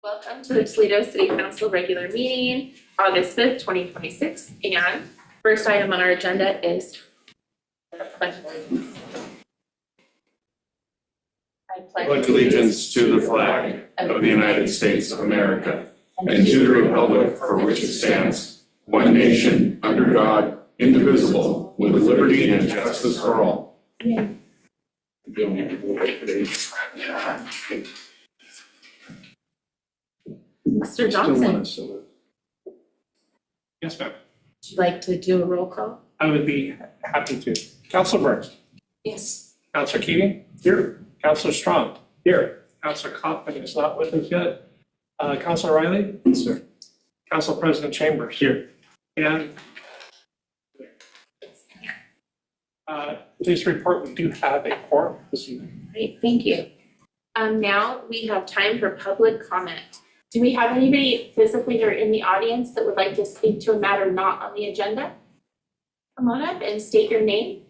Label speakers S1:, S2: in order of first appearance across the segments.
S1: Welcome to the Toledo City Council regular meeting, August 5th, 2026. And first item on our agenda is pledge allegiance. I
S2: Pledge allegiance to the flag of the United States of America and to the republic for which it stands, one nation, under God, indivisible, with liberty and justice for all.
S1: Yeah. Mr. Johnson,
S3: Yes, ma'am.
S1: would you like to do a roll call?
S3: I would be happy to. Councilor Burns.
S1: Yes.
S3: Councilor Keating. Here. Councilor Strong. Here. Councilor Kaufman is not with us yet. Councilor Riley. Yes, sir. Council President Chambers. Here. And please report we do have a quorum this evening.
S1: Great, thank you. Now we have time for public comment. Do we have anybody physically or in the audience that would like to speak to a matter not on the agenda? Come on up and state your name.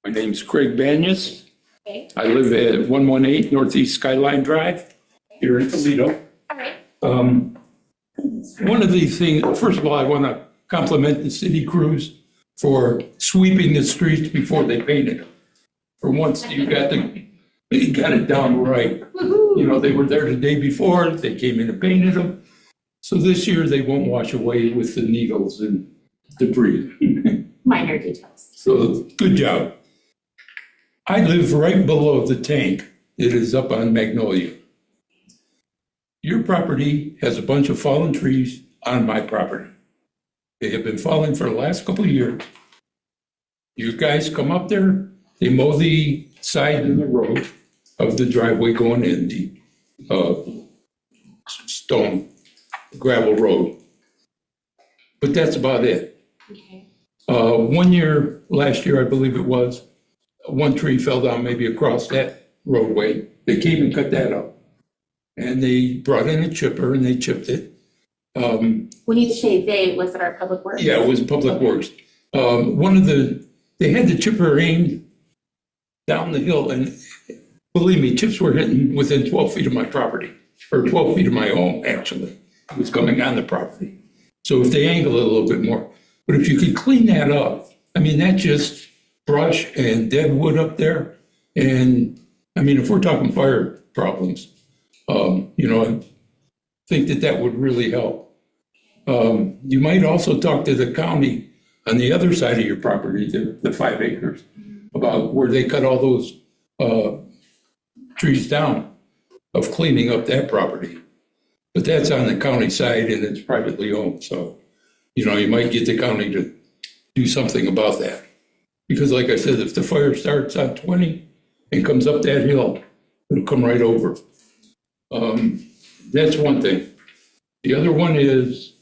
S4: My name's Craig Banyas.
S1: Okay,
S4: I live at 118 Northeast Skyline Drive here in Toledo.
S1: all right.
S4: One of these things, first of all, I want to compliment the city crews for sweeping the streets before they painted them. For once, you got it down right. You know, they were there the day before, they came in and painted them. So this year, they won't wash away with the needles and debris.
S1: Minor details.
S4: So, good job. I live right below the tank. It is up on Magnolia. Your property has a bunch of fallen trees on my property. They have been falling for the last couple of years. You guys come up there, they mow the side of the road of the driveway going in, the stone gravel road. But that's about it.
S1: Okay.
S4: 1 year, last year, I believe it was, one tree fell down maybe across that roadway. They came and cut that up. And they brought in a chipper and they chipped it.
S1: When you say they, was it our public works?
S4: Yeah, it was Public Works. They had the chipper aimed down the hill, and believe me, chips were hitting within 12 feet of my property, or 12 feet of my home, actually. It was coming on the property. So if they angle it a little bit more. But if you could clean that up, I mean, that's just brush and dead wood up there. And I mean, if we're talking fire problems, I think that would really help. You might also talk to the county on the other side of your property, the 5 acres, about where they cut all those trees down, of cleaning up that property. But that's on the county side and it's privately owned. So, you might get the county to do something about that. Because like I said, if the fire starts on 20 and comes up that hill, it'll come right over. That's one thing. The other one is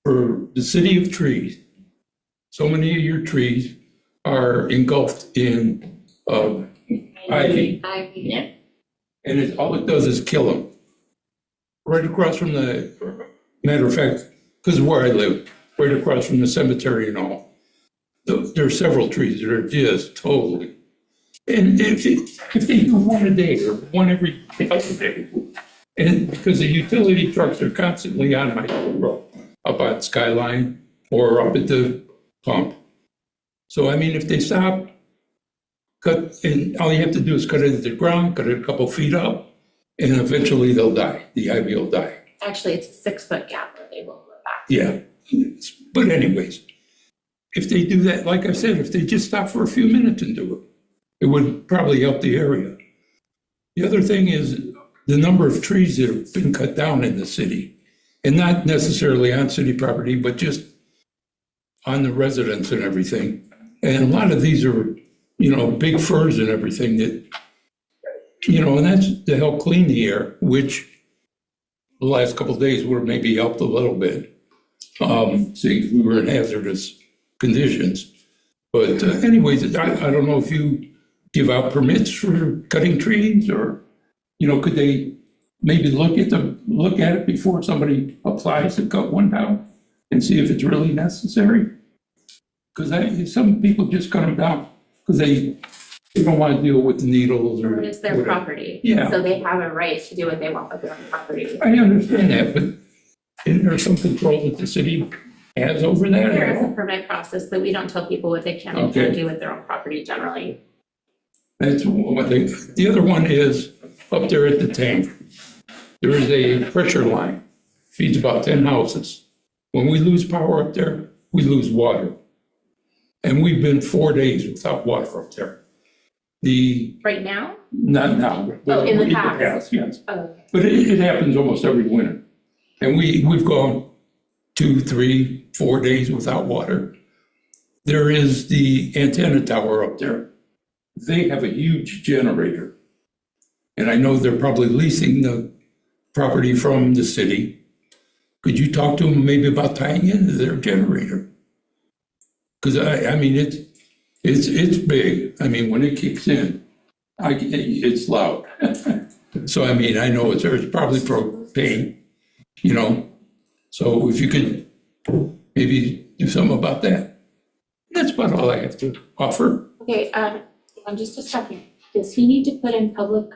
S4: for the city of trees. So many of your trees are engulfed in ivy.
S1: Yeah.
S4: And all it does is kill them. Right across from matter of fact, because of where I live, right across from the cemetery and all, there are several trees that are just totally. And if they do one a day or one every other day, and because the utility trucks are constantly on my road, up on Skyline or up at the pump. So, I mean, if they stop, cut, and all you have to do is cut it into the ground, cut it a couple feet up, and eventually they'll die. The ivy will die.
S1: Actually, it's a 6-foot gap where they will grow back.
S4: Yeah. But anyways, if they do that, like I said, if they just stop for a few minutes and do it, it would probably help the area. The other thing is the number of trees that have been cut down in the city, and not necessarily on city property, but just on the residents and everything. And a lot of these are, big firs and everything that, and that's to help clean the air, which the last couple of days would have maybe helped a little bit. See, we were in hazardous conditions. But anyways, I don't know if you give out permits for cutting trees or, could they maybe look at it before somebody applies to cut one down and see if it's really necessary? Because some people just cut them down because they They don't want to deal with the needles or.
S1: Or it's their
S4: whatever.
S1: property.
S4: Yeah.
S1: So they have a right to do what they want with their own property.
S4: I understand that, but isn't there some control that the city has over that?
S1: There is a permit process, but we don't tell people what they can and
S4: Okay.
S1: can't do with their own property generally.
S4: That's one thing. The other one is up there at the tank. There is a pressure line, feeds about 10 houses. When we lose power up there, we lose water. And we've been 4 days without water up there.
S1: Right now?
S4: Not now.
S1: Oh, in the
S4: but
S1: past.
S4: yes.
S1: Oh,
S4: But it happens almost every winter. And we've gone 2, 3, 4 days without water. There is the antenna tower up there. They have a huge generator. And I know they're probably leasing the property from the city. Could you talk to them maybe about tying into their generator? Because I mean, it's big. I mean, when it kicks in, it's loud. So I mean, I know it's probably propane, you know. So if you could maybe do something about that. That's about all I have to offer.
S1: okay, just a second. Does he need to put in public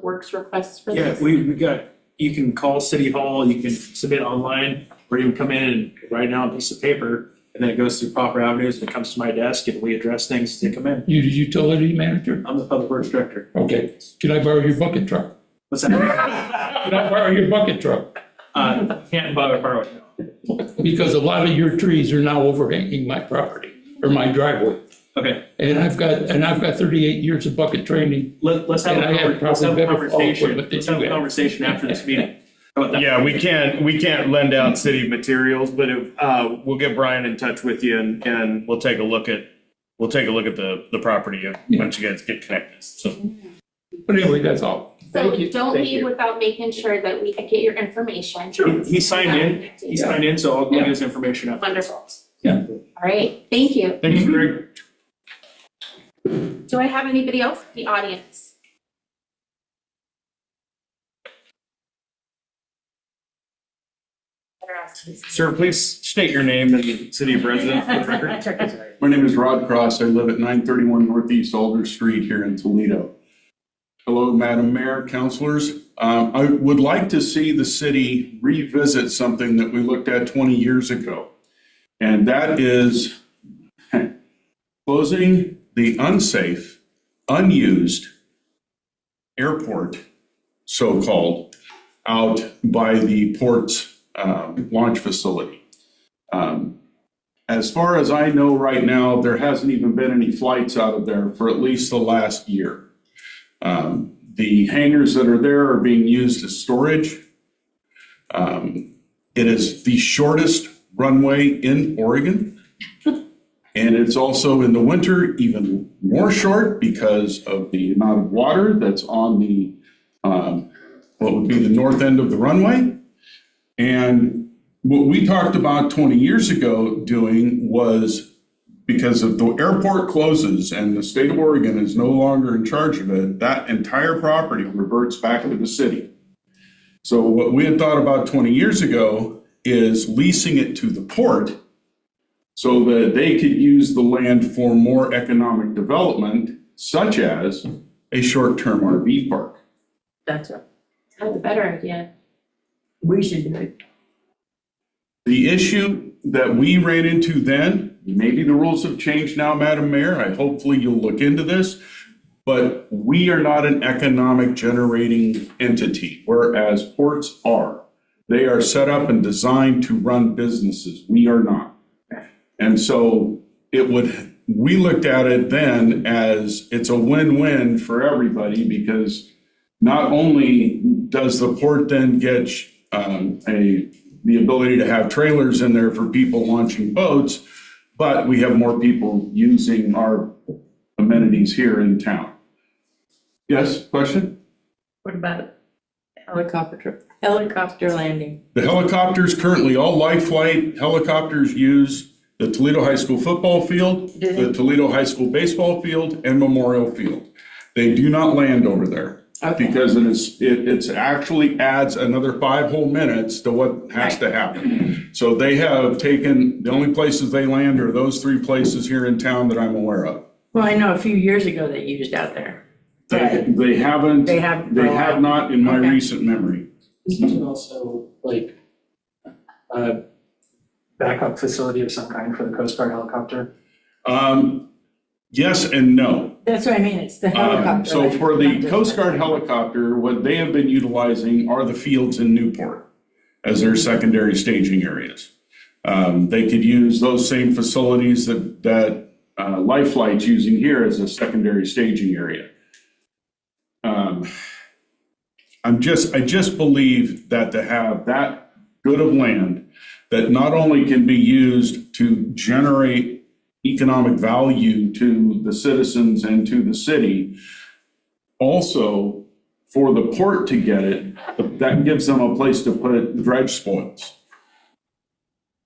S1: works requests for
S5: Yeah,
S1: this?
S5: we got, you can call City Hall, you can submit online, or you can come in and write down a piece of paper, and then it goes through proper avenues, and it comes to my desk, and we address things as they come in.
S4: You the utility manager?
S5: I'm the Public Works Director.
S4: Okay. Can I borrow your bucket truck?
S5: What's that?
S4: Can I borrow your bucket truck?
S5: Can't borrow it.
S4: Because a lot of your trees are now overhanging my property or my driveway.
S5: Okay,
S4: And I've got 38 years of bucket training.
S5: let's have
S4: And I have
S5: let's have
S4: probably
S5: a
S4: better fall
S5: conversation,
S4: equipment than
S5: let's have
S4: you
S5: a
S4: have.
S5: conversation after this meeting. How about that?
S2: Yeah, we can't lend out city materials, but we'll get Brian in touch with you and we'll take a look at the property once you guys get connected. So
S4: But anyway, that's all.
S1: So
S5: Thank you.
S1: don't
S5: Thank
S1: leave
S5: you.
S1: without making sure that we can get your information.
S5: He signed in, so I'll give his information after.
S1: Wonderful.
S4: Yeah.
S1: All right, thank you.
S2: thank you, Greg.
S1: Do I have anybody else in the audience? Better ask these.
S2: Sir, please state your name and city of residence for the record.
S6: My name is Rod Cross. I live at 931 Northeast Alder Street here in Toledo. Hello, Madam Mayor, councilors. I would like to see the city revisit something that we looked at 20 years ago. And that is closing the unsafe, unused airport, so-called, out by the port's launch facility. As far as I know right now, there hasn't even been any flights out of there for at least the last year. The hangars that are there are being used as storage. It is the shortest runway in Oregon. And it's also in the winter even more short because of the amount of water that's on the, what would be the north end of the runway. And what we talked about 20 years ago doing was, because if the airport closes and the state of Oregon is no longer in charge of it, that entire property reverts back to the city. So what we had thought about 20 years ago is leasing it to the port so that they could use the land for more economic development, such as a short-term RV park.
S7: That's a,
S1: That's a better idea.
S7: we should do it.
S6: The issue that we ran into then, maybe the rules have changed now, Madam Mayor, hopefully you'll look into this, but we are not an economic generating entity, whereas ports are. They are set up and designed to run businesses. We are not. And so we looked at it then as it's a win-win for everybody, because not only does the port then get the ability to have trailers in there for people launching boats, but we have more people using our amenities here in town. Yes, question?
S7: What about helicopter landing?
S6: The helicopters currently, all life flight helicopters use the Toledo High School football field,
S7: Do they?
S6: the Toledo High School baseball field, and Memorial Field. They do not land over there.
S7: Okay.
S6: Because it's actually adds another 5 whole minutes to what has to happen. So they have taken, the only places they land are those 3 places here in town that I'm aware of.
S7: Well, I know a few years ago they used out there.
S6: They haven't,
S7: They haven't.
S6: they have not in my
S7: Okay.
S6: recent memory.
S3: Isn't it also like a backup facility of some kind for the Coast Guard helicopter?
S6: Yes and no.
S7: That's what I mean, it's the helicopter.
S6: So for the
S7: not just-
S6: Coast Guard helicopter, what they have been utilizing are the fields in Newport as their secondary staging areas. They could use those same facilities that Life Flight's using here as a secondary staging area. I just believe that to have that good of land that not only can be used to generate economic value to the citizens and to the city, also for the port to get it, that gives them a place to put dredge spoils,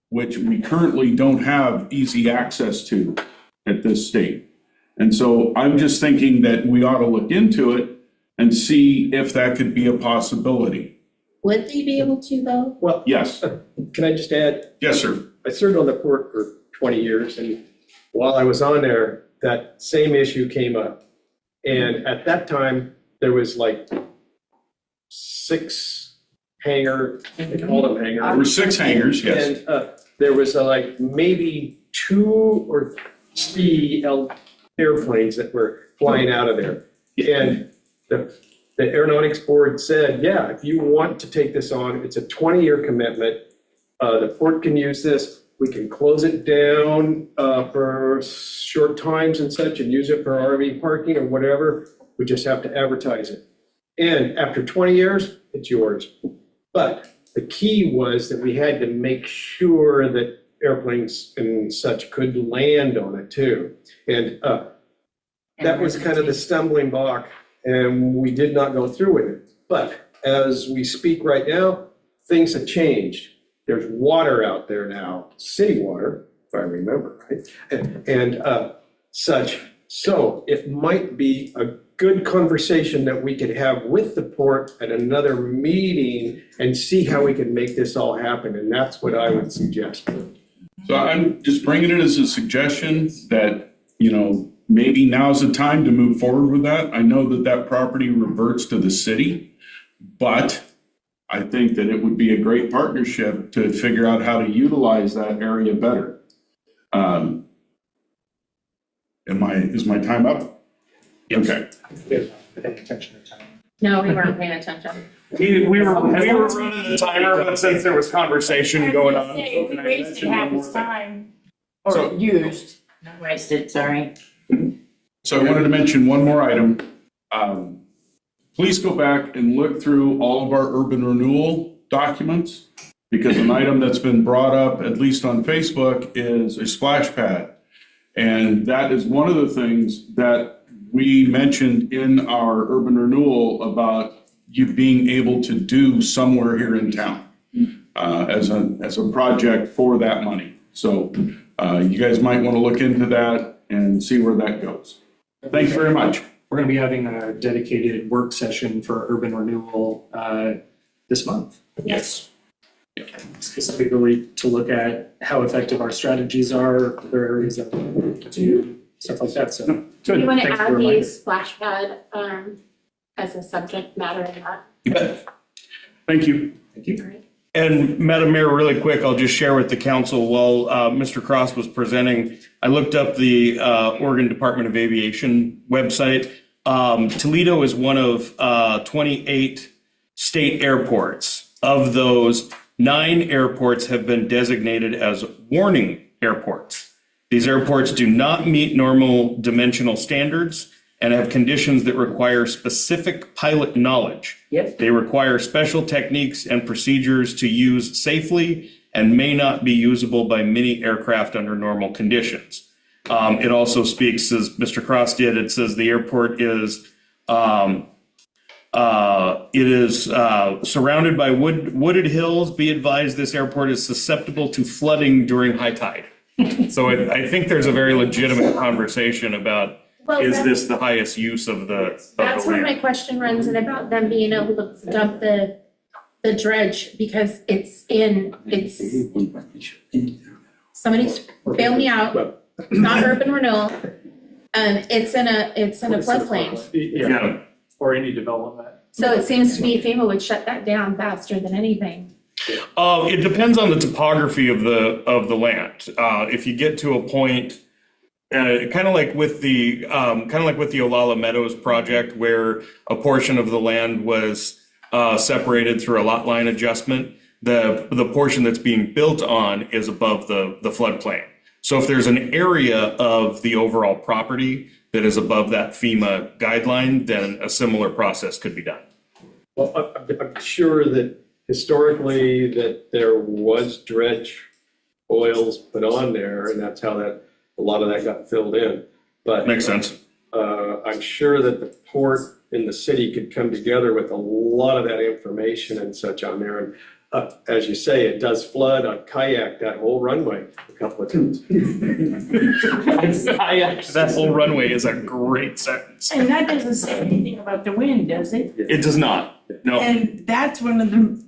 S6: which we currently don't have easy access to at this state. And so I'm just thinking that we ought to look into it and see if that could be a possibility.
S1: Would they be able to though?
S8: Well,
S6: Yes,
S8: can I just add,
S6: yes, sir.
S8: I served on the port for 20 years, and while I was on there, that same issue came up. And at that time, there was like 6 hangar, they call them
S6: There
S8: hangar.
S6: were 6 hangars, yes.
S8: And there was like maybe 2 or 3 airplanes that were flying out of there. And the aeronautics board said, yeah, if you want to take this on, it's a 20-year commitment. The port can use this. We can close it down for short times and such and use it for RV parking or whatever. We just have to advertise it. And after 20 years, it's yours. But the key was that we had to make sure that airplanes and such could land on it too. And that was kind of the stumbling block, and we did not go through with it. But as we speak right now, things have changed. There's water out there now, city water, if I remember right, and such. So it might be a good conversation that we could have with the port at another meeting and see how we can make this all happen. And that's what I would suggest.
S6: So I'm just bringing it as a suggestion that, maybe now's the time to move forward with that. I know that that property reverts to the city, but I think that it would be a great partnership to figure out how to utilize that area better. Is my time up? Okay.
S3: Paying attention to time.
S1: No, we weren't paying attention.
S2: We were running the timer, but since there was conversation going on.
S1: We wasted half his time.
S6: So-
S7: Or used, not wasted, sorry.
S6: So I wanted to mention one more item. Please go back and look through all of our urban renewal documents, because an item that's been brought up, at least on Facebook, is a splash pad. And that is one of the things that we mentioned in our urban renewal about you being able to do somewhere here in town as a project for that money. So you guys might want to look into that and see where that goes. Thank you very much.
S3: We're going to be having a dedicated work session for urban renewal this month.
S1: Yes.
S3: Specifically to look at how effective our strategies are, other areas that we do, stuff like that. So good.
S1: You want to
S3: Thanks for
S1: add the
S3: reminding.
S1: splash pad as a subject matter in that?
S2: You bet. Thank you.
S3: Thank you.
S1: All right.
S2: And Madam Mayor, really quick, I'll just share with the council while Mr. Cross was presenting, I looked up the Oregon Department of Aviation website. Toledo is one of 28 state airports. Of those, 9 airports have been designated as warning airports. These airports do not meet normal dimensional standards and have conditions that require specific pilot knowledge.
S7: Yep.
S2: They require special techniques and procedures to use safely and may not be usable by many aircraft under normal conditions. It also speaks, as Mr. Cross did, it says the airport is surrounded by wooded hills. Be advised, this airport is susceptible to flooding during high tide. So I think there's a very legitimate conversation about,
S1: Well,
S2: is this the highest use of the
S1: that's where my
S2: land?
S1: question runs in about them being able to dump the dredge, because somebody's bail me out, not urban renewal. It's in a floodplain.
S3: Yeah, or any development.
S1: So it seems to me FEMA would shut that down faster than anything.
S2: It depends on the topography of the land. If you get to a point, kind of like with the Olala Meadows project, where a portion of the land was separated through a lot line adjustment, the portion that's being built on is above the floodplain. So if there's an area of the overall property that is above that FEMA guideline, then a similar process could be done.
S8: Well, I'm sure that historically that there was dredge oils put on there, and that's how a lot of that got filled in. But
S2: Makes sense.
S8: I'm sure that the port and the city could come together with a lot of that information and such on there. And as you say, it does flood on kayak that whole runway a couple of times.
S2: That whole runway is a great sentence.
S7: And that doesn't say anything about the wind, does it?
S2: It does not. No.
S7: And that's one of the,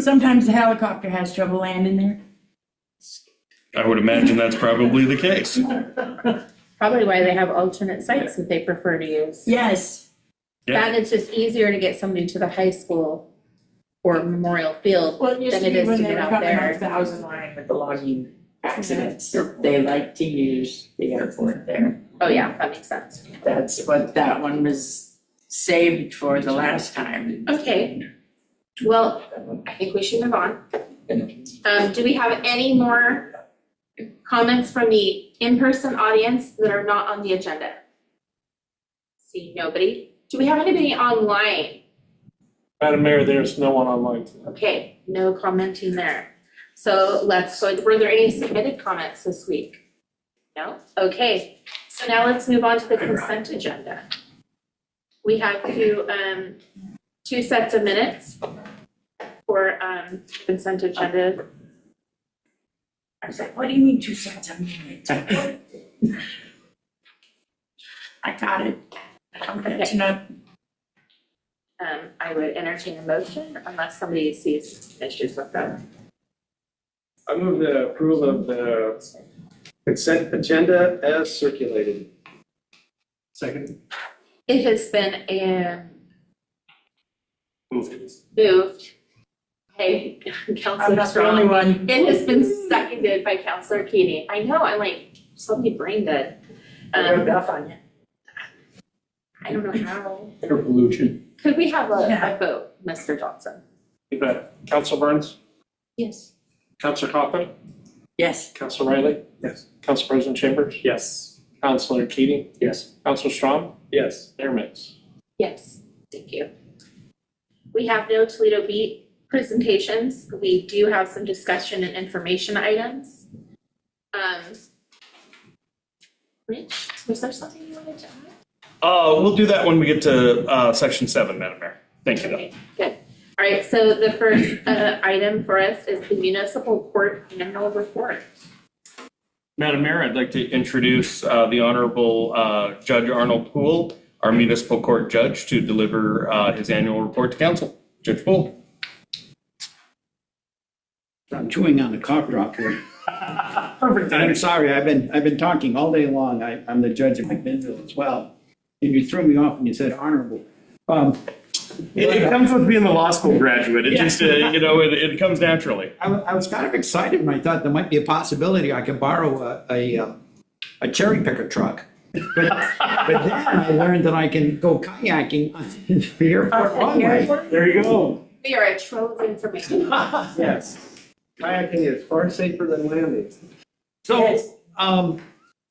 S7: sometimes the helicopter has trouble landing there.
S2: I would imagine that's probably the case.
S1: Probably why they have alternate sites that they prefer to use.
S7: Yes.
S2: Yeah.
S1: And it's just easier to get somebody to the high school or Memorial Field
S7: Well, it used
S1: than
S7: to
S1: it
S7: be
S1: is
S7: when
S1: to
S7: they
S1: get
S7: were
S1: out
S7: coming
S1: there.
S7: off Thousand Line with the logging accidents. They like to use the airport there.
S1: Oh, yeah, that makes sense.
S7: That's what that one was saved for the last time.
S1: Okay, well, I think we should move on. Do we have any more comments from the in-person audience that are not on the agenda? See nobody. Do we have anybody online?
S3: Madam Mayor, there's no one online today.
S1: Okay, no commenting there. So let's go, were there any submitted comments this week? No? Okay, so now let's move on to the consent agenda. We have two sets of minutes for consent agenda.
S7: I was like, what do you mean 2 sets of minutes? I got it. I'm catching up.
S1: I would entertain a motion unless somebody sees issues with them.
S8: I move the approval of the consent agenda as circulated.
S3: Second.
S1: It has been
S2: Moved.
S1: moved. Hey,
S7: I'm
S1: Councilor
S7: not the only
S1: Strong.
S7: one.
S1: It has been seconded by Councilor Keating. I know, I'm like, somebody brain dead.
S7: I rubbed off on you.
S1: I don't know how.
S4: Air pollution.
S1: Could we have
S7: Yeah.
S1: a vote, Mr. Johnson?
S3: You bet. Council Burns,
S1: Yes.
S3: Councilor Kaufman,
S7: Yes.
S3: Councilor Riley,
S8: Yes.
S3: Council President Chambers,
S8: Yes.
S3: Councilor Keating,
S8: Yes.
S3: Councilor Strong,
S8: Yes.
S3: Mayor Mintz.
S1: Yes, thank you. We have no Toledo Beat presentations. We do have some discussion and information items. Rich, was there something you wanted to add?
S2: We'll do that when we get to section 7, Madam Mayor. Thank you.
S1: Okay, good. All right, so the first item for us is the municipal court annual report.
S2: Madam Mayor, I'd like to introduce the Honorable Judge Arnold Poole, our municipal court judge, to deliver his annual report to council. Judge Poole.
S9: I'm chewing on a cough drop here.
S2: Perfect
S9: I'm sorry, I've been talking all day long. I'm the judge of McMinnville as well. And you threw me off when you said honorable.
S2: It comes with being the law school graduate. It just, it comes naturally.
S9: I was kind of excited when I thought there might be a possibility I could borrow a cherry picker truck. But then I learned that I can go kayaking on the airport runway.
S8: There you go.
S1: We are a trove of information.
S8: Yes. Kayaking is far safer than landing.
S9: So,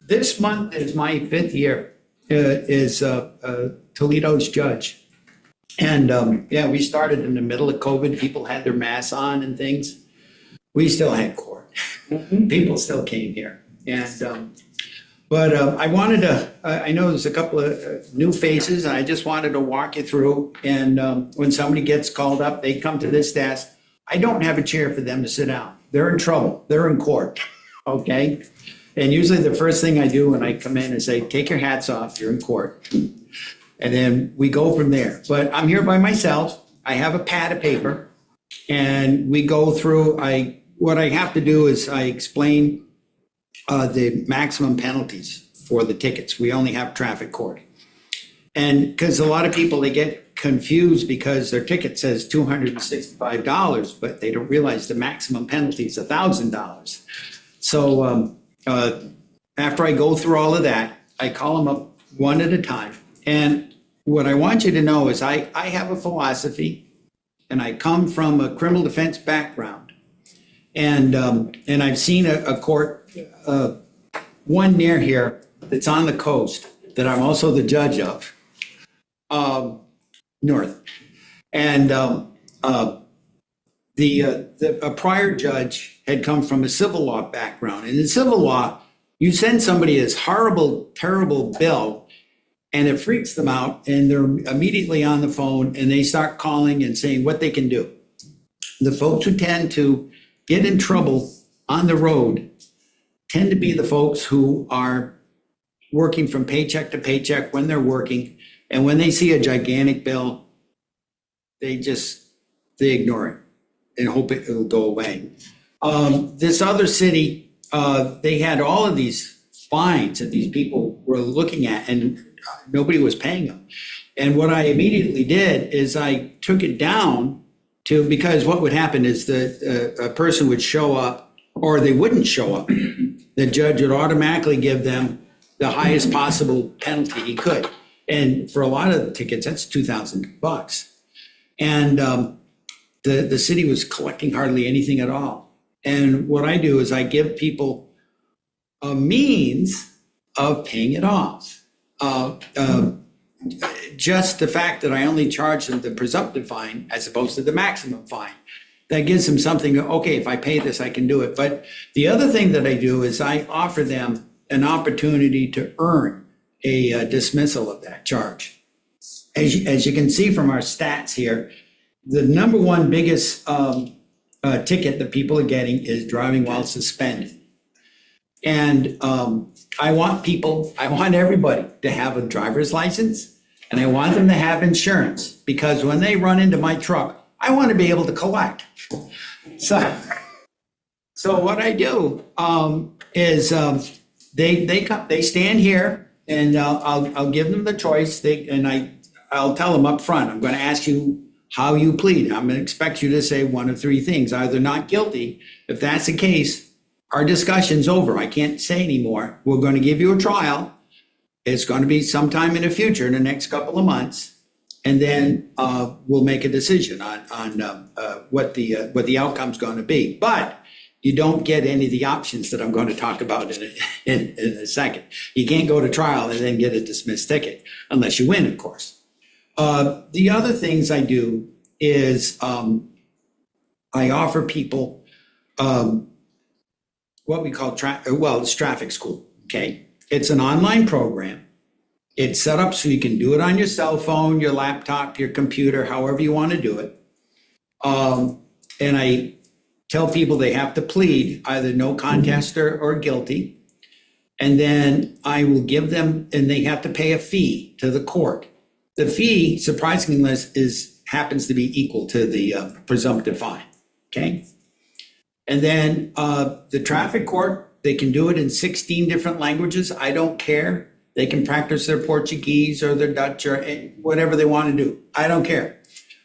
S9: this month is my 5th year as Toledo's judge. And we started in the middle of COVID. People had their masks on and things. We still had court. People still came here. And but I wanted to, I know there's a couple of new faces, and I just wanted to walk you through. And when somebody gets called up, they come to this desk. I don't have a chair for them to sit down. They're in trouble. They're in court. Okay? And usually the first thing I do when I come in is say, take your hats off, you're in court. And then we go from there. But I'm here by myself. I have a pad of paper. And we go through, what I have to do is I explain the maximum penalties for the tickets. We only have traffic court. And because a lot of people, they get confused because their ticket says $265, but they don't realize the maximum penalty is $1,000. So after I go through all of that, I call them up one at a time. And what I want you to know is I have a philosophy, and I come from a criminal defense background. And I've seen a court, one near here that's on the coast that I'm also the judge of, north. And a prior judge had come from a civil law background. And in civil law, you send somebody this horrible, terrible bill, and it freaks them out, and they're immediately on the phone, and they start calling and saying what they can do. The folks who tend to get in trouble on the road tend to be the folks who are working from paycheck to paycheck when they're working, and when they see a gigantic bill, they ignore it and hope it'll go away. This other city, they had all of these fines that these people were looking at, and nobody was paying them. And what I immediately did is I took it down to, because what would happen is that a person would show up or they wouldn't show up. The judge would automatically give them the highest possible penalty he could. And for a lot of the tickets, that's $2,000. And the city was collecting hardly anything at all. And what I do is I give people a means of paying it off. Just the fact that I only charge them the presumptive fine as opposed to the maximum fine, that gives them something, okay, if I pay this, I can do it. But the other thing that I do is I offer them an opportunity to earn a dismissal of that charge. As you can see from our stats here, the number one biggest ticket that people are getting is driving while suspended. And I want everybody to have a driver's license, and I want them to have insurance, because when they run into my truck, I want to be able to collect. So what I do is they stand here, and I'll give them the choice. I'll tell them up front, I'm going to ask you how you plead. I'm going to expect you to say one of three things, either not guilty. If that's the case, our discussion's over. I can't say anymore. We're going to give you a trial. It's going to be sometime in the future, in the next couple of months. And then we'll make a decision on what the outcome's going to be. But you don't get any of the options that I'm going to talk about in a second. You can't go to trial and then get a dismissed ticket unless you win, of course. The other things I do is I offer people what we call it's traffic school. Okay, it's an online program. It's set up so you can do it on your cell phone, your laptop, your computer, however you want to do it. And I tell people they have to plead either no contest or guilty. And then I will give them, and they have to pay a fee to the court. The fee, surprisingly, happens to be equal to the presumptive fine. Okay. And then the traffic court, they can do it in 16 different languages. I don't care. They can practice their Portuguese or their Dutch or whatever they want to do. I don't care.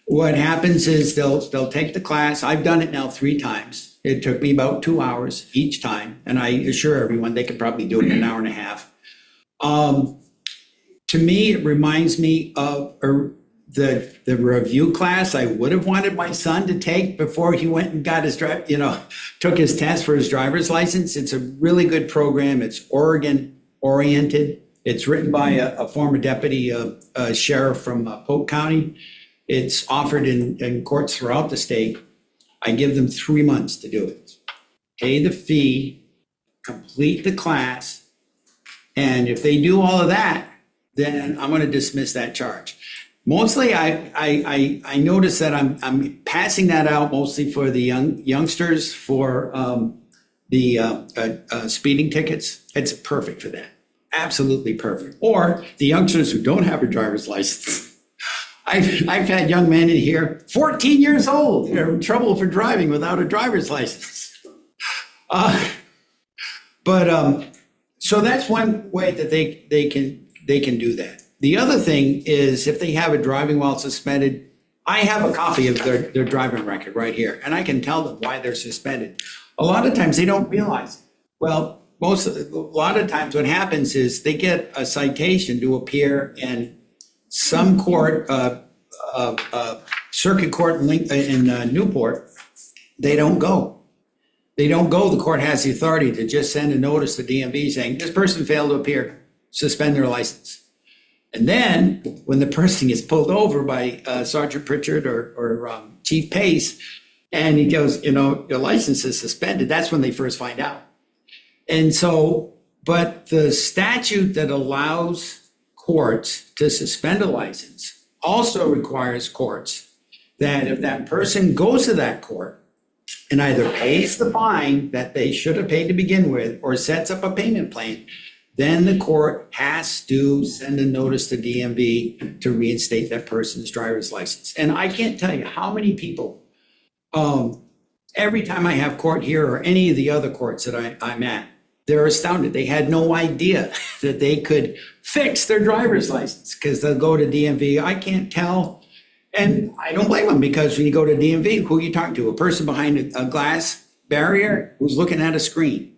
S9: What happens is they'll take the class. I've done it now 3 times. It took me about 2 hours each time. And I assure everyone they could probably do it in an hour and a half. To me, it reminds me of the review class I would have wanted my son to take before he went and got his took his test for his driver's license. It's a really good program. It's Oregon oriented. It's written by a former deputy sheriff from Polk County. It's offered in courts throughout the state. I give them 3 months to do it. Pay the fee, complete the class, and if they do all of that, then I'm going to dismiss that charge. Mostly, I notice that I'm passing that out mostly for the youngsters for the speeding tickets. It's perfect for that. Absolutely perfect. Or the youngsters who don't have a driver's license. I've had young men in here, 14 years old, they're in trouble for driving without a driver's license. But So that's one way that they can do that. The other thing is if they have a driving while suspended, I have a copy of their driving record right here, and I can tell them why they're suspended. A lot of times they don't realize. Well, a lot of times what happens is they get a citation to appear in some court, circuit court in Newport. They don't go. They don't go. The court has the authority to just send a notice to DMV saying this person failed to appear, suspend their license. And then when the person gets pulled over by Sergeant Pritchard or Chief Pace, and he goes, your license is suspended, that's when they first find out. And so, but the statute that allows courts to suspend a license also requires courts that if that person goes to that court and either pays the fine that they should have paid to begin with or sets up a payment plan, then the court has to send a notice to DMV to reinstate that person's driver's license. And I can't tell you how many people, every time I have court here or any of the other courts that I'm at, they're astounded. They had no idea that they could fix their driver's license because they'll go to DMV. I can't tell. And I don't blame them because when you go to DMV, who are you talking to? A person behind a glass barrier who's looking at a screen.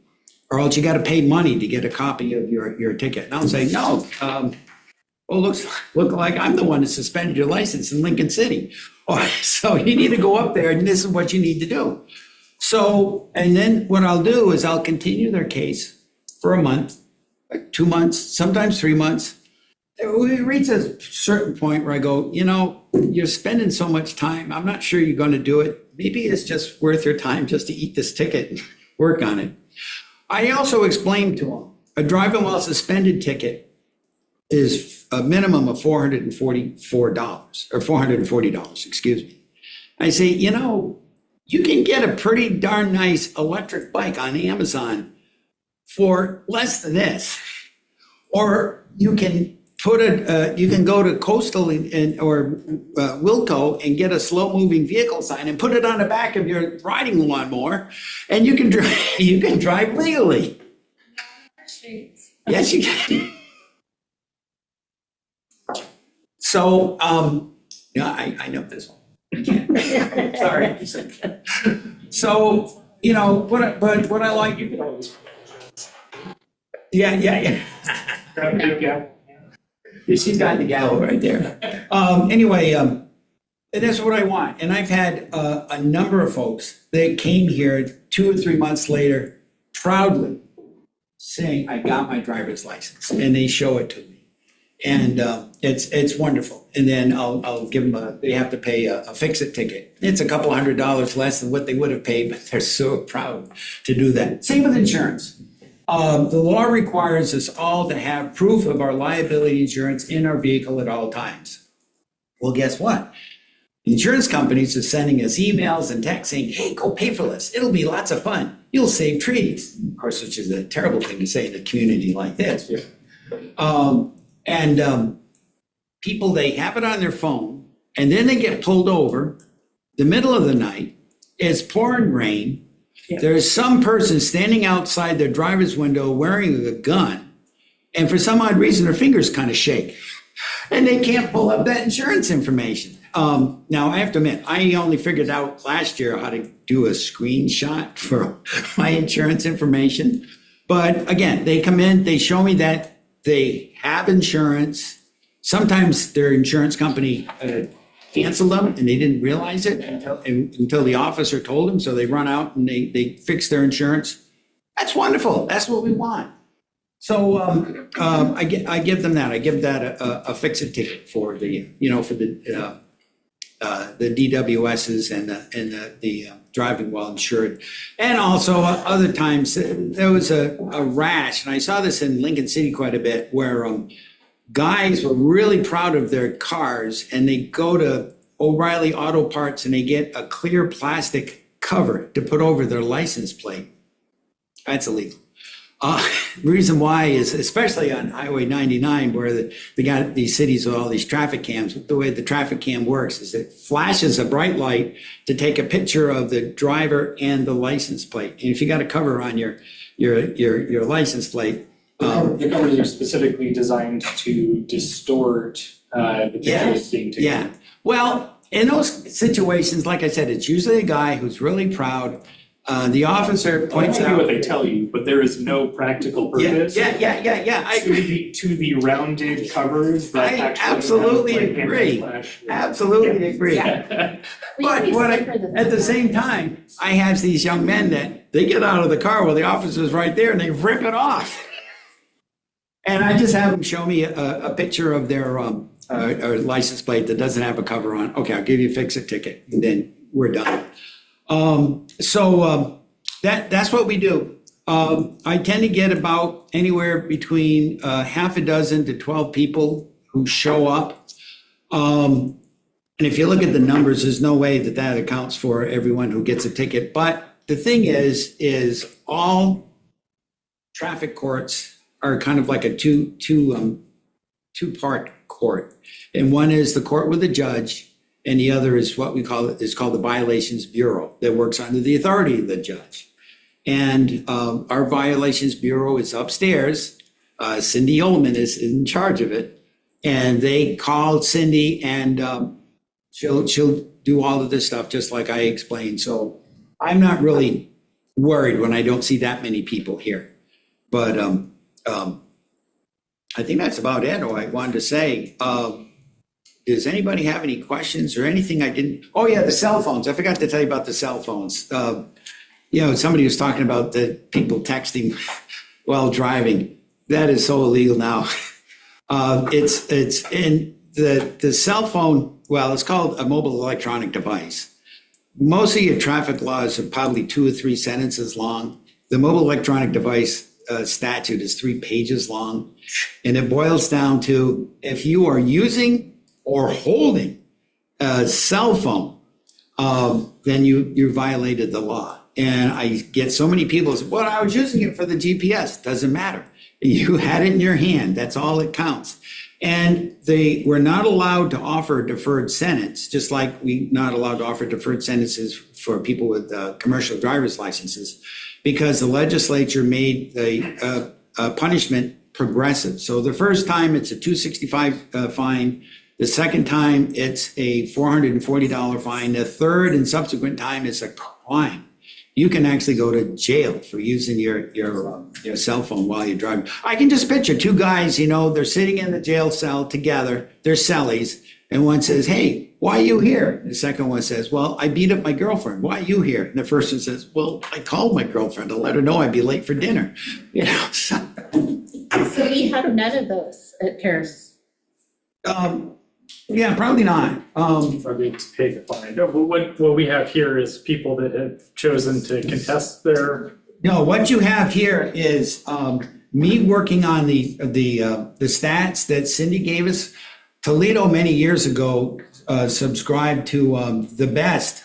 S9: Or else you got to pay money to get a copy of your ticket. And I'll say, no, look like I'm the one that suspended your license in Lincoln City. So you need to go up there and this is what you need to do. So, and then what I'll do is I'll continue their case for a month, like 2 months, sometimes 3 months. We reach a certain point where I go, you're spending so much time. I'm not sure you're going to do it. Maybe it's just worth your time just to eat this ticket and work on it. I also explained to them, a driving while suspended ticket is a minimum of $444 or $440, excuse me. I say, you can get a pretty darn nice electric bike on Amazon for less than this. Or you can you can go to Coastal or Wilco and get a slow moving vehicle sign and put it on the back of your riding lawnmower, and you can drive legally. Yes, you can. So, I know this one. Sorry. So, what I like, you can always. Yeah. She's got the gavel right there. Anyway, that's what I want. And I've had a number of folks that came here 2 or 3 months later, proudly saying, I got my driver's license, and they show it to me. And it's wonderful. And then I'll give them they have to pay a fix-it ticket. It's a couple $100 less than what they would have paid, but they're so proud to do that. Same with insurance. The law requires us all to have proof of our liability insurance in our vehicle at all times. Well, guess what? Insurance companies are sending us emails and texts saying, hey, go pay for this. It'll be lots of fun. You'll save trees. Of course, which is a terrible thing to say in a community like this. People, they have it on their phone, and then they get pulled over the middle of the night. It's pouring rain. There's some person standing outside their driver's window wearing a gun, and for some odd reason, their fingers kind of shake, and they can't pull up that insurance information. Now, I have to admit, I only figured out last year how to do a screenshot for my insurance information. But again, they come in, they show me that they have insurance. Sometimes their insurance company canceled them and they didn't realize it until the officer told them. So they run out and they fix their insurance. That's wonderful. That's what we want. So I give them that. I give that a fix-it ticket for the DWSs and the driving while insured. And also other times there was a rash, and I saw this in Lincoln City quite a bit, where guys were really proud of their cars and they go to O'Reilly Auto Parts and they get a clear plastic cover to put over their license plate. That's illegal. The reason why is, especially on Highway 99, where they got these cities with all these traffic cams, the way the traffic cam works is it flashes a bright light to take a picture of the driver and the license plate. And if you got a cover on your license plate,
S5: The covers are specifically designed to distort the pictures being taken.
S9: Yeah, well, in those situations, like I said, it's usually a guy who's really proud. The officer
S5: Well,
S9: points
S5: they do
S9: out.
S5: what they tell you, but there is no practical purpose.
S9: Yeah, I agree.
S5: To the rounded covers that
S9: I
S5: actually
S9: absolutely
S5: have, like,
S9: agree.
S5: flash.
S9: Absolutely agree.
S5: Yeah.
S9: But at the same time, I have these young men that they get out of the car while the officer's right there and they rip it off. And I just have them show me a picture of their license plate that doesn't have a cover on. Okay, I'll give you a fix-it ticket, and then we're done. That's what we do. I tend to get about anywhere between half a dozen to 12 people who show up. And if you look at the numbers, there's no way that accounts for everyone who gets a ticket. But the thing is all traffic courts are kind of like a two-part court. And one is the court with the judge, and the other is what is called the Violations Bureau that works under the authority of the judge. And our Violations Bureau is upstairs. Cindy Ullman is in charge of it. And they called Cindy, and she'll do all of this stuff just like I explained. So I'm not really worried when I don't see that many people here. But I think that's about it. I wanted to say, does anybody have any questions or anything I didn't? Oh yeah, the cell phones. I forgot to tell you about the cell phones. Somebody was talking about the people texting while driving. That is so illegal now. It's in the cell phone. Well, it's called a mobile electronic device. Most of your traffic laws are probably 2 or 3 sentences long. The mobile electronic device statute is 3 pages long. And it boils down to if you are using or holding a cell phone, then you violated the law. And I get so many people say, well, I was using it for the GPS. Doesn't matter. You had it in your hand. That's all that counts. And they were not allowed to offer a deferred sentence, just like we're not allowed to offer deferred sentences for people with commercial driver's licenses, because the legislature made the punishment progressive. So the first time it's a $265 fine. The second time it's a $440 fine. The third and subsequent time is a crime. You can actually go to jail for using your cell phone while you're driving. I can just picture 2 guys, they're sitting in the jail cell together. They're cellies. And one says, hey, why are you here? The second one says, well, I beat up my girlfriend. Why are you here? And the first one says, well, I called my girlfriend to let her know I'd be late for dinner.
S1: So we have none of those at Paris.
S9: Yeah, probably not.
S5: Probably to pay the fine. No, but what we have here is people that have chosen to contest their.
S9: No, what you have here is me working on the stats that Cindy gave us. Toledo many years ago subscribed to the best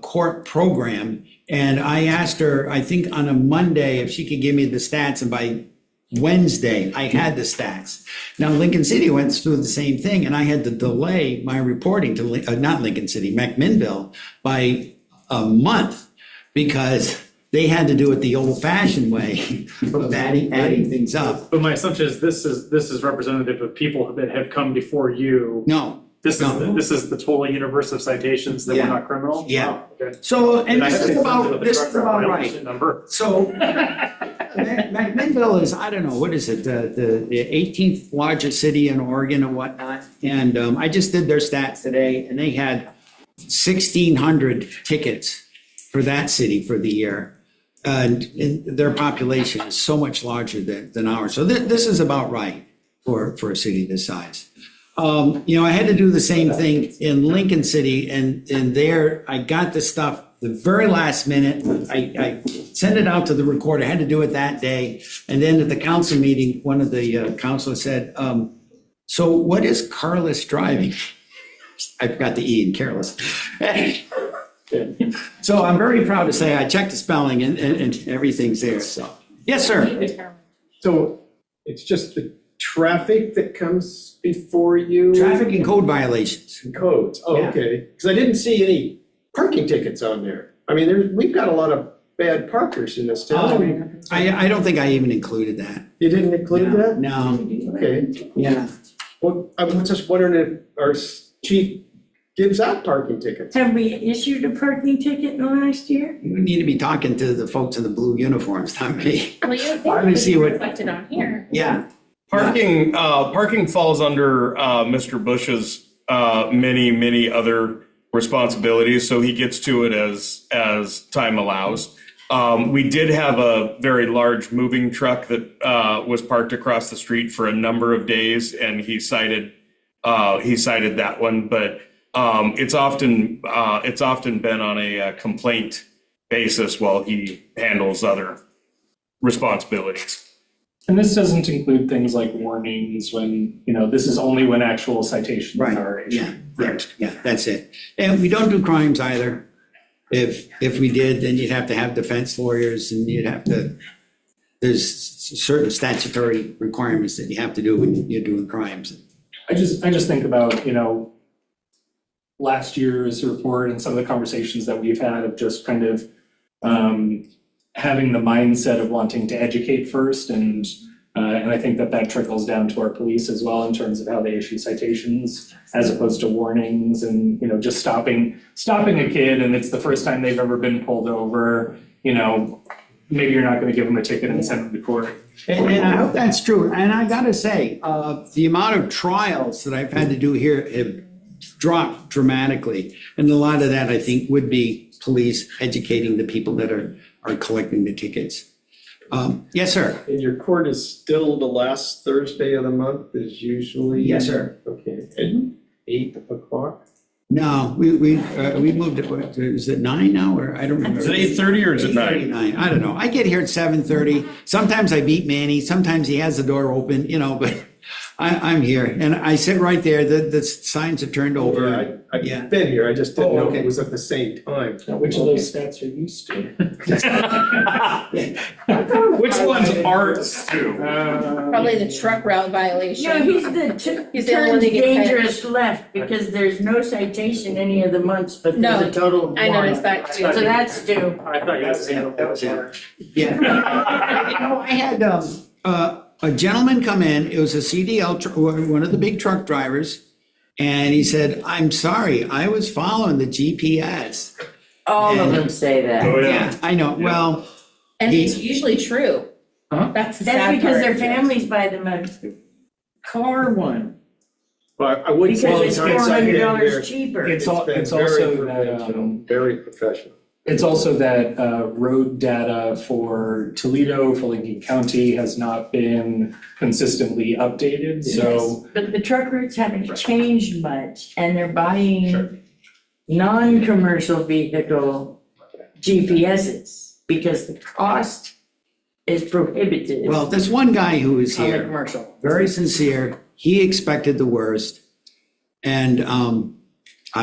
S9: court program, and I asked her, I think on a Monday, if she could give me the stats, and by Wednesday, I had the stats. Now, Lincoln City went through the same thing, and I had to delay my reporting to, not Lincoln City, McMinnville, by a month because they had to do it the old-fashioned way of adding things up.
S5: But my assumption is this is representative of people that have come before you.
S9: No.
S5: This is the total universe of citations that were not criminal?
S9: Yeah.
S5: Wow, okay.
S9: So, and
S5: I
S9: this
S5: have
S9: is
S5: to
S9: about,
S5: send it with
S9: this
S5: the
S9: is
S5: truck
S9: about
S5: violation
S9: right.
S5: number.
S9: So, McMinnville is, I don't know, what is it, the 18th largest city in Oregon and whatnot. And I just did their stats today, and they had 1,600 tickets for that city for the year. And their population is so much larger than ours. So this is about right for a city this size. I had to do the same thing in Lincoln City, and there I got the stuff the very last minute. I sent it out to the recorder. I had to do it that day. And then at the council meeting, one of the councilors said, so what is careless driving? I forgot the E in careless. So I'm very proud to say I checked the spelling and everything's there. So, yes, sir.
S8: So it's just the traffic that comes before you?
S9: Traffic and code violations.
S8: And codes, oh,
S9: Yeah.
S8: okay. Because I didn't see any parking tickets on there. I mean, we've got a lot of bad parkers in this town.
S9: I don't think I even included that.
S8: You didn't include that?
S9: No,
S8: Okay.
S9: yeah.
S8: Well, I was just wondering if our chief gives out parking tickets.
S7: Have we issued a parking ticket in the last year?
S9: You need to be talking to the folks in the blue uniforms, not me.
S1: Well, you think
S9: Let
S1: it
S9: me
S1: would
S9: see
S1: be
S9: what-
S1: reflected on here.
S9: Yeah.
S2: Parking falls under Mr. Bush's many other responsibilities, so he gets to it as time allows. We did have a very large moving truck that was parked across the street for a number of days, and he cited that one, but it's often been on a complaint basis while he handles other responsibilities.
S3: And this doesn't include things like warnings when, this is only when actual citations
S9: Right,
S3: are issued.
S9: yeah, that's it. And we don't do crimes either. If we did, then you'd have to have defense lawyers and there's certain statutory requirements that you have to do when you're doing crimes.
S3: I just think about, last year's report and some of the conversations that we've had of just kind of having the mindset of wanting to educate first, and I think that trickles down to our police as well in terms of how they issue citations as opposed to warnings, and just stopping a kid and it's the first time they've ever been pulled over, maybe you're not going to give them a ticket and send them to court.
S9: And I hope that's true. And I gotta say, the amount of trials that I've had to do here have dropped dramatically. And a lot of that, I think, would be police educating the people that are collecting the tickets. Yes, sir.
S8: And your court is still the last Thursday of the month is usually?
S9: Yes, sir.
S8: Okay, at 8 o'clock?
S9: No, we moved it, is it 9 now, or I don't remember.
S2: Is it 8:30 or is it 9?
S9: 8:39, I don't know. I get here at 7:30. Sometimes I beat Manny, sometimes he has the door open, but I'm here. And I sit right there, the signs are turned over. Yeah.
S8: I've been here, I just didn't
S9: Oh,
S8: know
S9: okay.
S8: it was at the same time.
S3: Now, which of those stats are used to?
S2: Which one's ours too?
S1: Probably the truck route violation.
S7: No, he's
S1: He's the only one
S7: turns
S1: that gets hit.
S7: dangerous left because there's no citation any of the months, but there's
S1: No,
S7: a total of one.
S1: I noticed that too.
S7: So that's due.
S3: I thought you guys handled
S9: That was it.
S3: more.
S9: Yeah. I had a gentleman come in, it was a CDL, one of the big truck drivers, and he said, "I'm sorry, I was following the GPS."
S7: All of them say that.
S2: Oh,
S9: Yeah, I know, well,
S1: And it's usually true.
S3: Huh?
S1: That's the
S7: That's
S1: sad
S7: because their
S1: part.
S7: families buy them a car one,
S8: But I wouldn't say
S7: because it's $400 cheaper.
S3: It's
S8: been
S3: also
S8: very
S3: that,
S8: professional, very professional.
S3: it's also that road data for Toledo, for Lincoln County has not been consistently updated, so.
S7: But the truck routes haven't changed much, and they're buying non-commercial vehicle GPSs because the cost is prohibitive
S9: well, there's one guy who was
S7: on the
S9: here,
S7: commercial.
S9: very sincere, he expected the worst. And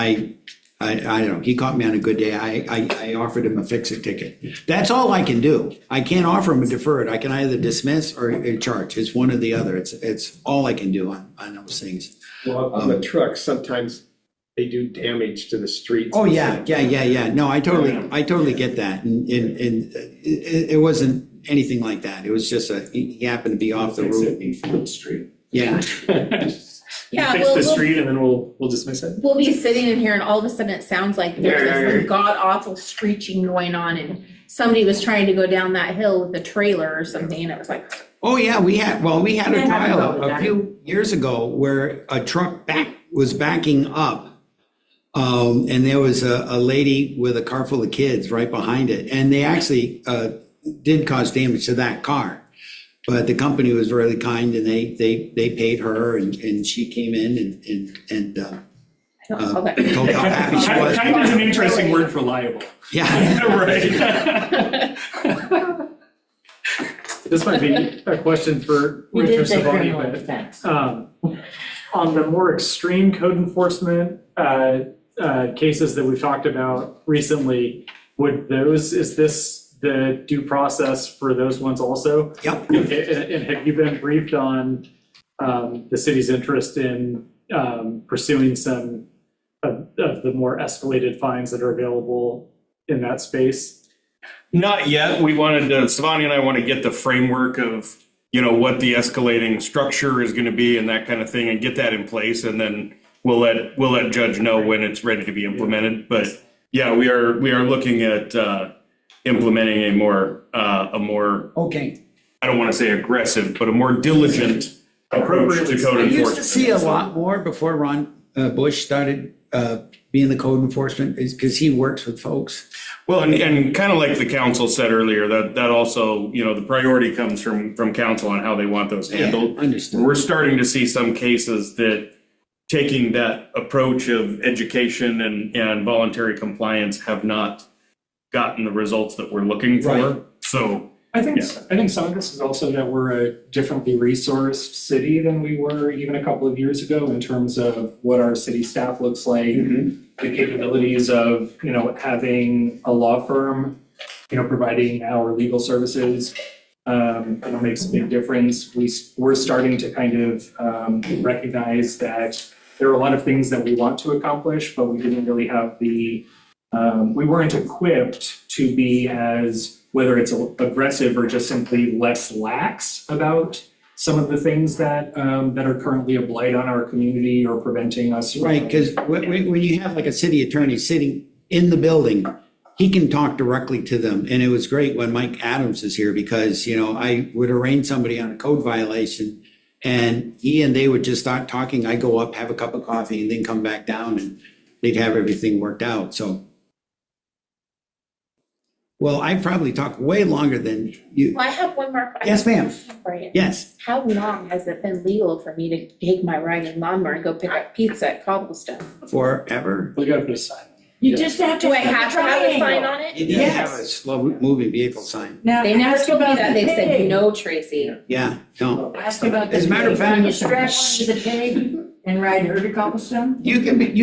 S9: I don't know, he caught me on a good day, I offered him a fix-it ticket. That's all I can do. I can't offer him a deferred, I can either dismiss or charge, it's one or the other, it's all I can do on those things.
S8: Well, on the truck, sometimes they do damage to the streets.
S9: Oh, yeah, no, I totally get that, and it wasn't anything like that, it was just he happened to be off the route.
S3: the street.
S9: Yeah,
S1: Yeah,
S3: Fix the street and then we'll dismiss it.
S1: we'll be sitting in here and all of a sudden it sounds like there's this god awful screeching going on and somebody was trying to go down that hill with a trailer or something and it was like,
S9: oh, yeah, we had a
S7: Yeah, happens all
S9: trial
S7: the
S9: a
S7: time.
S9: few years ago where a truck was backing up. And there was a lady with a car full of kids right behind it, and they actually did cause damage to that car. But the company was really kind, and they paid her, and she came in and
S1: okay.
S9: told how happy she was.
S3: Kind is an interesting word for liable.
S9: Yeah,
S3: Right. This might be a question for
S7: You did
S3: Richard
S7: say
S3: Savoni,
S7: criminal
S3: but
S7: defense.
S3: on the more extreme code enforcement cases that we've talked about recently, is this the due process for those ones also?
S9: Yep.
S3: And have you been briefed on the city's interest in pursuing some of the more escalated fines that are available in that space?
S10: Not yet. We wanted to, Savani and I want to get the framework of, what the escalating structure is going to be and that kind of thing, and get that in place, and then we'll let Judge know when it's ready to be implemented. But yeah, we are looking at implementing a more
S9: Okay.
S10: I don't want to say aggressive, but a more diligent approach to code
S9: I
S10: enforcement.
S9: used to see a lot more before Ron Bush started being the code enforcement, is because he works with folks.
S10: Well, and kind of like the council said earlier, that also, the priority comes from council on how they want those handled.
S9: Understood.
S10: We're starting to see some cases that taking that approach of education and voluntary compliance have not gotten the results that we're looking for.
S9: Right.
S10: So
S3: I think some of this is also that we're a differently resourced city than we were even a couple of years ago in terms of what our city staff looks like, the capabilities of, having a law firm, providing our legal services, makes a big difference. We're starting to kind of recognize that there are a lot of things that we want to accomplish, but we didn't really have we weren't equipped to be as, whether it's aggressive or just simply less lax about some of the things that are currently a blight on our community or preventing us from.
S9: Right, because when you have like a city attorney sitting in the building, he can talk directly to them. And it was great when Mike Adams is here because, I would arraign somebody on a code violation and they would just start talking. I'd go up, have a cup of coffee, and then come back down and they'd have everything worked out. So. Well, I probably talk way longer than you.
S1: Well, I have one more question.
S9: Yes, ma'am.
S1: For you.
S9: Yes.
S1: How long has it been legal for me to take my riding lawnmower and go pick up pizza at Cobblestone?
S9: Forever.
S3: Look up this sign.
S7: You just have to
S1: Do I
S7: have
S1: have to have a sign on it?
S9: You didn't have a slow moving vehicle sign.
S7: Now,
S1: They never
S7: ask
S1: told me
S7: about
S1: that.
S7: the
S1: They said,
S7: pig.
S1: no, Tracy.
S9: Yeah, no.
S7: Ask about the
S9: As a matter of
S7: pig. Can you
S9: fact-
S7: strap onto the pig and ride her to Cobblestone?
S9: You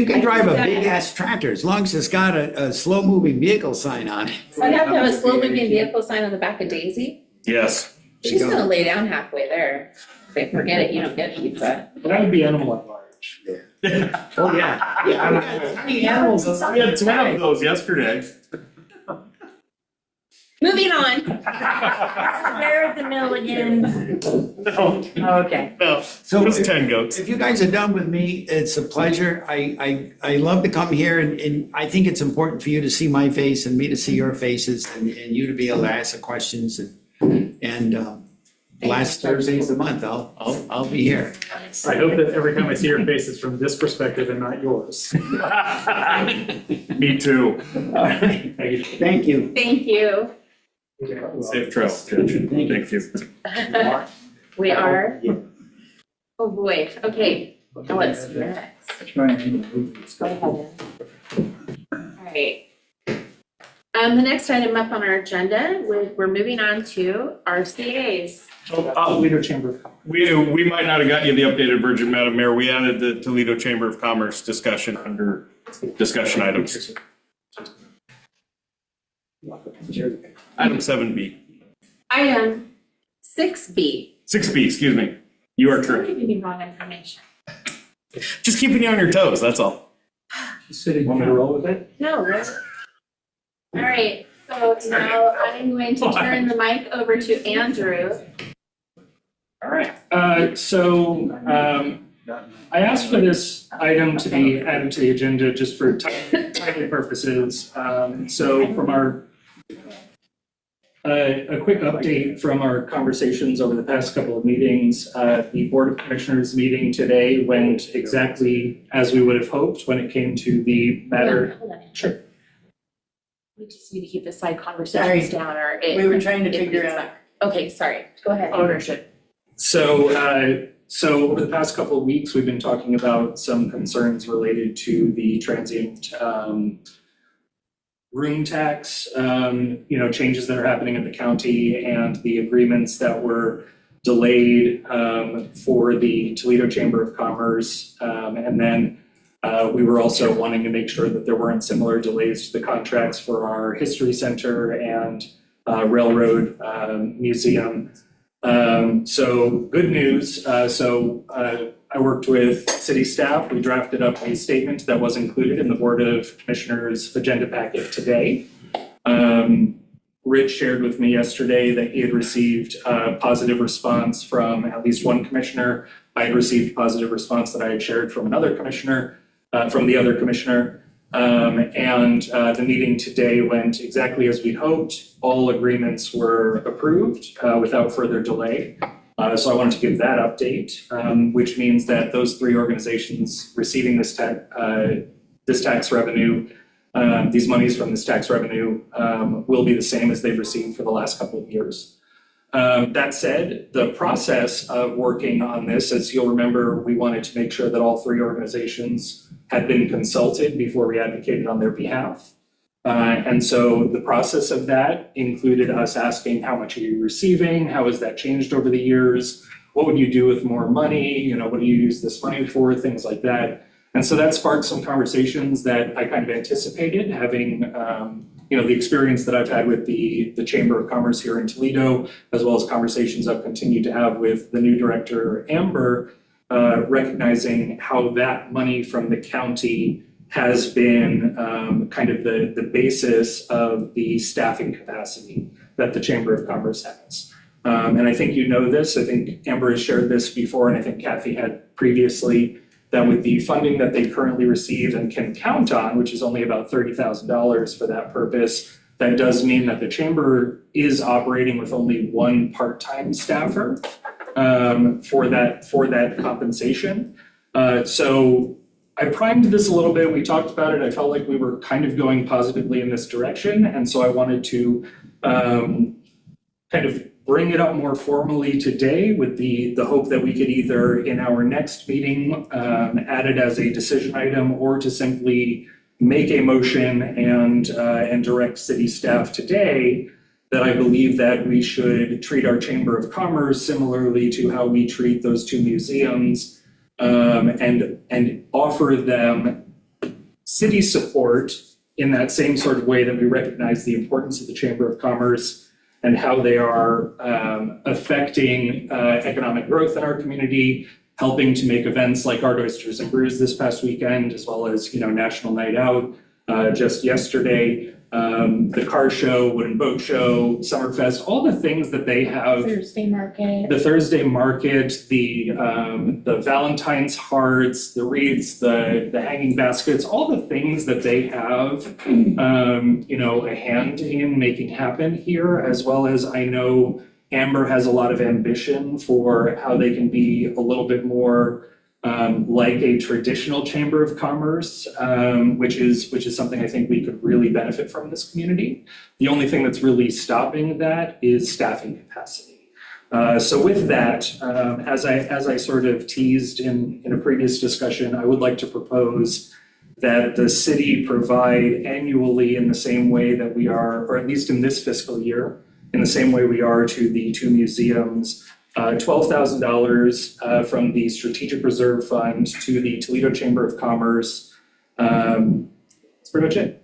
S9: can drive a big ass tractor as long as it's got a slow moving vehicle sign on it.
S1: So I have to have a slow moving vehicle sign on the back of Daisy?
S10: yes,
S1: She's gonna lay down halfway there. If forget it, you don't get pizza.
S3: But that would be animal at large.
S9: Oh, yeah. Yeah, we got 3 animals.
S10: we had 12 of those yesterday.
S1: Moving on.
S7: Where at the mill again?
S10: No,
S7: Okay.
S10: no,
S9: So
S10: just 10 goats.
S9: if you guys are done with me, it's a pleasure. I love to come here and I think it's important for you to see my face and me to see your faces and you to be able to ask the questions and last Thursday of the month, I'll be here.
S5: I hope that every time I see your face, it's from this perspective and not yours.
S10: Me too.
S9: Thank you.
S1: Thank you.
S10: Safe trails, Judge. Thank you.
S1: We are. Oh, boy. Okay. Now what's next? Go ahead. All right. The next item up on our agenda, we're moving on to RCA's.
S3: Toledo Chamber of Commerce.
S10: We might not have gotten you the updated version, Madam Mayor. We added the Toledo Chamber of Commerce discussion under discussion items. Item 7B.
S1: Item 6B.
S10: 6B, excuse me. You are
S1: I'm
S10: correct.
S1: giving you wrong information.
S10: Just keeping you on your toes, that's all.
S3: Want me to roll with it?
S1: No, really? All right, so now I'm going to turn the mic over to Andrew.
S3: All right, I asked for this item to be added to the agenda just for timely purposes. So from a quick update from our conversations over the past couple of meetings. The Board of Commissioners meeting today went exactly as we would have hoped when it came to the matter.
S1: Hold on.
S3: Sure.
S1: We just need to keep the side conversations down or it.
S7: We were trying to
S1: it
S7: figure
S1: leads
S7: out
S1: back. Okay, sorry, go ahead.
S7: ownership.
S3: So over the past couple of weeks, we've been talking about some concerns related to the transient room tax, changes that are happening in the county and the agreements that were delayed for the Toledo Chamber of Commerce. And then we were also wanting to make sure that there weren't similar delays to the contracts for our History Center and Railroad Museum. So good news. I worked with city staff. We drafted up a statement that was included in the Board of Commissioners agenda packet today. Rich shared with me yesterday that he had received a positive response from at least one commissioner. I had received positive response that I had shared from another commissioner, from the other commissioner. The meeting today went exactly as we'd hoped. All agreements were approved without further delay. So I wanted to give that update, which means that those three organizations receiving this tax revenue, these monies from this tax revenue will be the same as they've received for the last couple of years. That said, the process of working on this, as you'll remember, we wanted to make sure that all three organizations had been consulted before we advocated on their behalf. And so the process of that included us asking, how much are you receiving? How has that changed over the years? What would you do with more money? What do you use this money for? Things like that. And so that sparked some conversations that I kind of anticipated, having the experience that I've had with the Chamber of Commerce here in Toledo, as well as conversations I've continued to have with the new director, Amber, recognizing how that money from the county has been kind of the basis of the staffing capacity that the Chamber of Commerce has. And I think you know this, I think Amber has shared this before, and I think Kathy had previously, that with the funding that they currently receive and can count on, which is only about $30,000 for that purpose, that does mean that the Chamber is operating with only one part-time staffer for that compensation. So I primed this a little bit, we talked about it, I felt like we were kind of going positively in this direction, and so I wanted to kind of bring it up more formally today with the hope that we could either in our next meeting add it as a decision item, or to simply make a motion and direct city staff today that I believe that we should treat our Chamber of Commerce similarly to how we treat those two museums, and offer them city support in that same sort of way that we recognize the importance of the Chamber of Commerce and how they are affecting economic growth in our community, helping to make events like Art, Oysters, and Brews this past weekend, as well as National Night Out just yesterday, the car show, wooden boat show, Summerfest, all the things that they have.
S1: Thursday market.
S3: The Thursday market, the Valentine's hearts, the wreaths, the hanging baskets, all the things that they have, a hand in making happen here, as well as I know Amber has a lot of ambition for how they can be a little bit more like a traditional Chamber of Commerce, which is something I think we could really benefit from in this community. The only thing that's really stopping that is staffing capacity. So with that, as I sort of teased in a previous discussion, I would like to propose that the city provide annually in the same way that we are, or at least in this fiscal year, in the same way we are to the two museums, $12,000 from the Strategic Reserve Fund to the Toledo Chamber of Commerce. That's pretty much it.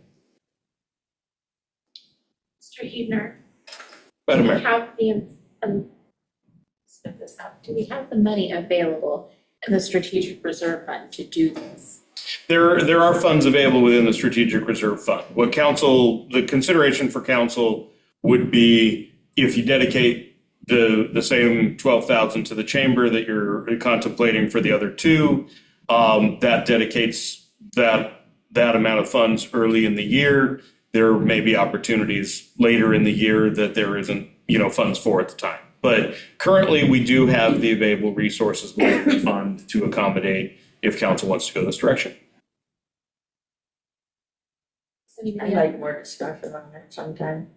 S1: Mr. Huebner,
S10: Madam
S1: do we
S10: Mayor.
S1: have spit this up. Do we have the money available in the Strategic Reserve Fund to do this?
S10: There are funds available within the Strategic Reserve Fund. The consideration for council would be if you dedicate the same 12,000 to the chamber that you're contemplating for the other two, that dedicates that amount of funds early in the year. There may be opportunities later in the year that there isn't, funds for at the time. But currently we do have the available resources within the fund to accommodate if council wants to go this direction.
S7: I'd like more discussion on it sometime.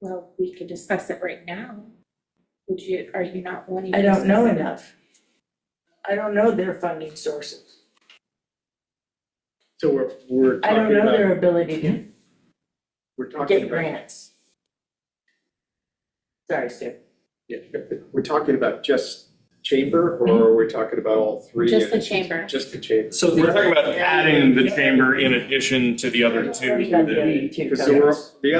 S1: Well, we could discuss it right now. Are you not wanting to
S7: I don't know
S1: discuss it?
S7: enough. I don't know their funding sources.
S5: So we're
S7: I don't
S5: talking
S7: know
S5: about,
S7: their ability to
S5: we're talking
S7: get
S5: about,
S7: grants. Sorry, Stu.
S5: yeah, we're talking about just
S8: chamber, or are we talking about all three?
S1: Just the chamber.
S8: Just the chamber.
S3: So
S10: We're talking about adding the chamber in addition to the other two.
S8: Because the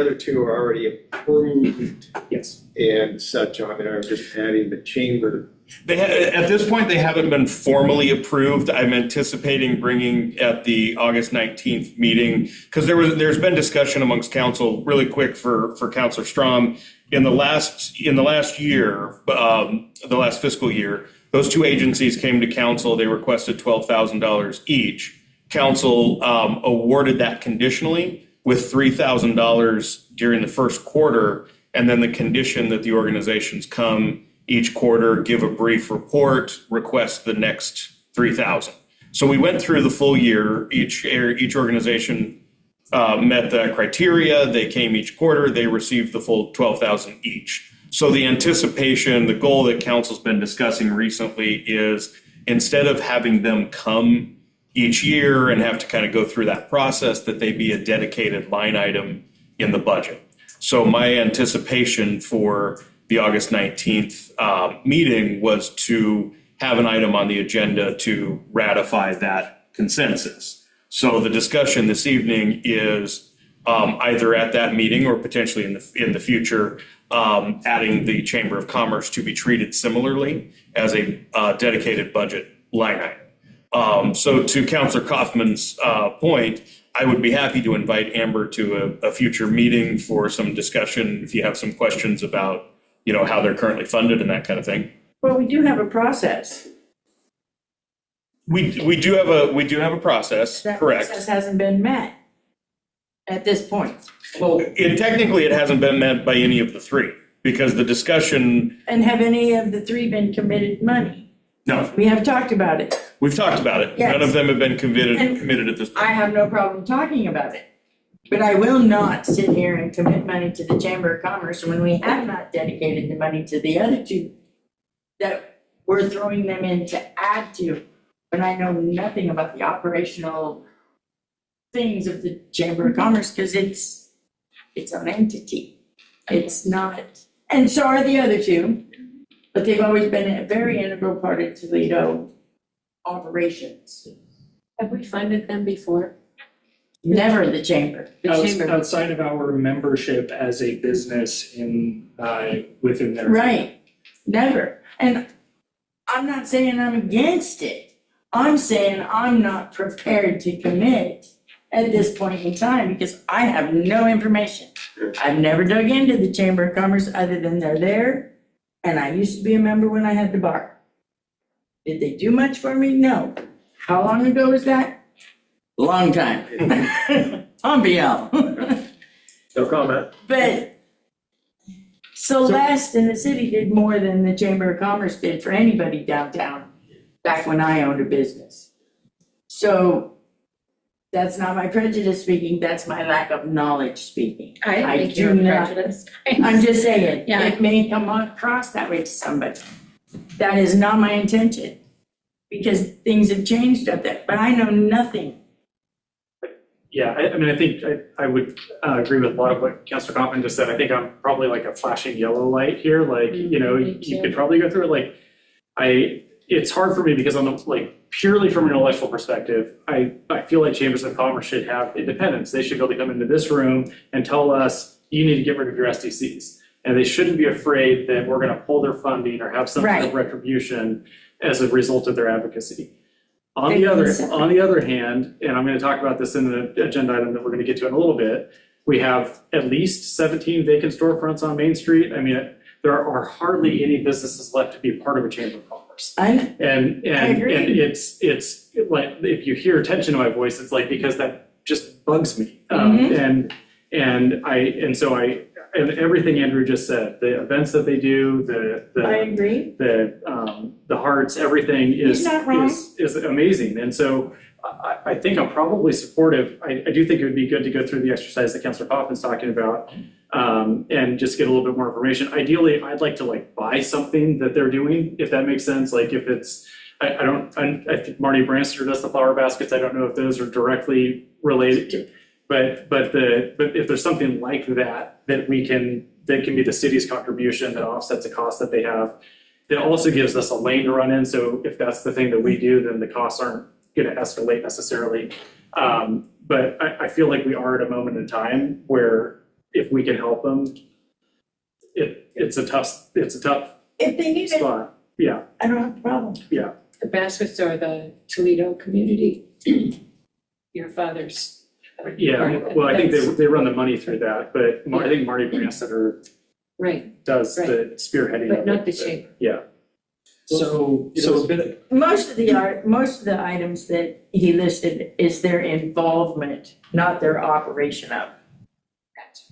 S8: other two are already approved
S3: yes.
S8: and such on there, just adding the chamber.
S10: At this point, they haven't been formally approved. I'm anticipating bringing at the August 19th meeting, because there's been discussion amongst council, really quick for Councilor Strom, in the last year, the last fiscal year, those two agencies came to council. They requested $12,000 each. Council awarded that conditionally with $3,000 during the first quarter, and then the condition that the organizations come each quarter, give a brief report, request the next 3,000. So we went through the full year. Each organization met the criteria. They came each quarter. They received the full 12,000 each. So the anticipation, the goal that council's been discussing recently is, instead of having them come each year and have to kind of go through that process, that they be a dedicated line item in the budget. So my anticipation for the August 19th meeting was to have an item on the agenda to ratify that consensus. So the discussion this evening is either at that meeting or potentially in the future, adding the Chamber of Commerce to be treated similarly as a dedicated budget line item. So to Councilor Kaufman's point, I would be happy to invite Amber to a future meeting for some discussion if you have some questions about, how they're currently funded and that kind of thing.
S7: Well, we do have a process.
S10: We do have a process,
S7: That
S10: correct?
S7: process hasn't been met at this point.
S10: Well, technically, it hasn't been met by any of the three, because the discussion.
S7: And have any of the three been committed money?
S10: No,
S7: We have talked about it.
S10: we've talked about it.
S7: Yes.
S10: None of them have been committed
S7: And
S10: at this point.
S7: I have no problem talking about it. But I will not sit here and commit money to the Chamber of Commerce when we have not dedicated the money to the other two that we're throwing them in to add to, when I know nothing about the operational things of the Chamber of Commerce, because it's its own entity. It's not, and so are the other two, but they've always been a very integral part of Toledo operations.
S1: Have we funded them before?
S7: Never the chamber.
S3: Outside of our membership as a business within their.
S7: Right, never. And I'm not saying I'm against it. I'm saying I'm not prepared to commit at this point in time because I have no information. I've never dug into the Chamber of Commerce other than they're there, and I used to be a member when I had the bar. Did they do much for me? No. How long ago was that? Long time. On BL.
S8: No comment.
S7: But Celeste and the city did more than the Chamber of Commerce did for anybody downtown back when I owned a business. So that's not my prejudice speaking, that's my lack of knowledge speaking.
S1: I think
S7: do
S1: you're
S7: not-
S1: prejudiced.
S7: I'm just saying,
S1: Yeah.
S7: it may come across that way to somebody. That is not my intention, because things have changed up there, but I know nothing.
S5: Yeah, I think I would agree with a lot of what Councilor Kaufman just said. I think I'm probably like a flashing yellow light here, you could probably go through it, it's hard for me because on the, purely from an intellectual perspective, I feel like Chambers of Commerce should have independence. They should be able to come into this room and tell us, you need to get rid of your SDCs. And they shouldn't be afraid that we're gonna pull their funding or have some sort of
S7: Right.
S5: retribution as a result of their advocacy. On
S7: They
S5: the
S7: can
S5: other
S7: separate.
S5: hand, and I'm gonna talk about this in the agenda item that we're gonna get to in a little bit, we have at least 17 vacant storefronts on Main Street. I mean, there are hardly any businesses left to be part of a Chamber of Commerce.
S7: I
S5: And
S7: agree.
S5: it's like, if you hear tension in my voice, it's like, because that just bugs me.
S7: Mhm.
S5: And everything Andrew just said, the events that they do,
S7: I agree.
S5: the hearts, everything is
S7: He's not wrong.
S5: is amazing. And so I think I'm probably supportive. I do think it would be good to go through the exercise that Councilor Kaufman's talking about, and just get a little bit more information. Ideally, I'd like to buy something that they're doing, if that makes sense. Like if it's, I think Marty Branster does the flower baskets. I don't know if those are directly related, but if there's something like that can be the city's contribution that offsets the cost that they have. it also gives us a lane to run in, so if that's the thing that we do, then the costs aren't gonna escalate necessarily. But I feel like we are at a moment in time where if we can help them, it's a tough
S7: If they need it,
S5: spot. Yeah,
S7: I don't have a problem.
S11: The baskets are the Toledo community, your father's.
S5: yeah, well, I think they run the money through that, but I think Marty Branstetter
S11: Right,
S5: does the spearheading of it.
S11: but not the chamber.
S5: Yeah.
S3: So a bit,
S7: Most of the items that he listed is their involvement, not their operation of.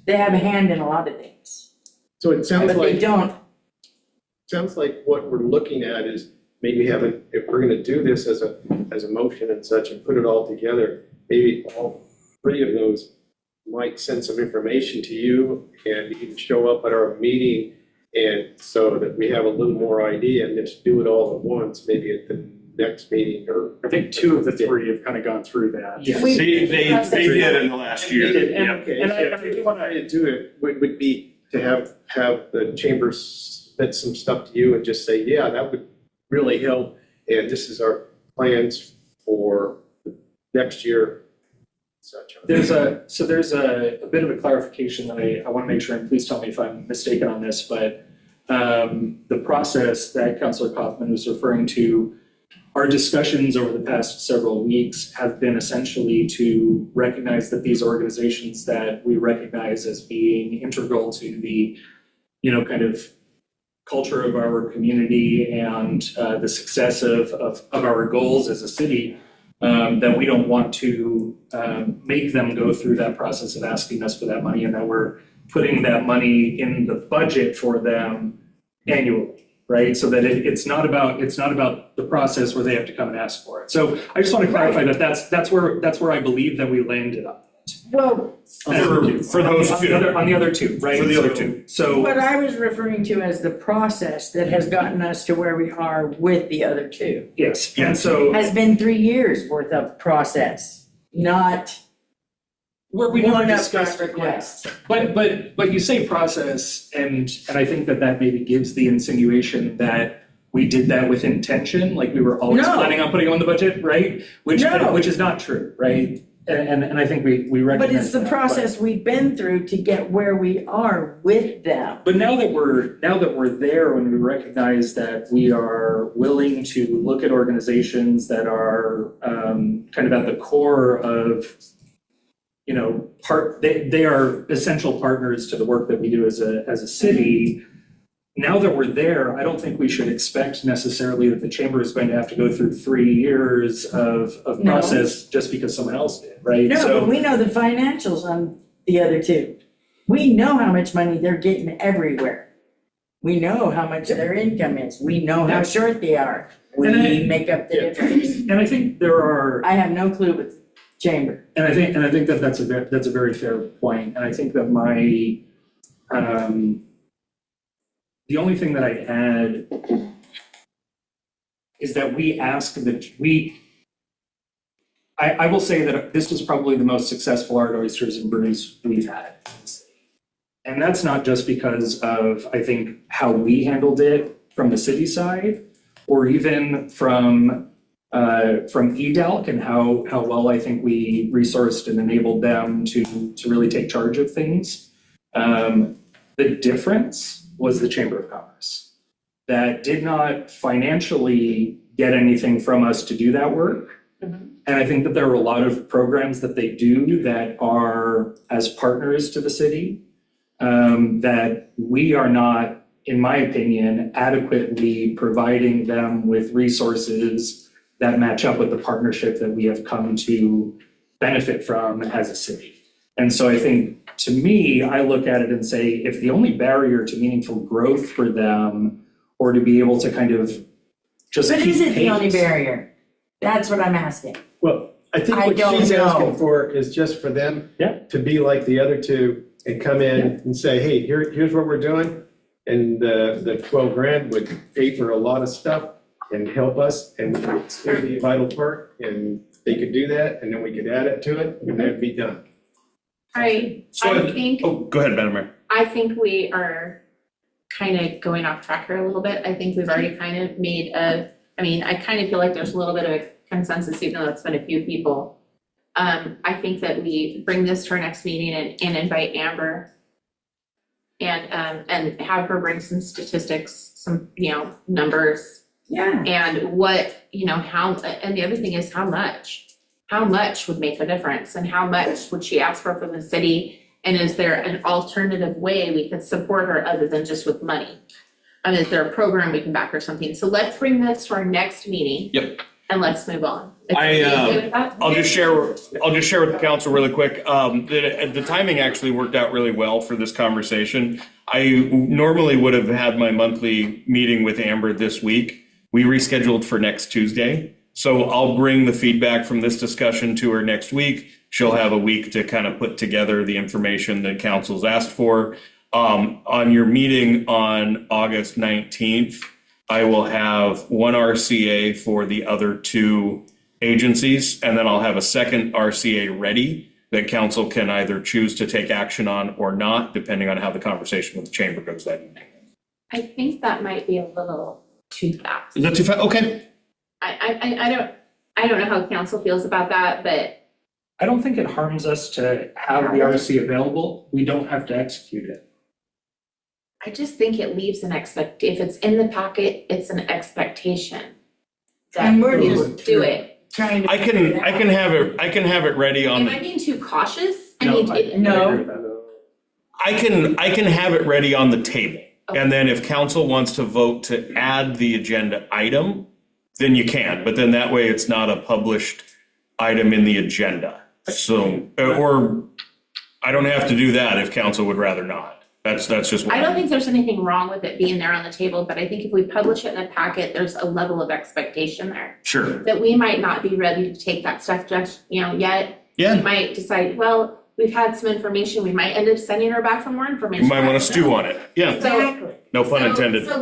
S7: They have a hand in a lot of things,
S8: So it sounds
S7: but they
S8: like,
S7: don't.
S8: what we're looking at is maybe having, if we're gonna do this as a motion and such and put it all together, maybe all three of those might send some information to you and you can show up at our meeting, and so that we have a little more idea and just do it all at once, maybe at the next meeting or.
S5: I think two of the three have kind of gone through that.
S3: yes.
S7: We-
S10: They did in the last year.
S8: Okay,
S5: And
S8: so
S5: I
S8: if you want to do it, would be to have the chamber spit some stuff to you and just say, yeah, that would really help. And this is our plans for next year, such.
S3: There's a bit of a clarification that I want to make sure, and please tell me if I'm mistaken on this, but the process that Councilor Kaufman was referring to, our discussions over the past several weeks have been essentially to recognize that these organizations that we recognize as being integral to the, kind of culture of our community and the success of our goals as a city, that we don't want to make them go through that process of asking us for that money, and that we're putting that money in the budget for them annually, right? So that it's not about the process where they have to come and ask for it. So I just want to clarify that that's where I believe that we landed on it.
S7: Well,
S10: For those two.
S3: On the other two, right?
S10: For the other two.
S3: So
S7: what I was referring to as the process that has gotten us to where we are with the other two
S3: yes, and so
S7: has been 3 years worth of process, not
S3: where we never
S7: one
S3: discussed
S7: upfront request.
S3: But you say process, and I think that maybe gives the insinuation that we did that with intention, like we were always
S7: No.
S3: planning on putting them on the budget, right? Which
S7: No.
S3: is not true, right? And I think we recognize
S7: But it's the
S3: that,
S7: process we've been through to get where we are with them.
S3: But now that we're there, and we recognize that we are willing to look at organizations that are kind of at the core of, they are essential partners to the work that we do as a city. Now that we're there, I don't think we should expect necessarily that the chamber is going to have to go through 3 years of
S7: No.
S3: process just because someone else did, right?
S7: No,
S3: So
S7: but we know the financials on the other two. We know how much money they're getting everywhere. We know how much their income is. We know how short they are. We
S3: And
S7: make up the difference.
S3: and I think there are.
S7: I have no clue with chamber.
S3: And I think that's a very fair point. And I think that the only thing that I'd add is that I will say that this was probably the most successful Art Oysters and Brews we've had. And that's not just because of, I think, how we handled it from the city side, or even from EDALC and how well I think we resourced and enabled them to really take charge of things. The difference was the Chamber of Commerce that did not financially get anything from us to do that work.
S7: Mm-hmm.
S3: And I think that there are a lot of programs that they do that are as partners to the city, that we are not, in my opinion, adequately providing them with resources that match up with the partnership that we have come to benefit from as a city. And so I think, to me, I look at it and say, if the only barrier to meaningful growth for them, or to be able to kind of just
S7: But
S3: keep
S7: is it the only
S3: pace-
S7: barrier? That's what I'm asking.
S8: Well, I think
S7: I
S8: what
S7: don't
S8: she's
S7: know.
S8: asking for is just for them to be like the other two and come in and say, hey, here's what we're doing. And the 12 grand would pay for a lot of stuff and help us, and it's gonna be a vital part, and they could do that, and then we could add it to it, and that'd be done.
S1: I
S10: So
S1: think,
S10: Oh, go ahead, Madam Mayor.
S1: I think we are kind of going off track here a little bit. I think we've already kind of made I kind of feel like there's a little bit of a consensus, even though it's been a few people. I think that we bring this to our next meeting and invite Amber and have her bring some statistics, some, numbers.
S7: Yeah.
S1: And what, and the other thing is how much would make a difference and how much would she ask for from the city? And is there an alternative way we could support her other than just with money? And is there a program we can back or something? So let's bring this to our next meeting.
S10: Yep.
S1: And let's move on.
S10: I'll just share with the council really quick. The timing actually worked out really well for this conversation. I normally would have had my monthly meeting with Amber this week. We rescheduled for next Tuesday. So I'll bring the feedback from this discussion to her next week. She'll have a week to kind of put together the information that council's asked for. On your meeting on August 19th, I will have one RCA for the other two agencies, and then I'll have a second RCA ready that council can either choose to take action on or not, depending on how the conversation with the chamber goes that evening.
S1: I think that might be a little too fast.
S10: Is that too fast? Okay.
S1: I don't know how council feels about that, but
S3: I don't think it harms us to have the RC available. We don't have to execute it.
S1: I just think it leaves an if it's in the packet, it's an expectation that
S7: And we're
S1: we
S7: just
S1: do it.
S7: Trying to.
S10: I can have it ready on
S1: Am
S10: the
S1: I being too cautious?
S3: No,
S10: I can have it ready on the table. And then if council wants to vote to add the agenda item, then you can, but then that way it's not a published item in the agenda. So, or I don't have to do that if council would rather not. That's just what
S1: I don't think there's anything wrong with it being there on the table, but I think if we publish it in a packet, there's a level of expectation there.
S10: Sure.
S1: That we might not be ready to take that stuff just, yet.
S10: Yeah.
S1: We might decide, well, we've had some information, we might end up sending her back for more information.
S10: You might want to stew on it. Yeah.
S7: Exactly.
S10: No pun intended.
S1: So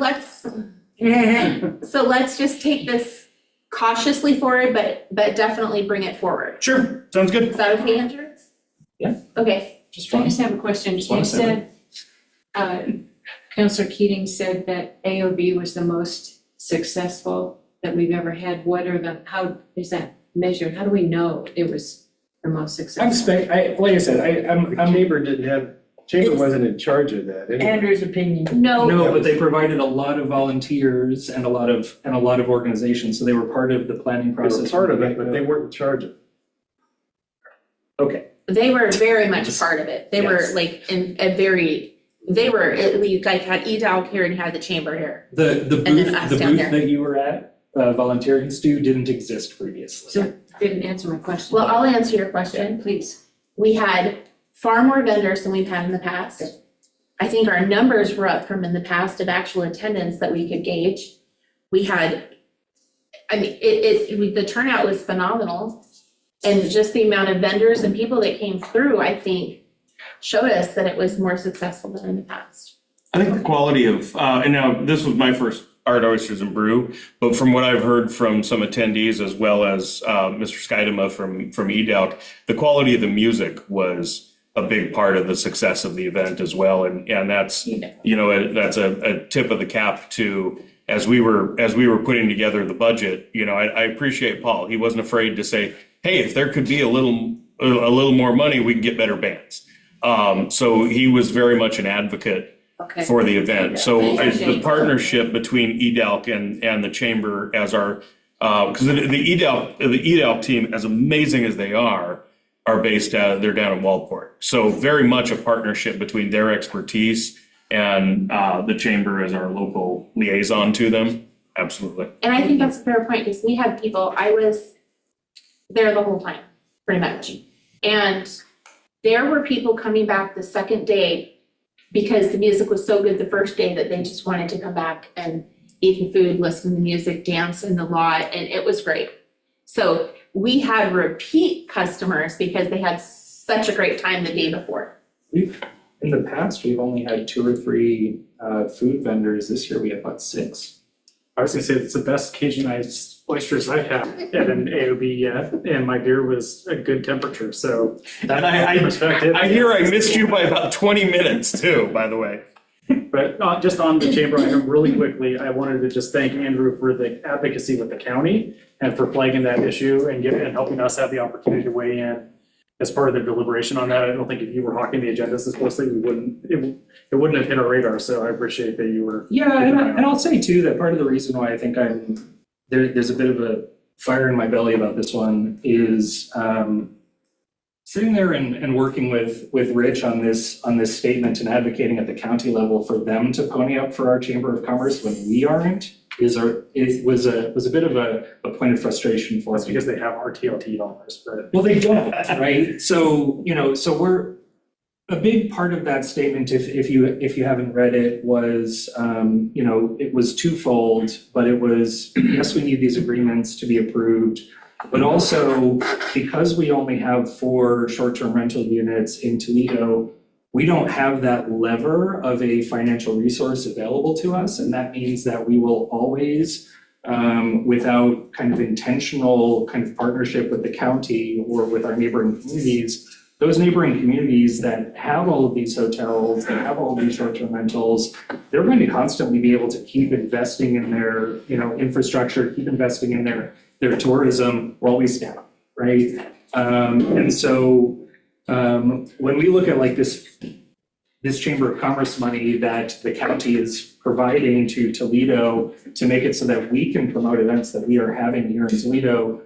S1: let's just take this cautiously forward, but definitely bring it forward.
S10: Sure. Sounds good.
S1: Is that okay, Andrew?
S3: Yeah.
S1: Okay.
S3: Just
S11: I
S3: fine.
S11: just have a question.
S3: Just one
S11: You
S3: second.
S11: said, Councilor Keating said that AOB was the most successful that we've ever had. How is that measured? How do we know it was the most successful?
S5: Like I said, Chamber wasn't in charge of that.
S7: Andrew's opinion.
S3: No, but they provided a lot of volunteers and a lot of organizations, so they were part of the planning
S8: They
S3: process.
S8: were part of it, but they weren't in charge of it.
S3: Okay.
S1: They were very much part of it. They were
S3: Yes.
S1: like in a very, we like had EDAL here and had the chamber here.
S3: The
S1: then
S3: booth,
S1: us
S3: the
S1: down
S3: booth
S1: there.
S3: that you were at, volunteering, Stu, didn't exist previously.
S11: So didn't answer my question.
S1: Well, I'll answer your question.
S11: Please.
S1: We had far more vendors than we've had in the past. I think our numbers were up from in the past of actual attendance that we could gauge. We had, the turnout was phenomenal. And just the amount of vendors and people that came through, I think, showed us that it was more successful than in the past.
S10: I think the quality of, and now this was my first Art Oysters and Brew, but from what I've heard from some attendees as well as Mr. Skydema from EDALC, the quality of the music was a big part of the success of the event as well. And that's, that's a tip of the cap to, as we were putting together the budget, I appreciate Paul. He wasn't afraid to say, hey, if there could be a little more money, we can get better bands. So he was very much an advocate for the event. So the partnership between EDALC and the chamber as our, because the EDALC team, as amazing as they are based they're down in Walport. So very much a partnership between their expertise and the chamber as our local liaison to them. Absolutely.
S1: And I think that's a fair point, because we had people, I was there the whole time, pretty much. And there were people coming back the second day because the music was so good the first day that they just wanted to come back and eat the food, listen to the music, dance in the lot, and it was great. So we had repeat customers because they had such a great time the day before.
S3: In the past, we've only had 2 or 3 food vendors. This year we have about 6.
S5: I was gonna say, it's the best Cajunized oysters I've had at an AOB yet, and my beer was a good temperature, so
S10: And I hear I missed you by about 20 minutes too, by the way.
S5: But just on the chamber item, really quickly, I wanted to just thank Andrew for the advocacy with the county and for flagging that issue and helping us have the opportunity to weigh in as part of the deliberation on that. I don't think if you were hawking the agendas this closely, it wouldn't have hit our radar. So I appreciate that you were.
S3: Yeah, and I'll say too, that part of the reason why I think there's a bit of a fire in my belly about this one is, sitting there and working with Rich on this statement and advocating at the county level for them to pony up for our Chamber of Commerce when we aren't, was a bit of a point of frustration for us.
S5: That's because they have RTLT dollars, but.
S3: Well, they don't, right? So, so we're, a big part of that statement, if you haven't read it, was, it was twofold, but it was, yes, we need these agreements to be approved, but also because we only have 4 short-term rental units in Toledo, we don't have that lever of a financial resource available to us. And that means that we will always, without kind of intentional kind of partnership with the county or with our neighboring communities, those neighboring communities that have all of these hotels, that have all of these short-term rentals, they're going to constantly be able to keep investing in their, infrastructure, keep investing in their tourism while we down, right? And so when we look at like this Chamber of Commerce money that the county is providing to Toledo to make it so that we can promote events that we are having here in Toledo,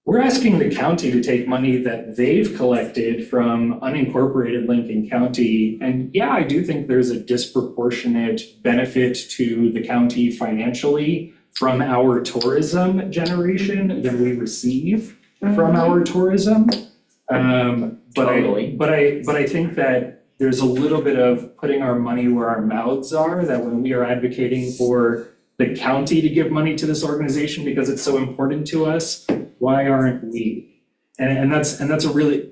S3: we're asking the county to take money that they've collected from unincorporated Lincoln County. And yeah, I do think there's a disproportionate benefit to the county financially from our tourism generation than we receive from our tourism. But I think that there's a little bit of putting our money where our mouths are, that when we are advocating for the county to give money to this organization because it's so important to us, why aren't we? And that's a really,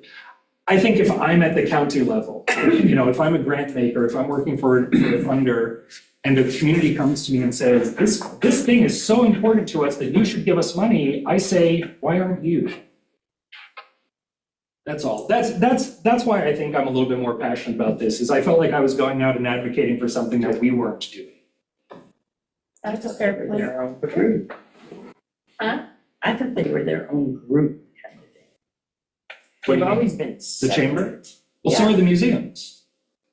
S3: I think if I'm at the county level, if I'm a grant maker, if I'm working for a funder, and the community comes to me and says, this thing is so important to us that you should give us money, I say, why aren't you? That's all. That's why I think I'm a little bit more passionate about this, is I felt like I was going out and advocating for something that we weren't doing.
S7: That's a fair point. Their own group.
S1: Huh?
S7: I thought they were their own group kind of thing. They've always been
S3: The
S7: separate.
S3: chamber? Well, so are the museums.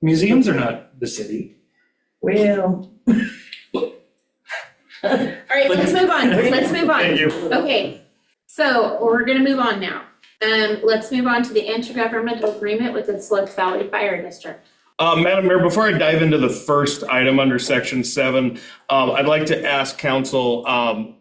S3: Museums are not the city.
S7: Well.
S1: All right, let's move on.
S5: Thank you.
S1: Okay, so we're gonna move on now. Let's move on to the intergovernmental agreement with the Silicon Valley Fire District.
S10: Madam Mayor, before I dive into the first item under Section 7, I'd like to ask council, I'll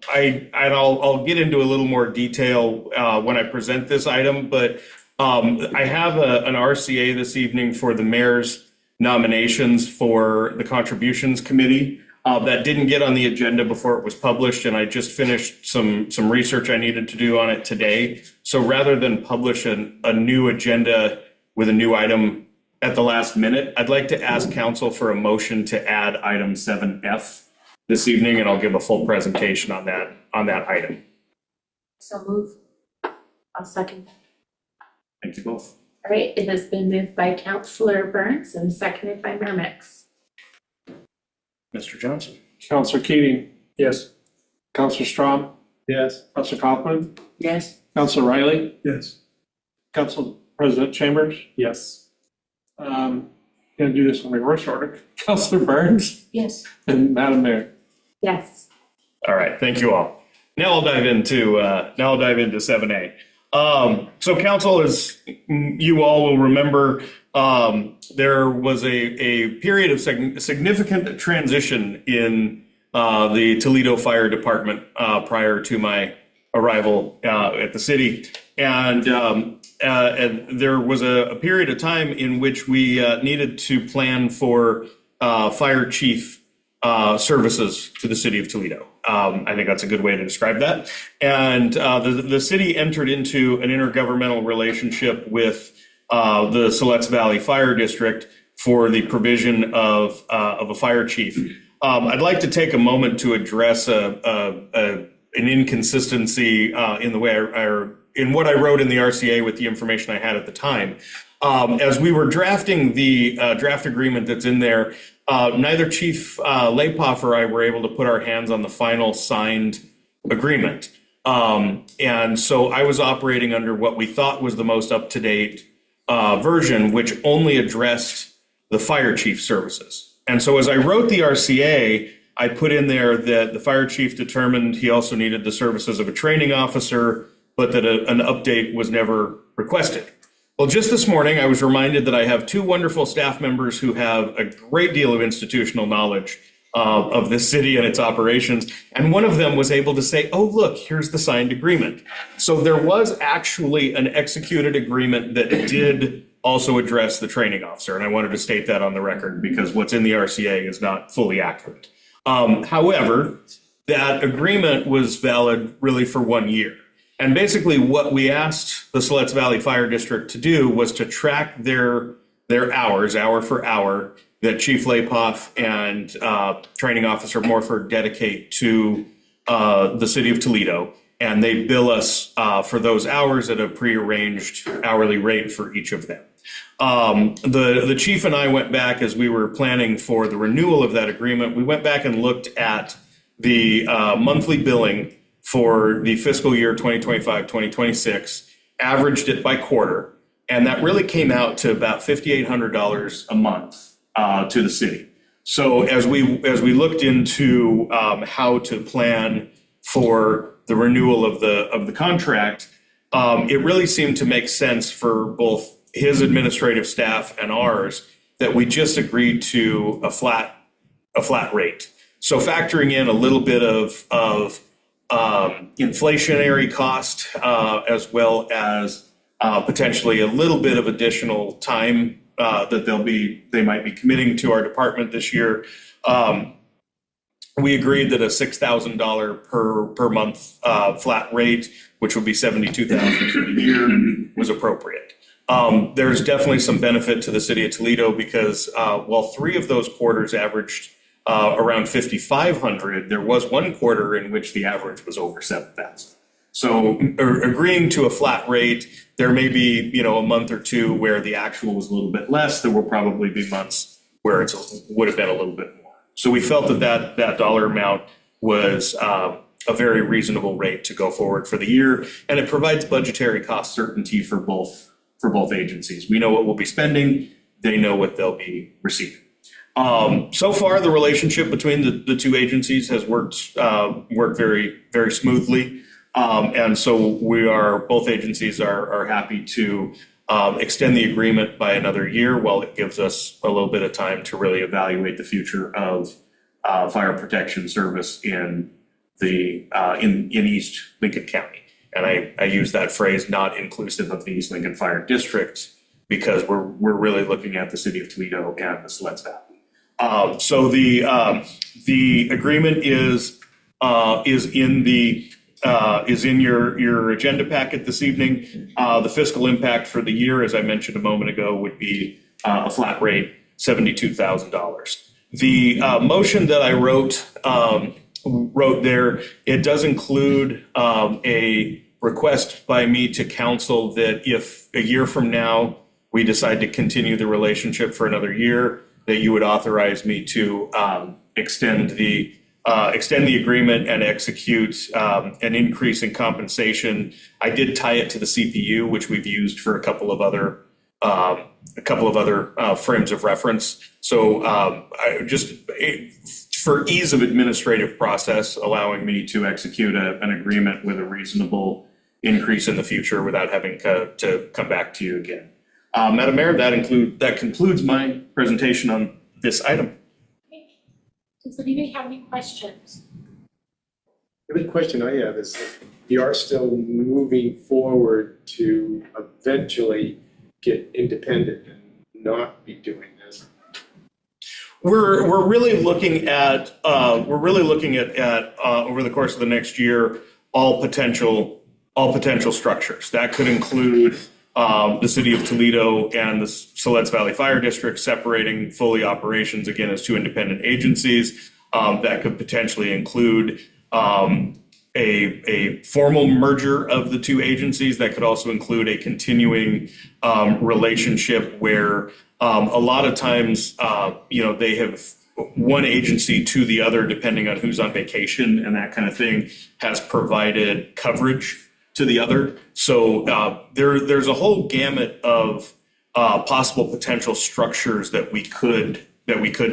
S10: get into a little more detail when I present this item, but I have an RCA this evening for the mayor's nominations for the contributions committee that didn't get on the agenda before it was published, and I just finished some research I needed to do on it today. So rather than publish a new agenda with a new item at the last minute, I'd like to ask council for a motion to add item 7F this evening, and I'll give a full presentation on that item.
S1: So move. I'll second.
S10: Thank you both.
S1: All right, it has been moved by Councilor Burns and seconded by Mayor Mix.
S10: Mr. Johnson.
S12: Counselor Keating.
S5: Yes.
S12: Counselor Strahm.
S8: Yes.
S12: Counselor Coughlin.
S7: Yes.
S12: Counselor Riley.
S8: Yes.
S12: Council President Chambers.
S5: Yes.
S12: Gonna do this in reverse order. Counselor Burns
S1: Yes.
S12: and Madam Mayor.
S1: Yes.
S10: All right, thank you all. Now I'll dive into 7A. So council, as you all will remember, there was a period of significant transition in the Toledo Fire Department prior to my arrival at the city. And there was a period of time in which we needed to plan for fire chief services to the city of Toledo. I think that's a good way to describe that. And the city entered into an intergovernmental relationship with the Siletz Valley Fire District for the provision of a fire chief. I'd like to take a moment to address an inconsistency in the way in what I wrote in the RCA with the information I had at the time. As we were drafting the draft agreement that's in there, neither Chief Lapoff or I were able to put our hands on the final signed agreement. And so I was operating under what we thought was the most up-to-date version, which only addressed the fire chief services. And so as I wrote the RCA, I put in there that the fire chief determined he also needed the services of a training officer, but that an update was never requested. Well, just this morning, I was reminded that I have two wonderful staff members who have a great deal of institutional knowledge of this city and its operations. And one of them was able to say, oh, look, here's the signed agreement. So there was actually an executed agreement that did also address the training officer. And I wanted to state that on the record because what's in the RCA is not fully accurate. However, that agreement was valid really for 1 year. And basically what we asked the Siletz Valley Fire District to do was to track their hours, hour for hour, that Chief Lapoff and Training Officer Morford dedicate to the city of Toledo. And they bill us for those hours at a prearranged hourly rate for each of them. The chief and I went back as we were planning for the renewal of that agreement. We went back and looked at the monthly billing for the fiscal year 2025-2026, averaged it by quarter, and that really came out to about $5,800 a month to the city. So as we looked into how to plan for the renewal of the contract, it really seemed to make sense for both his administrative staff and ours that we just agreed to a flat rate. So factoring in a little bit of inflationary cost as well as potentially a little bit of additional time that they might be committing to our department this year. We agreed that a $6,000 per month flat rate, which would be $72,000 for the year, was appropriate. There's definitely some benefit to the city of Toledo because while 3 of those quarters averaged around $5,500, there was 1 quarter in which the average was over $7,000. So agreeing to a flat rate, there may be, a month or two where the actual was a little bit less. There will probably be months where it would have been a little bit more. So we felt that dollar amount was a very reasonable rate to go forward for the year, and it provides budgetary cost certainty for both agencies. We know what we'll be spending. They know what they'll be receiving. So far, the relationship between the two agencies has worked very, very smoothly. And so both agencies are happy to extend the agreement by another year while it gives us a little bit of time to really evaluate the future of fire protection service in East Lincoln County. And I use that phrase, not inclusive of the East Lincoln Fire District, because we're really looking at the city of Toledo and the Siletz Valley. So the agreement is in your agenda packet this evening. The fiscal impact for the year, as I mentioned a moment ago, would be a flat rate, $72,000. The motion that I wrote there, it does include a request by me to council that if a year from now we decide to continue the relationship for another year, that you would authorize me to extend the agreement and execute an increase in compensation. I did tie it to the CPU, which we've used for a couple of other frames of reference. So for ease of administrative process, allowing me to execute an agreement with a reasonable increase in the future without having to come back to you again. Madam Mayor, that concludes my presentation on this item.
S1: Does anybody have any questions?
S8: The only question I have is, we are still moving forward to eventually get independent and not be doing this.
S10: We're really looking at over the course of the next year all potential structures. That could include the city of Toledo and the Siletz Valley Fire District separating fully operations again as 2 independent agencies. That could potentially include a formal merger of the two agencies. That could also include a continuing relationship where a lot of times, they have one agency to the other, depending on who's on vacation and that kind of thing, has provided coverage to the other. So there's a whole gamut of possible potential structures that we could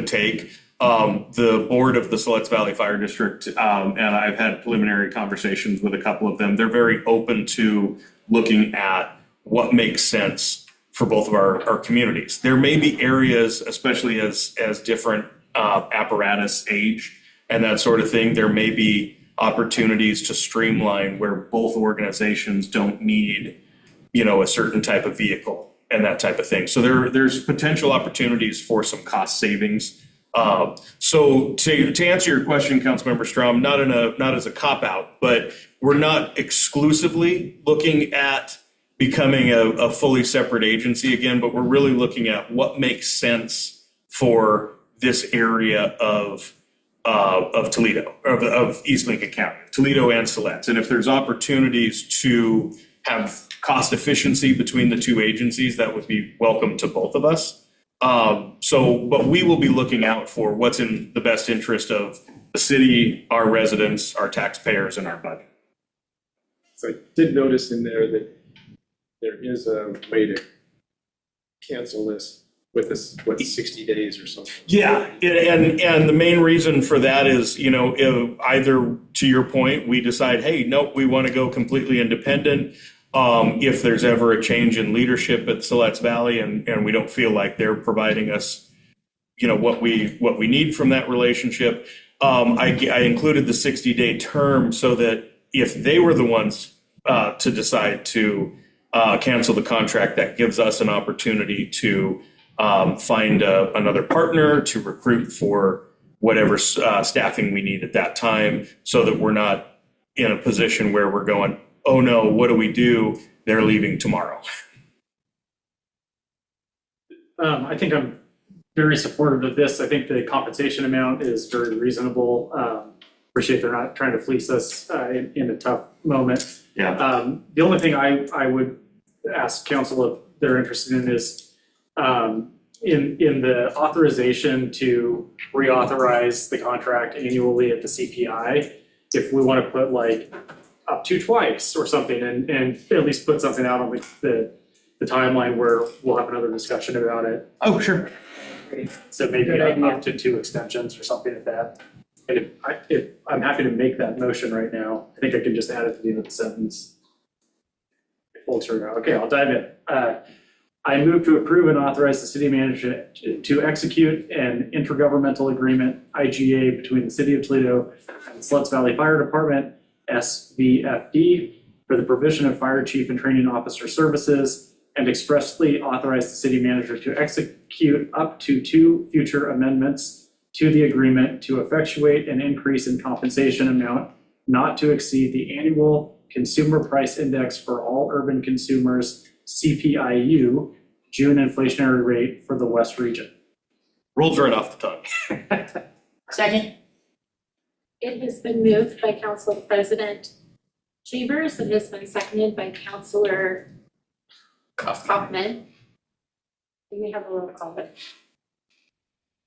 S10: take. The board of the Siletz Valley Fire District, and I've had preliminary conversations with a couple of them. They're very open to looking at what makes sense for both of our communities. There may be areas, especially as different apparatus age and that sort of thing, there may be opportunities to streamline where both organizations don't need, a certain type of vehicle and that type of thing. So there's potential opportunities for some cost savings. So to answer your question, Councilmember Strom, not as a cop-out, but we're not exclusively looking at becoming a fully separate agency again, but we're really looking at what makes sense for this area of Toledo, of East Lincoln County, Toledo and Siletz. And if there's opportunities to have cost efficiency between the two agencies, that would be welcome to both of us. But we will be looking out for what's in the best interest of the city, our residents, our taxpayers, and our budget.
S8: So I did notice in there that there is a way to cancel this with this, 60 days or something?
S10: Yeah, and the main reason for that is, if either, to your point, we decide, hey, nope, we want to go completely independent. If there's ever a change in leadership at Siletz Valley and we don't feel like they're providing us, what we need from that relationship, I included the 60-day term so that if they were the ones to decide to cancel the contract, that gives us an opportunity to find another partner, to recruit for whatever staffing we need at that time, so that we're not in a position where we're going, oh no, what do we do? They're leaving tomorrow.
S5: I think I'm very supportive of this. I think the compensation amount is very reasonable. Appreciate they're not trying to fleece us in a tough moment.
S10: Yeah.
S5: The only thing I would ask council if they're interested in is in the authorization to reauthorize the contract annually at the CPI, if we want to put like up to twice or something and at least put something out on the timeline where we'll have another discussion about it.
S10: Oh, sure.
S5: So maybe up to 2 extensions or something like that. And if I'm happy to make that motion right now, I think I can just add it to the end of the sentence. Okay, I'll dive in. I move to approve and authorize the city manager to execute an intergovernmental agreement, IGA, between the city of Toledo and the Siletz Valley Fire Department, SVFD, for the provision of fire chief and training officer services, and expressly authorize the city manager to execute up to 2 future amendments to the agreement to effectuate an increase in compensation amount not to exceed the annual consumer price index for all urban consumers, CPIU, June inflationary rate for the West region.
S10: Rolls right off the tongue.
S7: Second?
S1: It has been moved by Council President Chambers and has been seconded by Councilor Kaufman. Can we have a roll call vote?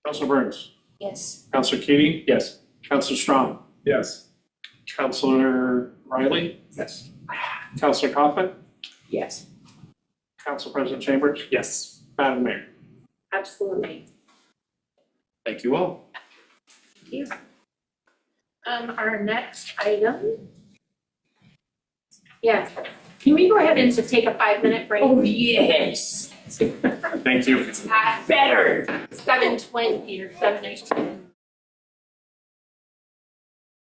S12: Councilor Burns,
S1: Yes.
S12: Councilor Keating,
S5: Yes.
S12: Councilor Strong,
S8: Yes.
S12: Councilor Riley,
S8: Yes.
S12: Councilor Kaufman,
S7: Yes.
S12: Council President Chambers,
S5: Yes.
S12: Madam Mayor.
S1: Absolutely.
S10: Thank you all.
S1: Thank you. Our next item. Yes, can we go ahead and just take a 5-minute break?
S7: Oh, yes.
S10: Thank you.
S1: At
S7: Better.
S1: 7:20 or 7:19.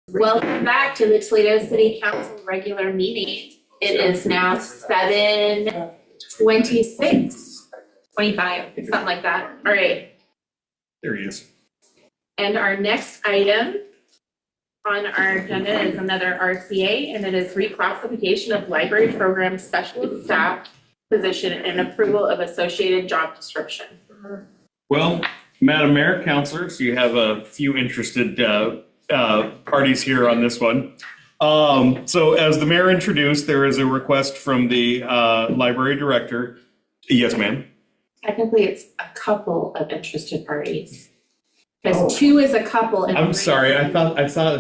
S1: Welcome back to the Toledo City Council regular meeting. It is now 7:26, 25, something like that. All right.
S10: There he is.
S1: And our next item on our agenda is another RCA, and it is reclassification of library program specialist staff position and approval of associated job description.
S10: Well, Madam Mayor, councilors, you have a few interested parties here on this one. So as the mayor introduced, there is a request from the library director. Yes, ma'am.
S1: Technically, it's a couple of interested parties. Because two is a couple and
S10: I'm
S1: three
S10: sorry.
S1: is-
S10: I thought I saw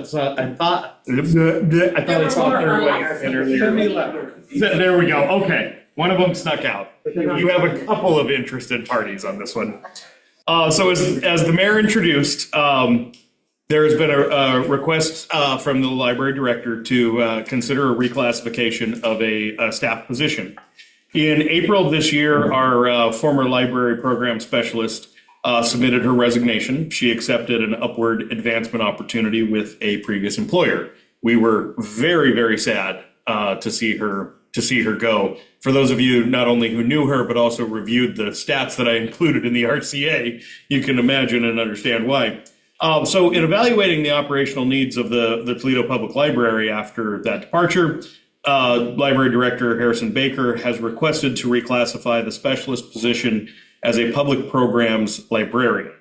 S10: earlier. There we go. Okay. One of them snuck out. You have a couple of interested parties on this one. So as the mayor introduced, there has been a request from the library director to consider a reclassification of a staff position. In April of this year, our former library program specialist submitted her resignation. She accepted an upward advancement opportunity with a previous employer. We were very, very sad to see her go. For those of you not only who knew her, but also reviewed the stats that I included in the RCA, you can imagine and understand why. So in evaluating the operational needs of the Toledo Public Library after that departure, Library Director Harrison Baker has requested to reclassify the specialist position as a public programs librarian.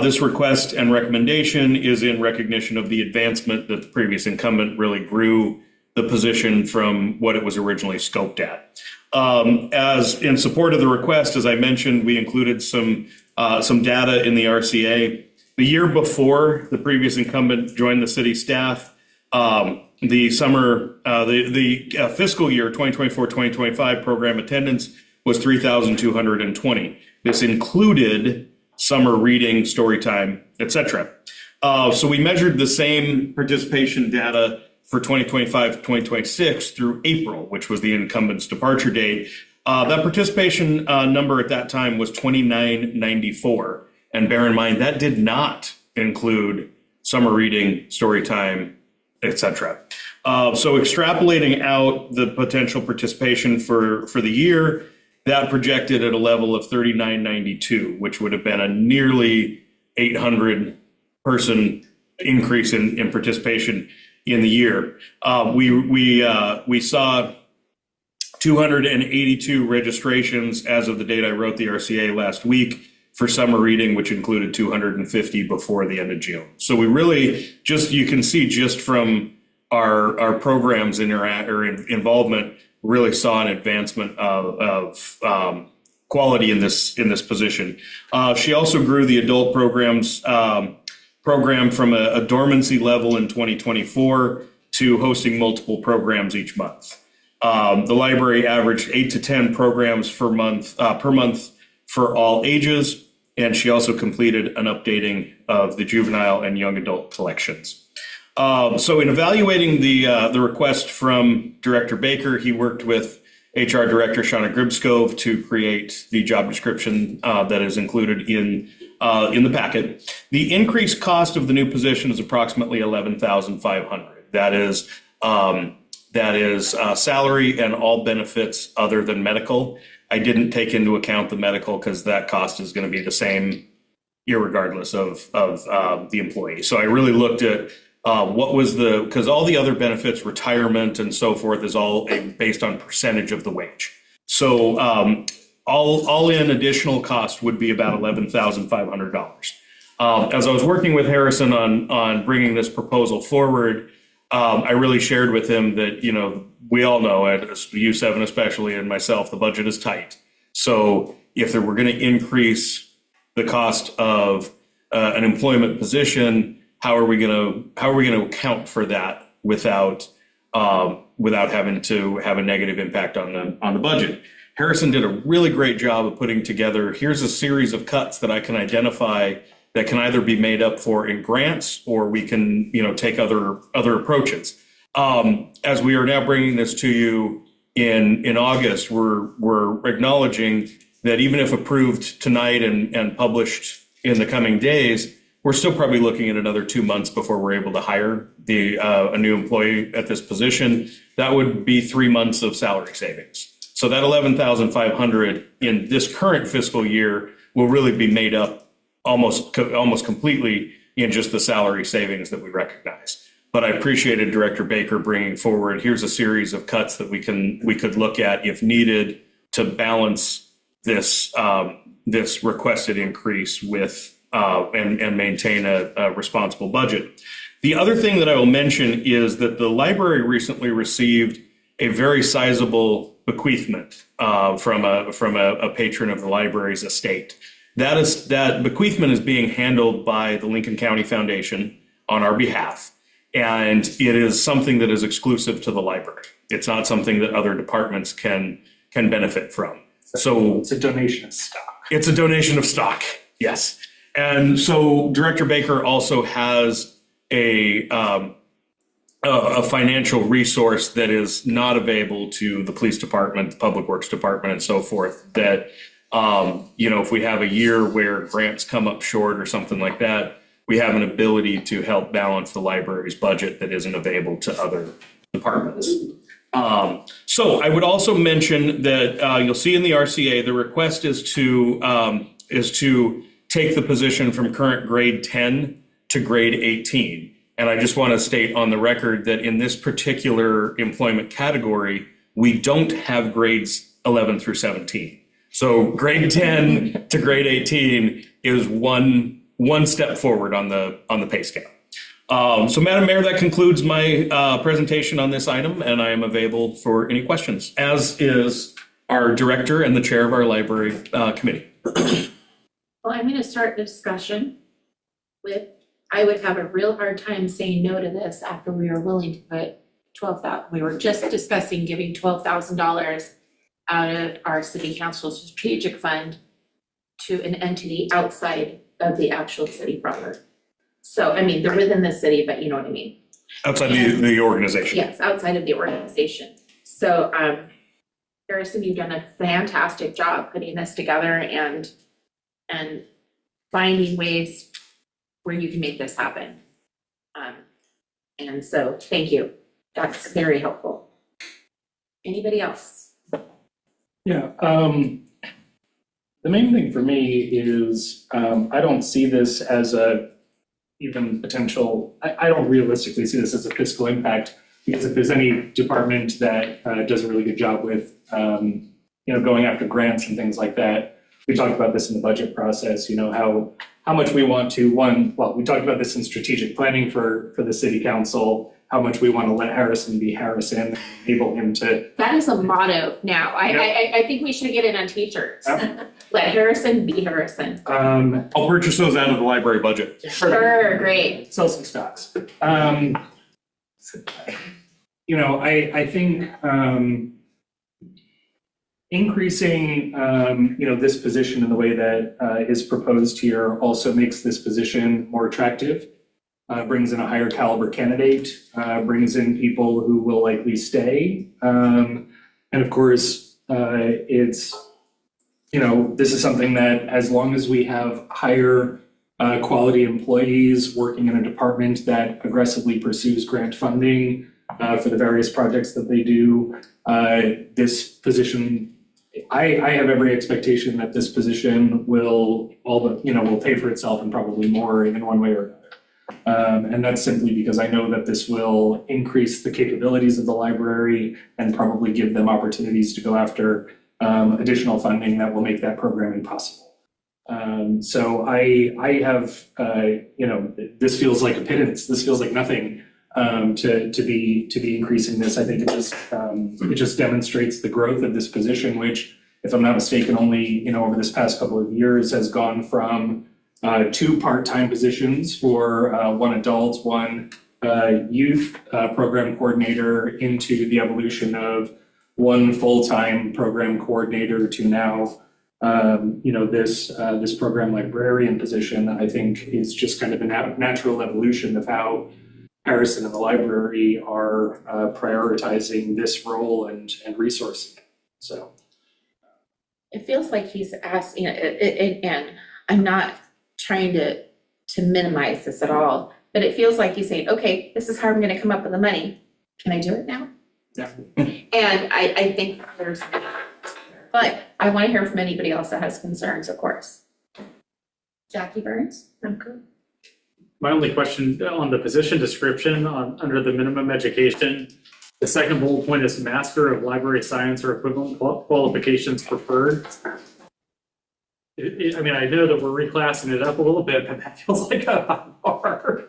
S10: This request and recommendation is in recognition of the advancement that the previous incumbent really grew the position from what it was originally scoped at. As in support of the request, as I mentioned, we included some data in the RCA. The year before the previous incumbent joined the city staff, the fiscal year 2024-2025 program attendance was 3,220. This included summer reading, story time, etc. So we measured the same participation data for 2025-2026 through April, which was the incumbent's departure date. That participation number at that time was 2994. And bear in mind, that did not include summer reading, story time, etc. So extrapolating out the potential participation for the year, that projected at a level of 3992, which would have been a nearly 800 person increase in participation in the year. We saw 282 registrations as of the date I wrote the RCA last week for summer reading, which included 250 before the end of June. So we really you can see just from our programs involvement, really saw an advancement of quality in this position. She also grew the adult program from a dormancy level in 2024 to hosting multiple programs each month. The library averaged 8 to 10 programs per month for all ages, and she also completed an updating of the juvenile and young adult collections. So in evaluating the request from Director Baker, he worked with HR Director Shauna Gribskov to create the job description that is included in the packet. The increased cost of the new position is approximately $11,500. That is salary and all benefits other than medical. I didn't take into account the medical because that cost is going to be the same irregardless of the employee. So I really looked at because all the other benefits, retirement and so forth, is all based on percentage of the wage. So all in additional cost would be about $11,500. As I was working with Harrison on bringing this proposal forward, I really shared with him that, we all know at U7 especially, and myself, the budget is tight. So if we're going to increase the cost of an employment position, how are we going to account for that without having to have a negative impact on the budget? Harrison did a really great job of putting together, here's a series of cuts that I can identify that can either be made up for in grants or we can, take other approaches. As we are now bringing this to you in August, we're acknowledging that even if approved tonight and published in the coming days, we're still probably looking at another 2 months before we're able to hire a new employee at this position. That would be 3 months of salary savings. So that $11,500 in this current fiscal year will really be made up almost completely in just the salary savings that we recognize. But I appreciated Director Baker bringing forward, here's a series of cuts that we could look at if needed to balance this requested increase with and maintain a responsible budget. The other thing that I will mention is that the library recently received a very sizable bequeathment from a patron of the library's estate. That bequeathment is being handled by the Lincoln County Foundation on our behalf, and it is something that is exclusive to the library. It's not something that other departments can benefit from. So
S3: It's a donation of stock.
S10: it's a donation of stock, yes. And so Director Baker also has a financial resource that is not available to the police department, the public works department, and so forth, that if we have a year where grants come up short or something like that, we have an ability to help balance the library's budget that isn't available to other departments. So I would also mention that you'll see in the RCA, the request is to take the position from current grade 10 to grade 18. And I just want to state on the record that in this particular employment category, we don't have grades 11 through 17. So grade 10 to grade 18 is one step forward on the pay scale. So Madam Mayor, that concludes my presentation on this item, and I am available for any questions, as is our director and the chair of our library committee.
S1: Well, I'm going to start the discussion with, I would have a real hard time saying no to this after we were willing to put we were just discussing giving $12,000 out of our city council strategic fund to an entity outside of the actual city proper. So, I mean, they're within the city, but you know what I mean.
S10: Outside the organization.
S1: Yes, outside of the organization. So, Harrison, you've done a fantastic job putting this together and finding ways where you can make this happen. And so, thank you. That's very helpful. Anybody else?
S3: Yeah, the main thing for me is I don't see this as a even potential, I don't realistically see this as a fiscal impact, because if there's any department that does a really good job with going after grants and things like that, we talked about this in the budget process, how much we want to, we talked about this in strategic planning for the city council, how much we want to let Harrison be Harrison, enable him to.
S1: That is a motto now. I think we should get it on t-shirts. Let Harrison be Harrison.
S10: I'll purchase those out of the library budget.
S1: Sure, great.
S3: Sell some stocks. I think increasing, this position in the way that is proposed here also makes this position more attractive. Brings in a higher caliber candidate, brings in people who will likely stay. And of course, this is something that as long as we have higher quality employees working in a department that aggressively pursues grant funding for the various projects that they do, this position, I have every expectation that this position will pay for itself and probably more in one way or another. And that's simply because I know that this will increase the capabilities of the library and probably give them opportunities to go after additional funding that will make that programming possible. So I have, this feels like a pittance. This feels like nothing to be increasing this. I think it just demonstrates the growth of this position, which, if I'm not mistaken, only over this past couple of years has gone from 2 part-time positions for one adult, one youth program coordinator, into the evolution of one full-time program coordinator to now, this program librarian position. I think is just kind of a natural evolution of how Harrison and the library are prioritizing this role and resourcing. So
S1: It feels like he's asking, and I'm not trying to minimize this at all, but it feels like he's saying, okay, this is how I'm going to come up with the money. Can I do it now?
S3: Yeah.
S1: And I think there's, but I want to hear from anybody else that has concerns, of course. Jackie Burns? Okay.
S5: My only question on the position description under the minimum education, the second bullet point is Master of Library Science or equivalent qualifications preferred. I know that we're reclassing it up a little bit, but that feels like a hard.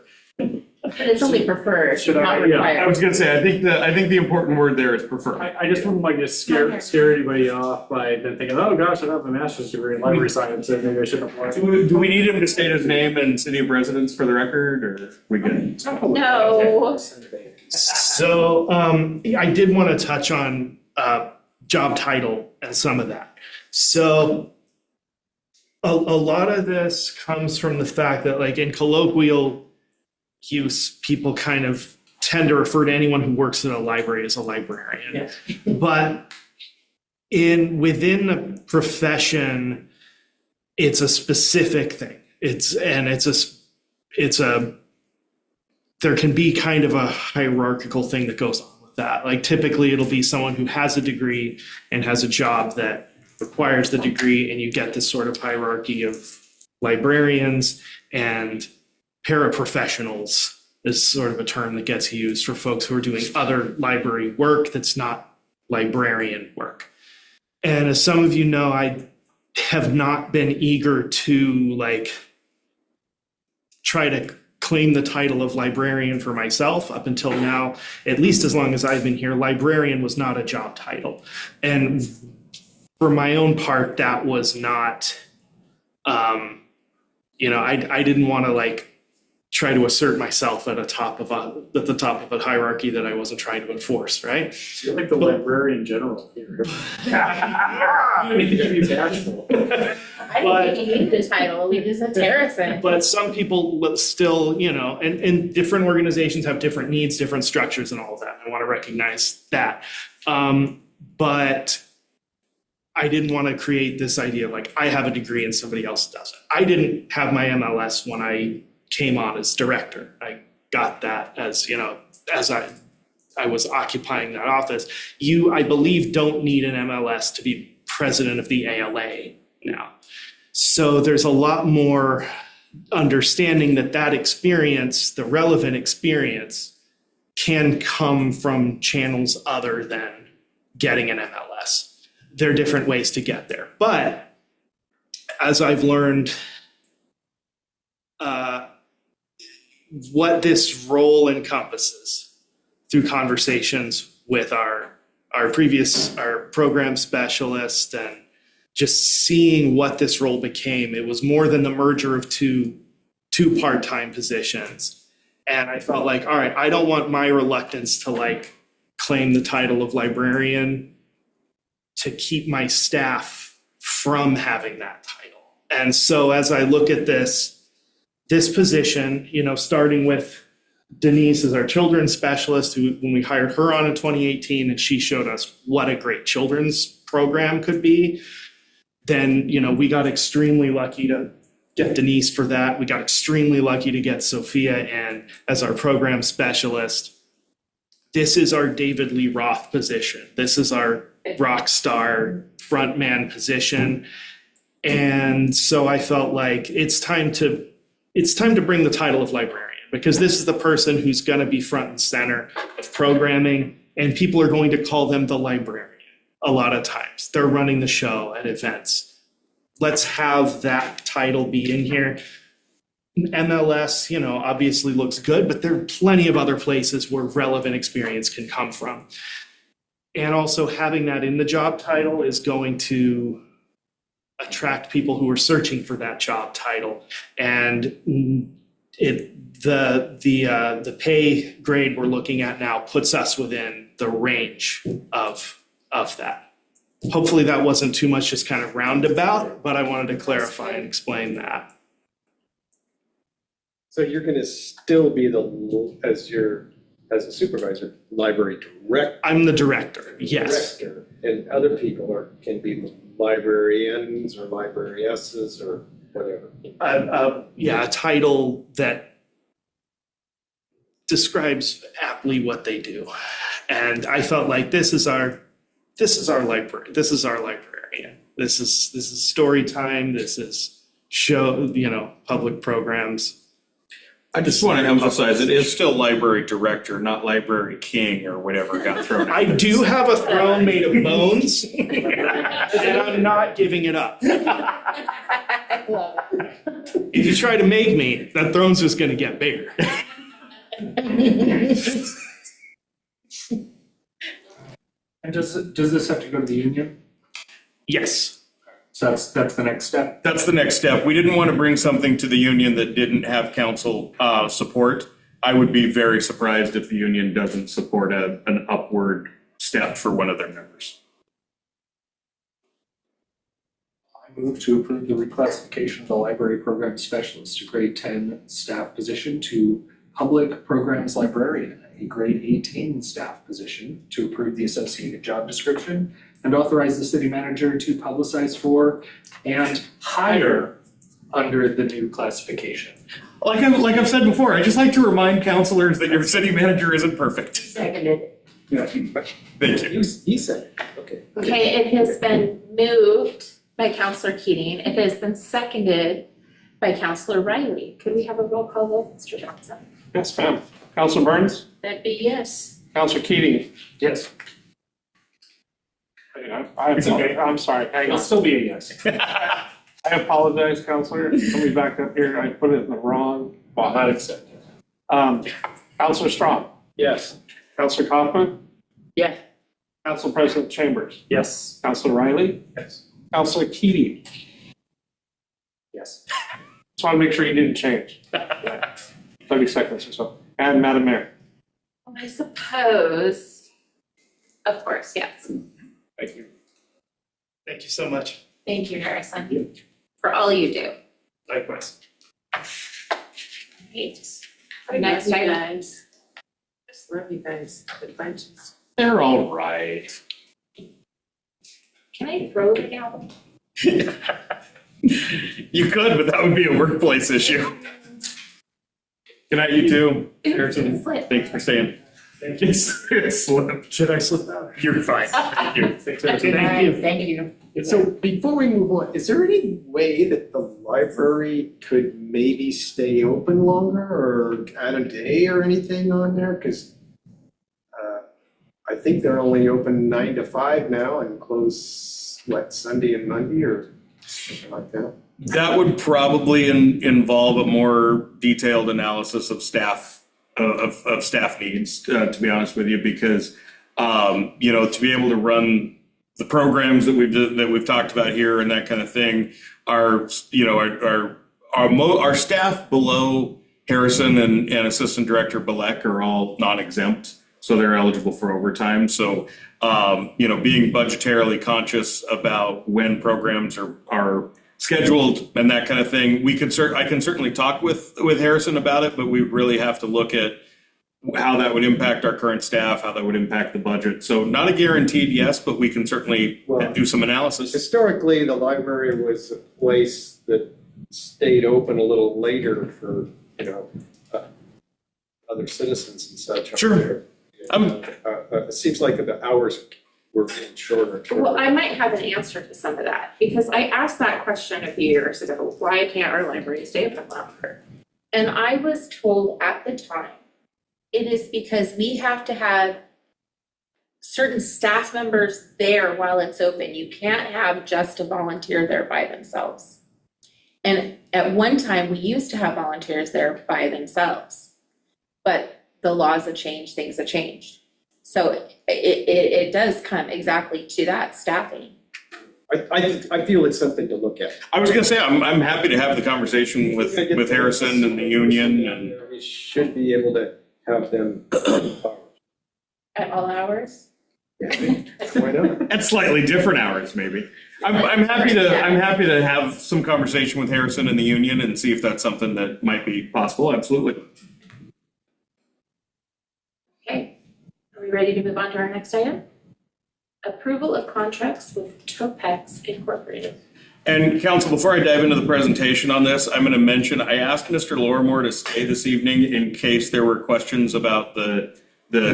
S1: But it's only preferred,
S5: Should I-
S1: not
S5: yeah,
S10: I
S1: required.
S10: was gonna say, I think the important word there is prefer.
S5: I just wouldn't like to scare anybody off by then thinking, oh gosh, I have a master's degree in library science, and maybe I should apply.
S10: Do we need him to state his name and city of residence for the record, or we good?
S1: No.
S13: So, I did want to touch on, job title and some of that. So a lot of this comes from the fact that, like, in colloquial use, people kind of tend to refer to anyone who works in a library as a librarian.
S7: Yes.
S13: But within the profession, it's a specific thing. There can be kind of a hierarchical thing that goes on with that. Like, typically it'll be someone who has a degree and has a job that requires the degree, and you get this sort of hierarchy of librarians and paraprofessionals is sort of a term that gets used for folks who are doing other library work that's not librarian work. And as some of you know, I have not been eager to, like, try to claim the title of librarian for myself. Up until now, at least as long as I've been here, librarian was not a job title. And for my own part, that was not, I didn't want to, like, try to assert myself at the top of a hierarchy that I wasn't trying to enforce, right?
S5: You're like the librarian general here. I mean, to be bashful.
S1: I don't think you need the title, we just a terracing.
S13: But some people will still, and different organizations have different needs, different structures and all of that. I want to recognize that. But I didn't want to create this idea of, like, I have a degree and somebody else doesn't. I didn't have my MLS when I came on as director. I got that as I was occupying that office. You, I believe, don't need an MLS to be president of the ALA now. So there's a lot more understanding that experience, the relevant experience, can come from channels other than getting an MLS. There are different ways to get there. But as I've learned, what this role encompasses through conversations with our program specialist and just seeing what this role became, it was more than the merger of two part-time positions. And I felt like, all right, I don't want my reluctance to, like, claim the title of librarian to keep my staff from having that title. And so as I look at this position, starting with Denise as our children's specialist, who, when we hired her on in 2018, and she showed us what a great children's program could be, then, we got extremely lucky to get Denise for that. We got extremely lucky to get Sophia in as our program specialist. This is our David Lee Roth position. This is our rock star frontman position. And so I felt like it's time to bring the title of librarian, because this is the person who's going to be front and center of programming, and people are going to call them the librarian a lot of times. They're running the show at events. Let's have that title be in here. MLS, obviously looks good, but there are plenty of other places where relevant experience can come from. And also having that in the job title is going to attract people who are searching for that job title. And the pay grade we're looking at now puts us within the range of that. Hopefully that wasn't too much just kind of roundabout, but I wanted to clarify and explain that.
S8: So you're going to still be as a supervisor, library director.
S13: I'm the director, yes.
S8: Director, and other people can be librarians or librariesses or whatever.
S13: A title that describes aptly what they do. And I felt like this is our library. This is our librarian. This is story time. This is public programs.
S10: I just want to emphasize, it is still library director, not library king or whatever got thrown out.
S13: I do have a throne made of bones, and I'm not giving it up.
S1: I love it.
S13: If you try to make me, that throne's just going to get bigger.
S3: And does this have to go to the union?
S5: Yes.
S3: So that's the next step?
S10: That's the next step. We didn't want to bring something to the union that didn't have council support. I would be very surprised if the union doesn't support an upward step for one of their members.
S3: I move to approve the reclassification of the library program specialist to grade 10 staff position to public programs librarian, a grade 18 staff position, to approve the associated job description and authorize the city manager to publicize for and hire under the new classification.
S10: Like I've said before, I just like to remind councilors that your city manager isn't perfect.
S7: Seconded.
S3: Yeah.
S10: Thank you.
S8: He said, okay.
S1: Okay, it has been moved by Counselor Keating. It has been seconded by Counselor Riley. Could we have a roll call vote, Mr. Johnson?
S12: Yes, ma'am. Counselor Burns?
S11: That'd be yes.
S12: Counselor Keating?
S3: Yes.
S12: It's okay, I'm sorry, hang
S3: It'll
S12: on.
S3: still be a yes.
S12: I apologize, Counselor. Let me back up here. I put it in the wrong
S3: Not
S12: box.
S3: accepted.
S12: Counselor Strong?
S8: Yes.
S12: Counselor Kaufman?
S7: Yeah.
S12: Council President Chambers?
S5: Yes.
S12: Counselor Riley?
S3: Yes.
S12: Counselor Keating?
S3: Yes.
S12: Just want to make sure you didn't change. 30 seconds or so. And Madam Mayor?
S1: I suppose, of course, yes.
S3: Thank you. Thank you so much.
S1: Thank you, Harrison, for all you do.
S3: Likewise.
S1: Great.
S11: I
S1: Next
S11: love you
S1: item.
S11: guys. Just love you guys, the bunches.
S3: They're all right.
S1: Can I throw the gavel?
S10: You could, but that would be a workplace issue. Good night, you two. Harrison,
S1: Slip.
S10: thanks for staying. It slipped.
S5: Should I slip out?
S10: You're fine. Thank you.
S7: Thank you.
S8: So before we move on, is there any way that the library could maybe stay open longer or add a day or anything on there? Because I think they're only open 9 to 5 now and close, Sunday and Monday or something like that?
S10: That would probably involve a more detailed analysis of staff staff needs, to be honest with you, because to be able to run the programs that we've talked about here and that kind of thing, our staff below Harrison and Assistant Director Balek are all non-exempt, so they're eligible for overtime. So being budgetarily conscious about when programs are scheduled and that kind of thing, I can certainly talk with Harrison about it, but we really have to look at how that would impact our current staff, how that would impact the budget. So not a guaranteed yes, but we can certainly do some analysis.
S8: Historically, the library was a place that stayed open a little later for, other citizens and such.
S10: Sure.
S8: It seems like the hours were being shorter and shorter.
S1: Well, I might have an answer to some of that, because I asked that question a few years ago, why can't our library stay open longer? And I was told at the time, it is because we have to have certain staff members there while it's open. You can't have just a volunteer there by themselves. And at one time, we used to have volunteers there by themselves, but the laws have changed, things have changed. So it does come exactly to that, staffing.
S8: I feel it's something to look at.
S10: I was gonna say, I'm happy to have the conversation with Harrison and the union, and
S8: We should be able to have them.
S1: At all hours?
S8: Why not?
S10: at slightly different hours, maybe. I'm happy to have some conversation with Harrison and the union and see if that's something that might be possible. Absolutely.
S1: Okay, are we ready to move on to our next item? Approval of contracts with Topex Incorporated.
S10: And council, before I dive into the presentation on this, I'm going to mention, I asked Mr. Lorimore to stay this evening in case there were questions about the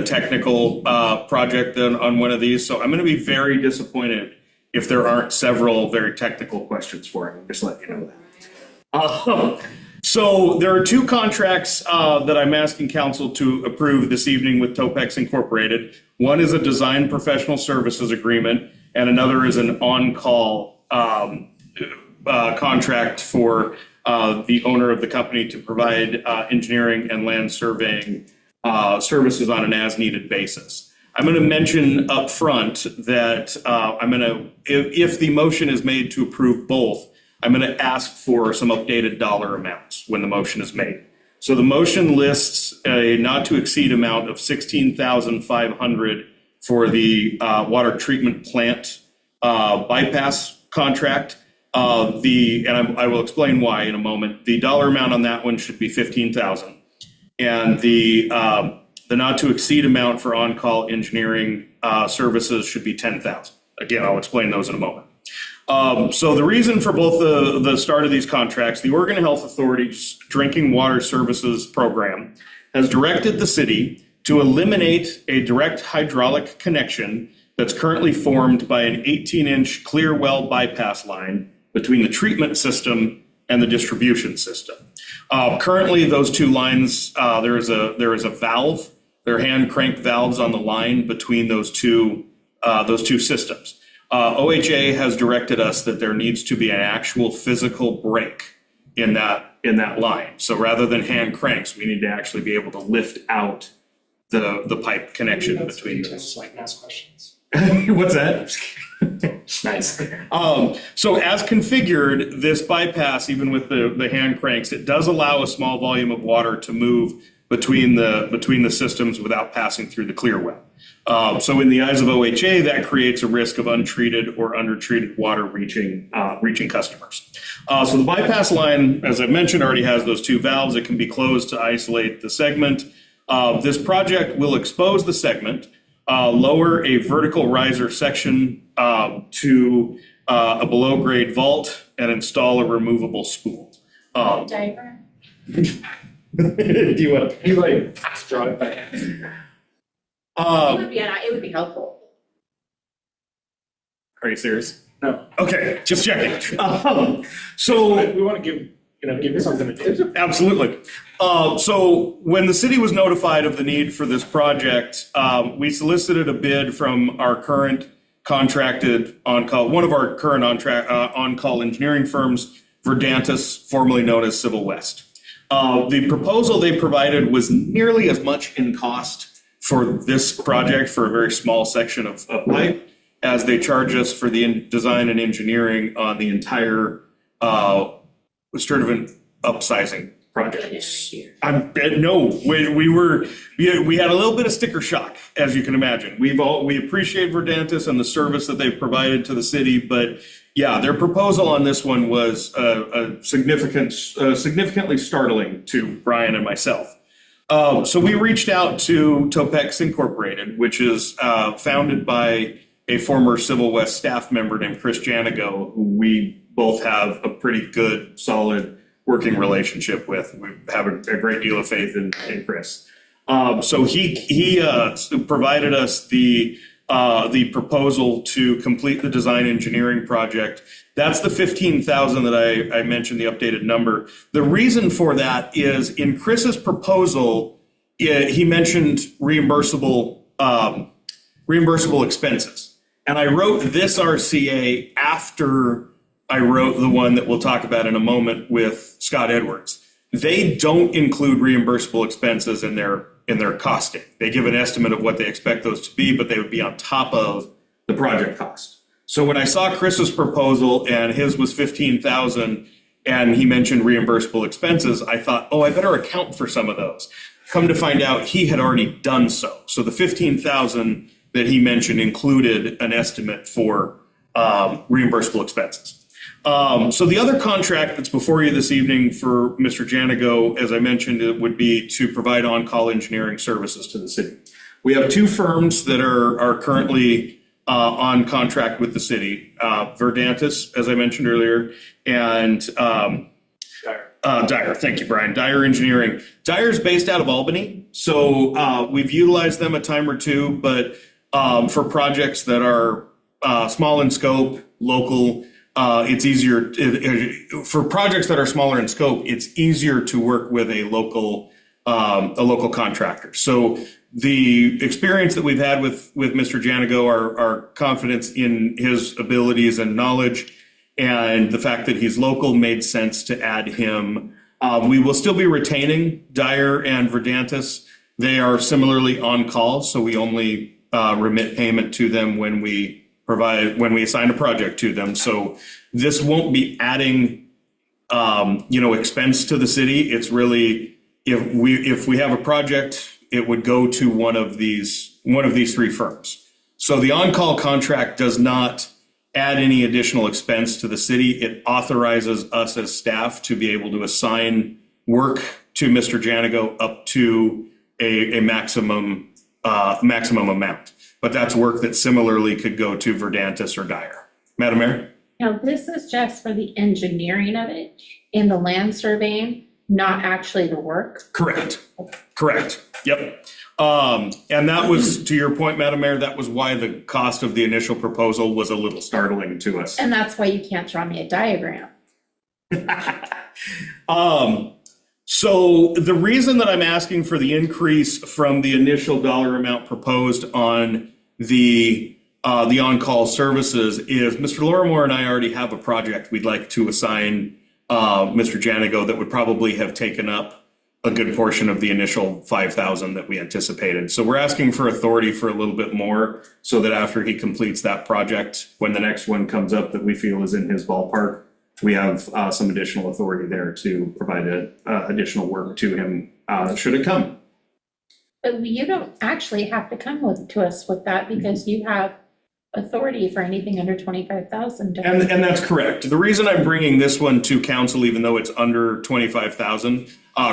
S10: technical project on one of these. So I'm going to be very disappointed if there aren't several very technical questions for him. Just let you know that. So there are two contracts that I'm asking council to approve this evening with Topex Incorporated. One is a design professional services agreement, and another is an on-call contract for the owner of the company, to provide engineering and land surveying services on an as-needed basis. I'm going to mention up front that if the motion is made to approve both, I'm going to ask for some updated dollar amounts when the motion is made. So the motion lists a not to exceed amount of $16,500 for the water treatment plant bypass contract. I will explain why in a moment. The dollar amount on that one should be $15,000, and the not to exceed amount for on-call engineering services should be $10,000. Again, I'll explain those in a moment. So the reason for both the start of these contracts, the Oregon Health Authority's Drinking Water Services Program has directed the city to eliminate a direct hydraulic connection that's currently formed by an 18-inch clear well bypass line between the treatment system and the distribution system. Currently, those two lines, there is a valve. There are hand crank valves on the line between those two systems. OHA has directed us that there needs to be an actual physical break in that line. So rather than hand cranks, we need to actually be able to lift out the pipe connection between those.
S3: Like ask questions.
S10: What's that? Nice. So as configured, this bypass, even with the hand cranks, it does allow a small volume of water to move between the systems without passing through the clear well. So in the eyes of OHA, that creates a risk of untreated or undertreated water reaching customers. So the bypass line, as I mentioned, already has those two valves. It can be closed to isolate the segment. This project will expose the segment, lower a vertical riser section to a below grade vault, and install a removable spool.
S1: Diagram?
S10: Do you want?
S5: You like draw it by hand.
S1: It would be helpful.
S10: Are you serious?
S5: No.
S10: Okay, just checking. So
S5: We want to give you something to do.
S10: absolutely. So when the city was notified of the need for this project, we solicited a bid from our current contracted on-call, one of our current on-call engineering firms, Verdantis, formerly known as Civil West. The proposal they provided was nearly as much in cost for this project, for a very small section of pipe, as they charge us for the design and engineering on the entire Sturtevant upsizing project. We had a little bit of sticker shock, as you can imagine. We appreciate Verdantis and the service that they've provided to the city, but yeah, their proposal on this one was significantly startling to Brian and myself. So we reached out to Topex Incorporated, which is founded by a former Civil West staff member named Chris Janigo, who we both have a pretty good, solid working relationship with. We have a great deal of faith in Chris. So he provided us the proposal to complete the design engineering project. That's the $15,000 that I mentioned, the updated number. The reason for that is in Chris's proposal, he mentioned reimbursable expenses. And I wrote this RCA after I wrote the one that we'll talk about in a moment with Scott Edwards. They don't include reimbursable expenses in their costing. They give an estimate of what they expect those to be, but they would be on top of the project cost. So when I saw Chris's proposal and his was $15,000 and he mentioned reimbursable expenses, I thought, oh, I better account for some of those. Come to find out, he had already done so. So the $15,000 that he mentioned included an estimate for reimbursable expenses. So the other contract that's before you this evening for Mr. Janigo, as I mentioned, it would be to provide on-call engineering services to the city. We have two firms that are currently on contract with the city, Verdantis, as I mentioned earlier, and Dyer. Thank you, Brian. Dyer Engineering. Dyer's based out of Albany, so we've utilized them a time or two, but for projects that are small in scope, local, it's easier for projects that are smaller in scope. It's easier to work with a local contractor. So the experience that we've had with Mr. Janigo, our confidence in his abilities and knowledge, And the fact that he's local made sense to add him. We will still be retaining Dyer and Verdantis. They are similarly on call, so we only remit payment to them when we assign a project to them. So this won't be adding, expense to the city. It's really, if we have a project, it would go to one of these three firms. So the on-call contract does not add any additional expense to the city. It authorizes us as staff to be able to assign work to Mr. Janigo up to a maximum amount. But that's work that similarly could go to Verdantis or Dyer. Madam Mayor?
S1: Now, this is just for the engineering of it and the land surveying, not actually the work.
S10: Correct. Yep. And that was, to your point, Madam Mayor, that was why the cost of the initial proposal was a little startling to us.
S1: And that's why you can't draw me a diagram.
S10: So the reason that I'm asking for the increase from the initial dollar amount proposed on the on-call services is Mr. Lorimore and I already have a project we'd like to assign Mr. Janigo that would probably have taken up a good portion of the initial 5,000 that we anticipated. So we're asking for authority for a little bit more so that after he completes that project, when the next one comes up that we feel is in his ballpark, we have some additional authority there to provide additional work to him should it come.
S1: But you don't actually have to come to us with that because you have authority for anything under 25,000.
S10: And that's correct. The reason I'm bringing this one to council, even though it's under 25,000,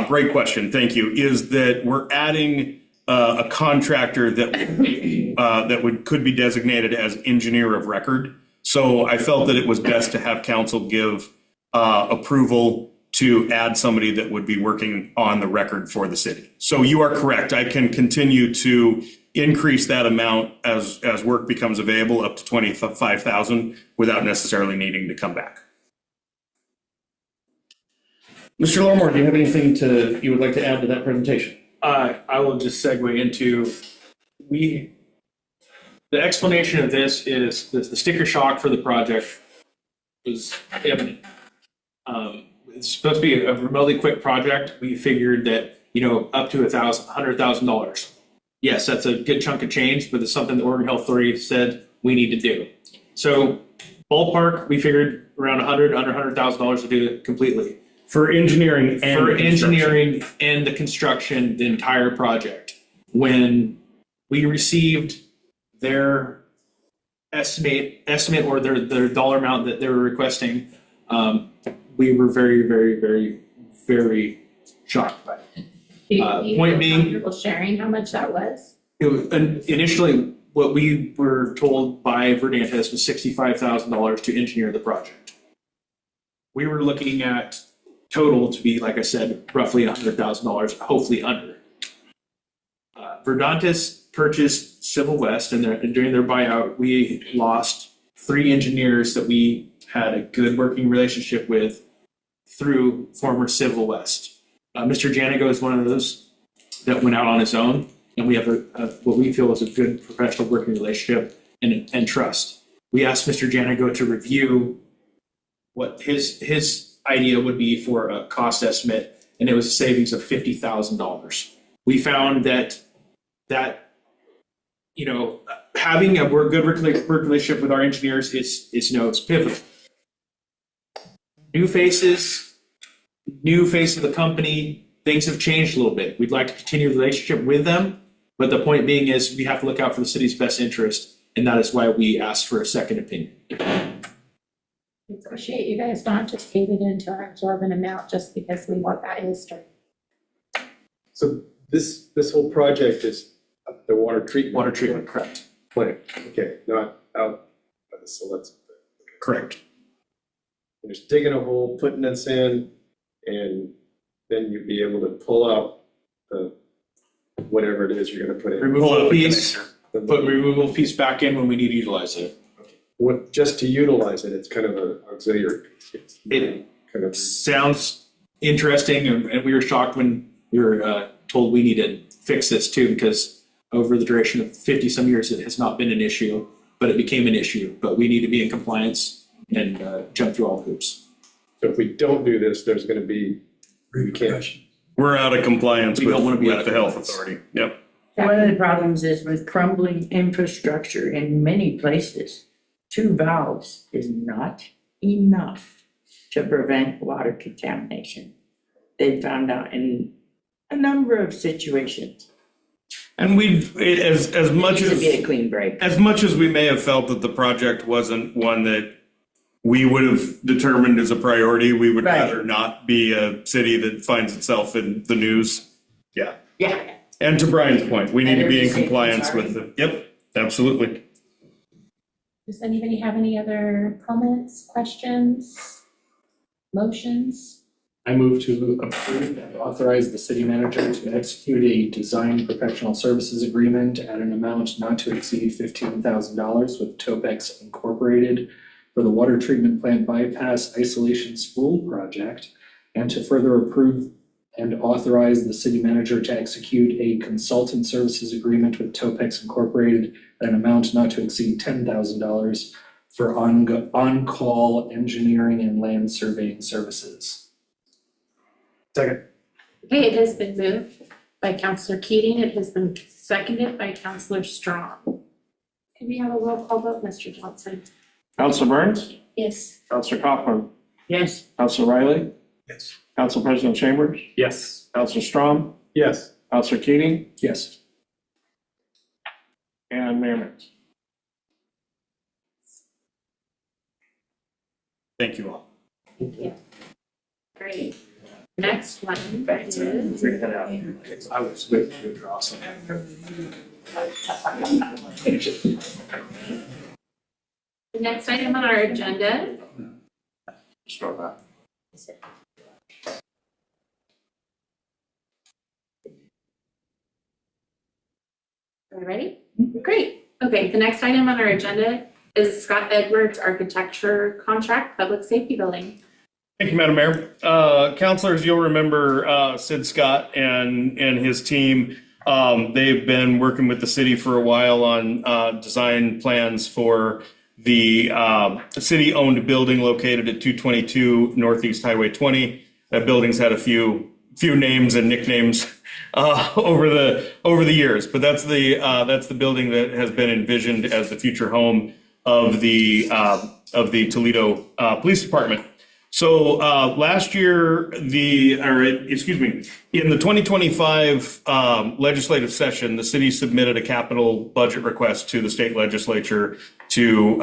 S10: great question, thank you, is that we're adding a contractor that could be designated as engineer of record. So I felt that it was best to have council give approval to add somebody that would be working on the record for the city. So you are correct. I can continue to increase that amount as work becomes available up to 25,000 without necessarily needing to come back. Mr. Lorimore, do you have anything you would like to add to that presentation?
S12: I will just segue into, the explanation of this is the sticker shock for the project was imminent. It's supposed to be a remotely quick project. We figured that, up to $100,000. Yes, that's a good chunk of change, but it's something the Oregon Health Authority said we need to do. So ballpark, we figured around under $100,000 to do it completely.
S10: For engineering
S12: and the construction, the entire project. When we received their estimate or their dollar amount that they were requesting, we were very, very, very, very shocked by it.
S1: Do you
S12: Point
S1: feel
S12: being,
S1: comfortable sharing how much that was?
S12: it was initially what we were told by Verdantis was $65,000 to engineer the project. We were looking at total to be, like I said, roughly $100,000, hopefully under. Verdantis purchased Civil West, and during their buyout, we lost 3 engineers that we had a good working relationship with through former Civil West. Mr. Janigo is one of those that went out on his own, and we have what we feel is a good professional working relationship and trust. We asked Mr. Janigo to review what his idea would be for a cost estimate, and it was a savings of $50,000. We found that having a good working relationship with our engineers is it's pivotal. New face of the company, things have changed a little bit. We'd like to continue the relationship with them, but the point being is we have to look out for the city's best interest, and that is why we asked for a second opinion.
S1: We appreciate you guys not just gave it into our absorbent amount just because we want that history.
S8: So this whole project is the water treatment
S12: Correct.
S8: plant. Okay, not out by the Select.
S10: Correct.
S8: You're just digging a hole, putting this in, and then you'd be able to pull out the whatever it is you're going to put in.
S12: Removal piece, put removal piece back in when we need to utilize it.
S8: What, just to utilize it, it's kind of an auxiliary.
S12: It
S8: kind of
S12: sounds interesting, and we were shocked when we were told we need to fix this too, because over the duration of 50 some years, it has not been an issue, but it became an issue. But we need to be in compliance jump through all the hoops.
S8: So if we don't do this, there's gonna be, we can't.
S10: We're out of compliance
S12: We
S10: with
S12: don't wanna be out
S10: with
S12: of
S10: the health
S12: compliance.
S10: authority. Yep.
S7: One of the problems is with crumbling infrastructure in many places, 2 valves is not enough to prevent water contamination. They found out in a number of situations.
S10: And as much
S7: Needs to be a
S10: as
S7: clean break.
S10: as much as we may have felt that the project wasn't one that we would have determined as a priority, we would
S7: Right.
S10: rather not be a city that finds itself in the news. Yeah.
S7: Yeah.
S10: And to Brian's point, we need to be in
S7: Energy savings,
S10: compliance
S7: sorry.
S10: with the, yep, absolutely.
S1: Does anybody have any other comments, questions, motions?
S3: I move to approve and authorize the city manager to execute a design professional services agreement at an amount not to exceed $15,000 with Topex Incorporated for the water treatment plant bypass isolation spool project, and to further approve and authorize the city manager to execute a consultant services agreement with Topex Incorporated at an amount not to exceed $10,000 for on-call engineering and land surveying services.
S5: Second.
S1: Okay, it has been moved by Counselor Keating. It has been seconded by Counselor Strong. Can we have a roll call vote, Mr. Johnson?
S12: Councilor Burns,
S1: Yes.
S12: Councilor Kaufman,
S7: Yes.
S12: Councilor Riley,
S5: Yes.
S12: Council President Chambers,
S5: Yes.
S12: Councilor Strom,
S5: Yes.
S12: Councilor Keating,
S3: Yes.
S12: and Mayor Mintz.
S10: Thank you all.
S1: Thank you. Great. Next one is,
S5: I was waiting to draw something.
S1: the next item on our agenda.
S12: Start that.
S1: Are we ready? Great. Okay, the next item on our agenda is Scott Edwards Architecture Contract, Public Safety Building.
S10: Thank you, Madam Mayor. Councilors, you'll remember Sid Scott and his team. They've been working with the city for a while on design plans for the city-owned building located at 222 Northeast Highway 20. That building's had a few names and nicknames over the years, but that's the building that has been envisioned as the future home of the Toledo Police Department. So last year, in the 2025 legislative session, the city submitted a capital budget request to the state legislature to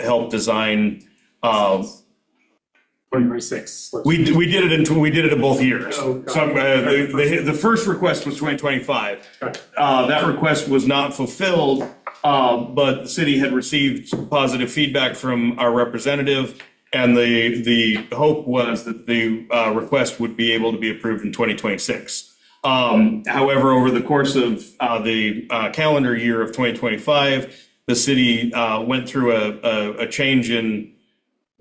S10: help design.
S5: 2026.
S10: We did it in both years. So the first request was 2025. That request was not fulfilled, but the city had received positive feedback from our representative. And the hope was that the request would be able to be approved in 2026. However, over the course of the calendar year of 2025, the city went through a change in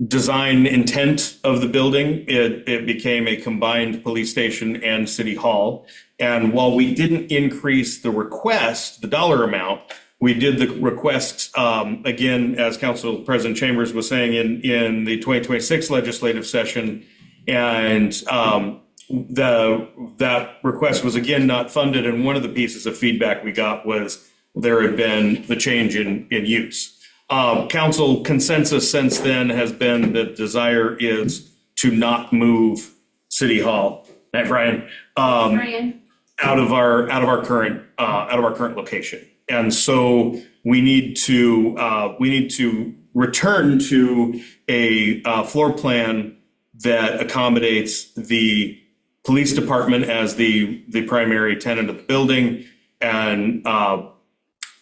S10: design intent of the building. It became a combined police station and city hall. And while we didn't increase the request, the dollar amount, we did the request, again, as Council President Chambers was saying, in the 2026 legislative session. And that request was again not funded. And one of the pieces of feedback we got was there had been the change in use. Council consensus since then has been that desire is to not move City Hall, right, Brian?
S1: Brian?
S10: Out of our current location. And so we need to return to a floor plan that accommodates the police department as the primary tenant of the building and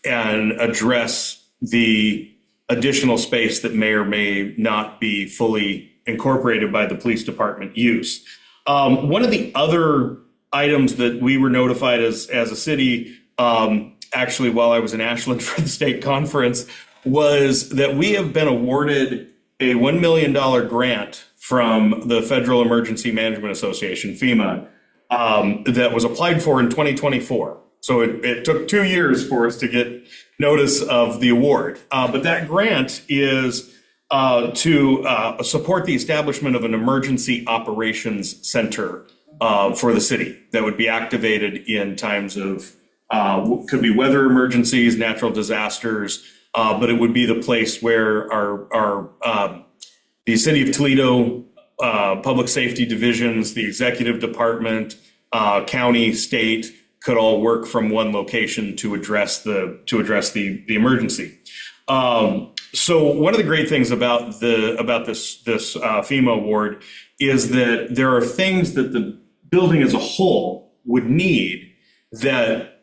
S10: address the additional space that may or may not be fully incorporated by the police department use. One of the other items that we were notified as a city, actually while I was in Ashland for the state conference, was that we have been awarded a $1 million grant from the Federal Emergency Management Association, FEMA, that was applied for in 2024. So it took 2 years for us to get notice of the award. But that grant is to support the establishment of an emergency operations center for the city that would be activated in times of could be weather emergencies, natural disasters, but it would be the place where the City of Toledo public safety divisions, the executive department, county, state could all work from one location to address the emergency. So one of the great things about this FEMA award is that there are things that the building as a whole would need that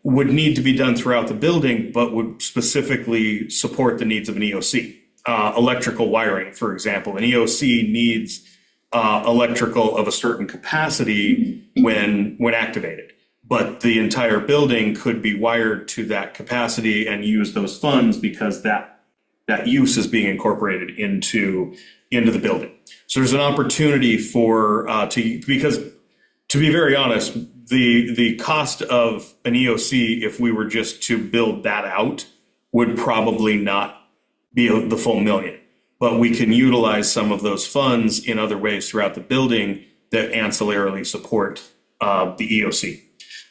S10: would need to be done throughout the building, but would specifically support the needs of an EOC. Electrical wiring, for example, an EOC needs electrical of a certain capacity when activated. But the entire building could be wired to that capacity and use those funds because that use is being incorporated into the building. So there's an opportunity because to be very honest, the cost of an EOC, if we were just to build that out, would probably not be the full $1 million. But we can utilize some of those funds in other ways throughout the building that ancillarily support the EOC.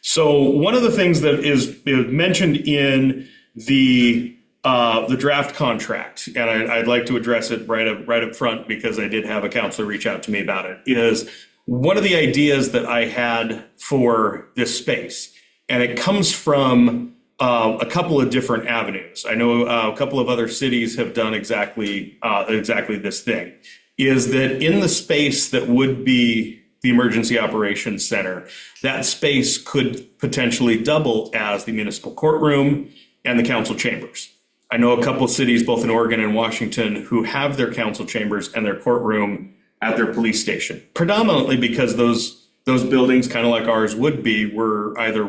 S10: So one of the things that is mentioned in the draft contract, and I'd like to address it right up front because I did have a counselor reach out to me about it, is one of the ideas that I had for this space, and it comes from a couple of different avenues. I know a couple of other cities have done exactly this thing, is that in the space that would be the Emergency Operations Center, that space could potentially double as the municipal courtroom and the council chambers. I know a couple of cities, both in Oregon and Washington, who have their council chambers and their courtroom at their police station, predominantly because those buildings, kind of like ours would be, were either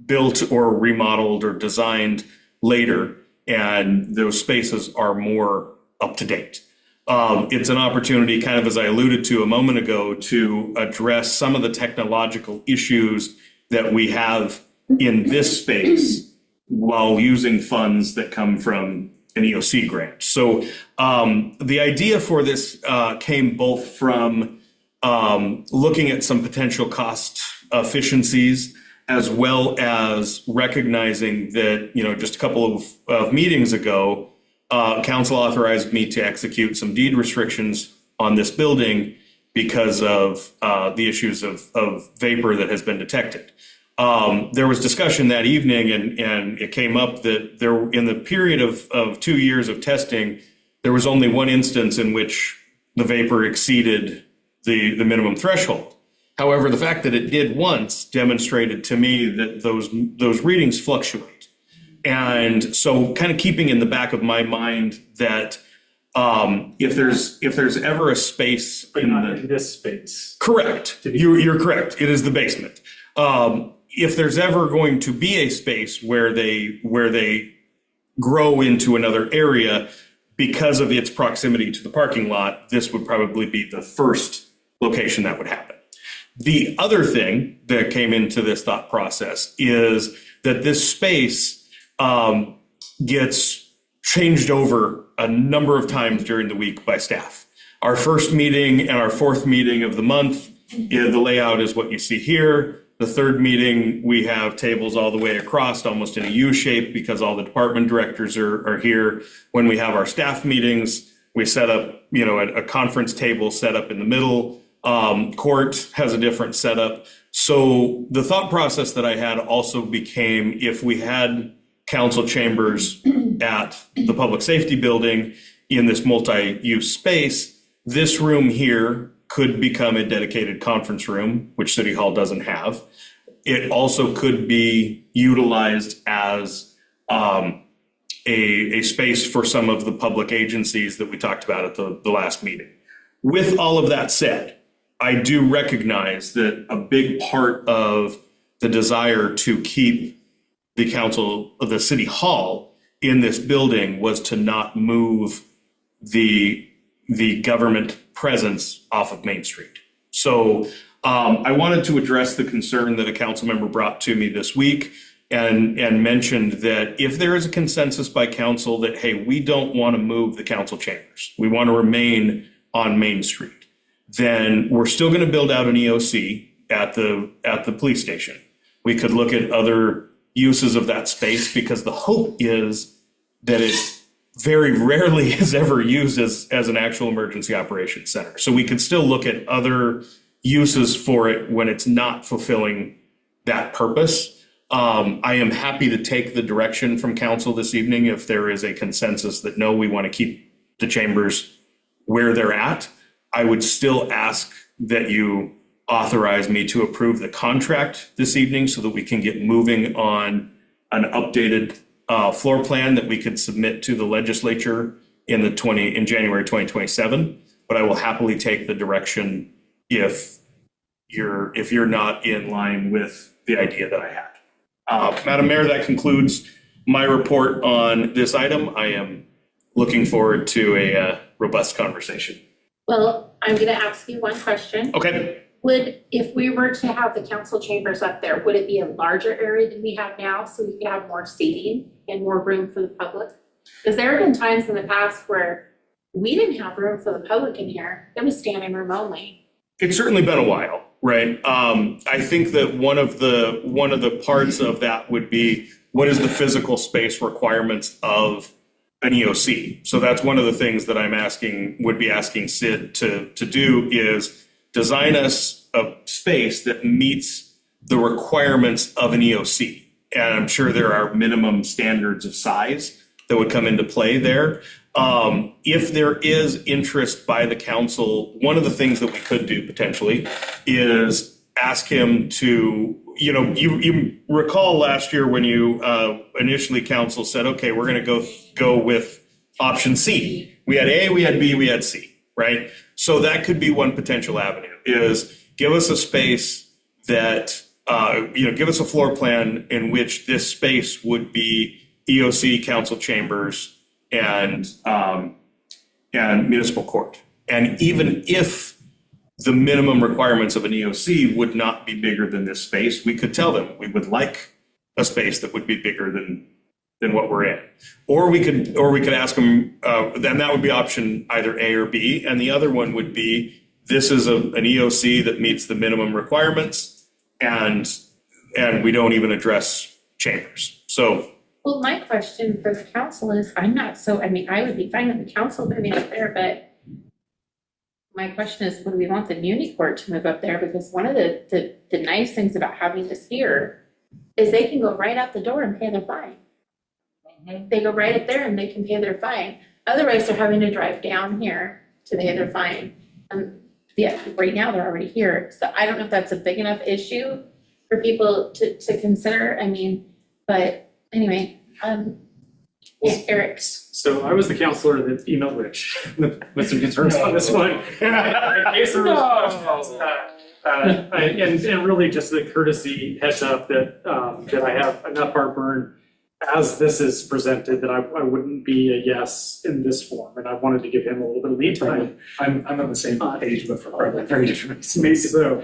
S10: built or remodeled or designed later, and those spaces are more up to date. It's an opportunity, kind of as I alluded to a moment ago, to address some of the technological issues that we have in this space while using funds that come from an EOC grant. So the idea for this came both from looking at some potential cost efficiencies, as well as recognizing that, just a couple of meetings ago, council authorized me to execute some deed restrictions on this building because of the issues of vapor that has been detected. There was discussion that evening, and it came up that there, in the period of 2 years of testing, there was only one instance in which the vapor exceeded the minimum threshold. However, the fact that it did once demonstrated to me that those readings fluctuate. And so kind of keeping in the back of my mind that if there's ever a space
S5: in this space.
S10: Correct. You're correct. It is the basement. If there's ever going to be a space where they grow into another area because of its proximity to the parking lot, this would probably be the first location that would happen. The other thing that came into this thought process is that this space gets changed over a number of times during the week by staff. Our first meeting and our fourth meeting of the month, the layout is what you see here. The third meeting, we have tables all the way across, almost in a U shape, because all the department directors are here. When we have our staff meetings, we set up, a conference table set up in the middle. Court has a different setup. So the thought process that I had also became, if we had council chambers at the public safety building in this multi-use space, this room here could become a dedicated conference room, which City Hall doesn't have. It also could be utilized as a space for some of the public agencies that we talked about at the last meeting. With all of that said, I do recognize that a big part of the desire to keep the council of the City Hall in this building was to not move the government presence off of Main Street. So I wanted to address the concern that a council member brought to me this week, and mentioned that if there is a consensus by council that, hey, we don't want to move the council chambers, we want to remain on Main Street, then we're still going to build out an EOC at the police station. We could look at other uses of that space, because the hope is that it very rarely is ever used as an actual emergency operations center. So we could still look at other uses for it when it's not fulfilling that purpose. I am happy to take the direction from council this evening if there is a consensus that no, we want to keep the chambers where they're at. I would still ask that you authorize me to approve the contract this evening so that we can get moving on an updated floor plan that we could submit to the legislature in January 2027. But I will happily take the direction if you're not in line with the idea that I had. Madam Mayor, that concludes my report on this item. I am looking forward to a robust conversation.
S1: Well, I'm going to ask you one question.
S10: Okay.
S1: If we were to have the council chambers up there, would it be a larger area than we have now so we could have more seating and more room for the public? Because there have been times in the past where we didn't have room for the public in here. It was standing room only.
S10: It's certainly been a while, right? I think that one of the parts of that would be, what is the physical space requirements of an EOC? So that's one of the things that would be asking Sid to do, is design us a space that meets the requirements of an EOC. And I'm sure there are minimum standards of size that would come into play there. If there is interest by the council, one of the things that we could do potentially is ask him to, you recall last year when you initially council said, okay, we're going to go with option C. We had A, we had B, we had C, right? So that could be one potential avenue, is give us a space that, give us a floor plan in which this space would be EOC, council chambers, and municipal court. And even if the minimum requirements of an EOC would not be bigger than this space, we could tell them we would like a space that would be bigger than what we're in. Or we could ask them, then that would be option either A or B. And the other one would be, this is an EOC that meets the minimum requirements, and we don't even address chambers. So.
S1: Well, my question for the council is, I would be fine with the council moving up there, but my question is, would we want the muni court to move up there? Because one of the nice things about having this here is they can go right out the door and pay their fine. They go right up there and they can pay their fine. Otherwise, they're having to drive down here to pay their fine. Right now they're already here. So I don't know if that's a big enough issue for people to consider. But anyway, Eric.
S5: So I was the counselor that emailed Rich with some concerns on this one. In case there was questions. And really just a courtesy heads up that I have enough heartburn as this is presented that I wouldn't be a yes in this form, and I wanted to give him a little bit of lead time.
S3: I'm on the same page, but for very different reasons.
S5: Maybe so.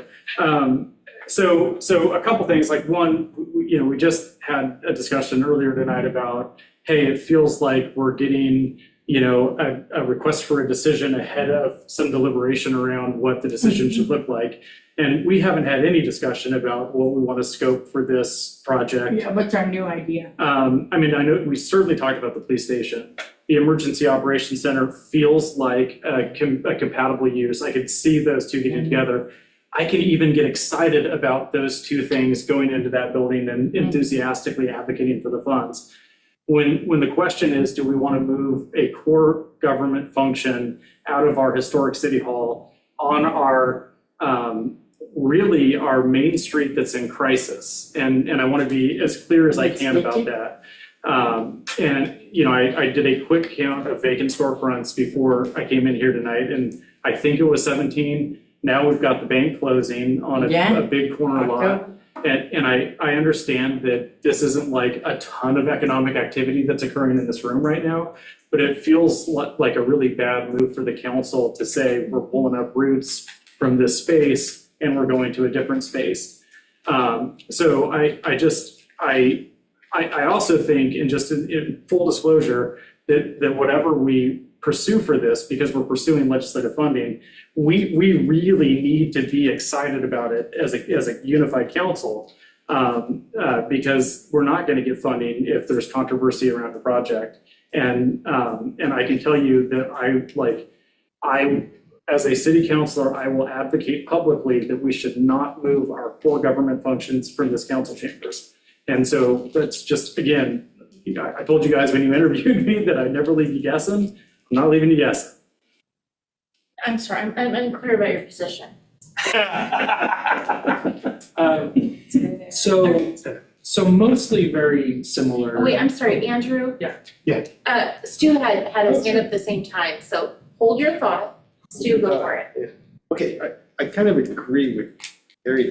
S5: So a couple things, like one, we just had a discussion earlier tonight about, hey, it feels like we're getting, a request for a decision ahead of some deliberation around what the decision should look like. And we haven't had any discussion about what we want to scope for this project.
S7: Yeah, what's our new idea?
S5: I know we certainly talked about the police station. The Emergency Operations Center feels like a compatible use. I could see those two getting together. I can even get excited about those two things going into that building and enthusiastically advocating for the funds. When the question is, do we want to move a core government function out of our historic city hall on our really our main street that's in crisis? And I want to be as clear as I can about that. I did a quick count of vacant storefronts before I came in here tonight, and I think it was 17. Now we've got the bank closing on a big corner lot. And I understand that this isn't like a ton of economic activity that's occurring in this room right now, but it feels like a really bad move for the council to say we're pulling up roots from this space and we're going to a different space. So I I also think, and just in full disclosure, that whatever we pursue for this, because we're pursuing legislative funding, we really need to be excited about it as a unified council, because we're not going to get funding if there's controversy around the project. And I can tell you that as a city councilor, I will advocate publicly that we should not move our core government functions from this council chambers. And so that's just, again, I told you guys when you interviewed me that I'd never leave you guessing. I'm not leaving you guessing.
S1: I'm sorry, I'm unclear about your position.
S3: So mostly very similar.
S1: Oh, wait, I'm sorry, Andrew?
S5: Yeah.
S1: Stu had his hand up at the same time, so hold your thought. Stu, go for it.
S8: Okay, I kind of agree with Harry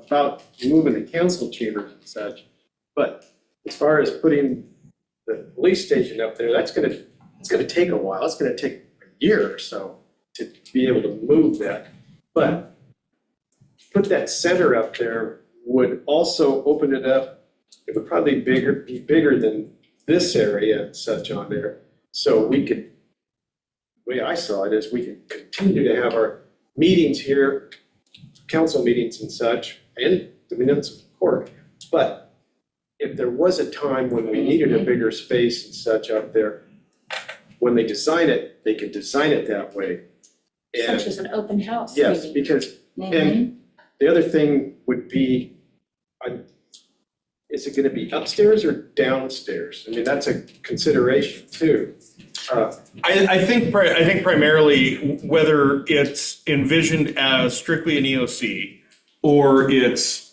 S8: about moving the council chambers and such, but as far as putting the police station up there, it's gonna take a while. It's gonna take a year or so to be able to move that. But put that center up there would also open it up. It would probably be bigger than this area and such on there. So we could, the way I saw it is we could continue to have our meetings here, council meetings and such, and the municipal court. But if there was a time when we needed a bigger space and such up there, when they design it, they could design it that way. And
S1: Such as an open house.
S8: yes,
S1: maybe.
S8: because, and the other thing would be, is it gonna be upstairs or downstairs? I mean, that's a consideration too.
S10: I think primarily whether it's envisioned as strictly an EOC or it's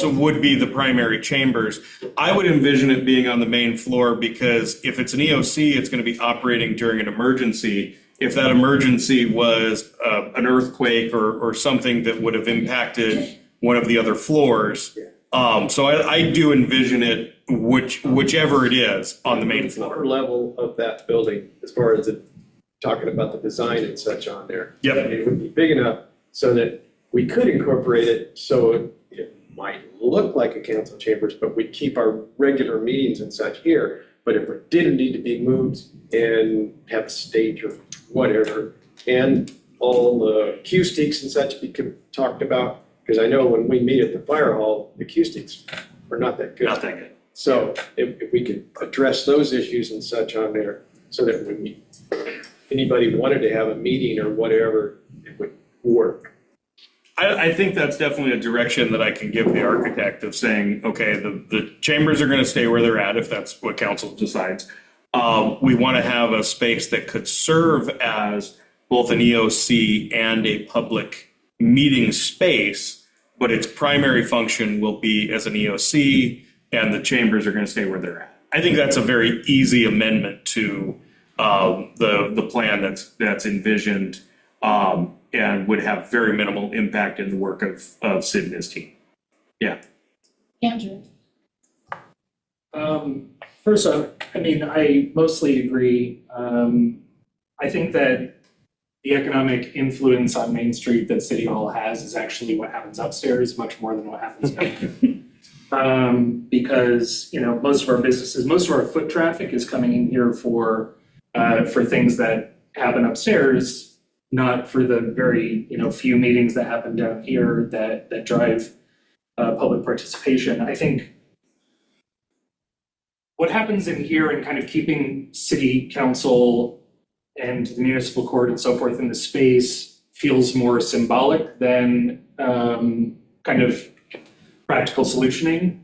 S10: would be the primary chambers. I would envision it being on the main floor because if it's an EOC, it's going to be operating during an emergency. If that emergency was an earthquake or something that would have impacted one of the other floors. So I do envision it, whichever it is, on the main floor.
S8: Upper level of that building, as far as talking about the design and such on there.
S10: Yep.
S8: It would be big enough so that we could incorporate it so it might look like a council chambers, but we'd keep our regular meetings and such here. But if it didn't need to be moved and have a stage or whatever, and all the acoustics and such we could talked about, because I know when we meet at the fire hall, the acoustics are not that good.
S10: Not that good.
S8: So if we could address those issues and such on there, so that when anybody wanted to have a meeting or whatever, it would work.
S10: I think that's definitely a direction that I can give the architect of saying, okay, the chambers are going to stay where they're at if that's what council decides. We want to have a space that could serve as both an EOC and a public meeting space, but its primary function will be as an EOC and the chambers are going to stay where they're at. I think that's a very easy amendment to the plan that's envisioned. And would have very minimal impact in the work of Sid and his team. Yeah.
S1: Andrew.
S3: First off, I mean, I mostly agree. I think that the economic influence on Main Street that City Hall has is actually what happens upstairs, much more than what happens down here. Because, most of our businesses, most of our foot traffic is coming in here for things that happen upstairs, not for the very, few meetings that happen down here that drive public participation. I think what happens in here and kind of keeping city council and the municipal court and so forth in the space feels more symbolic than kind of practical solutioning.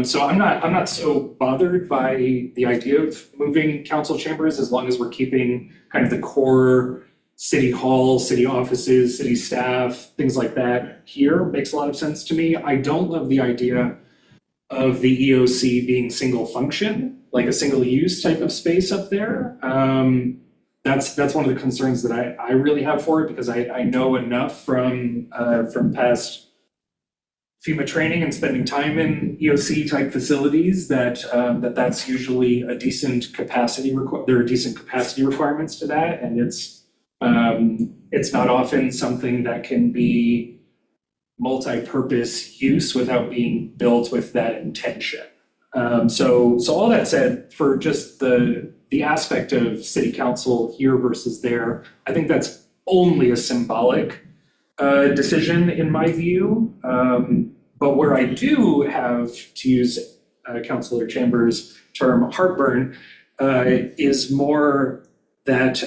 S3: So I'm not so bothered by the idea of moving council chambers as long as we're keeping kind of the core city hall, city offices, city staff, things like that here. Makes a lot of sense to me. I don't love the idea of the EOC being single function, like a single use type of space up there. That's one of the concerns that I really have for it, because I know enough from past FEMA training and spending time in EOC type facilities that that's usually a decent capacity there are decent capacity requirements to that, and it's not often something that can be multi-purpose use without being built with that intention. So all that said, for just the aspect of city council here versus there, I think that's only a symbolic decision in my view. But where I do have, to use Councilor Chambers' term, heartburn, is more that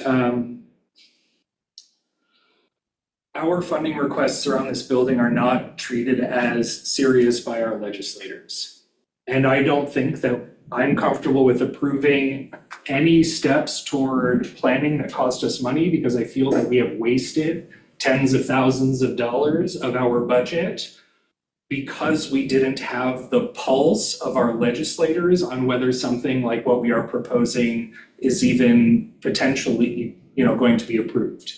S3: our funding requests around this building are not treated as serious by our legislators. And I don't think that I'm comfortable with approving any steps toward planning that cost us money, because I feel that we have wasted tens of thousands of dollars of our budget because we didn't have the pulse of our legislators on whether something like what we are proposing is even potentially, going to be approved.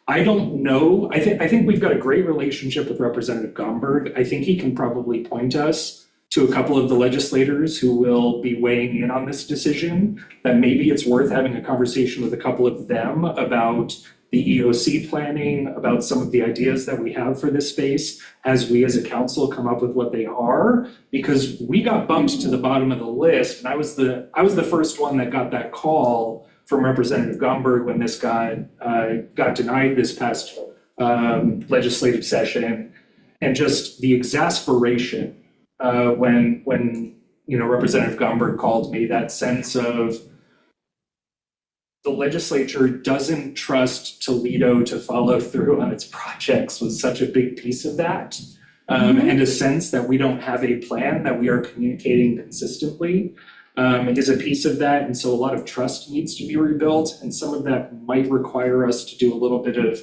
S3: I don't know. I think we've got a great relationship with Representative Gomberg. I think he can probably point us to a couple of the legislators who will be weighing in on this decision, that maybe it's worth having a conversation with a couple of them about the EOC planning, about some of the ideas that we have for this space as we as a council come up with what they are, because we got bumped to the bottom of the list. And I was the first one that got that call from Representative Gomberg when this got denied this past legislative session, and just the exasperation when Representative Gomberg called me, that sense of the legislature doesn't trust Toledo to follow through on its projects was such a big piece of that. And a sense that we don't have a plan that we are communicating consistently is a piece of that. And so a lot of trust needs to be rebuilt. And some of that might require us to do a little bit of,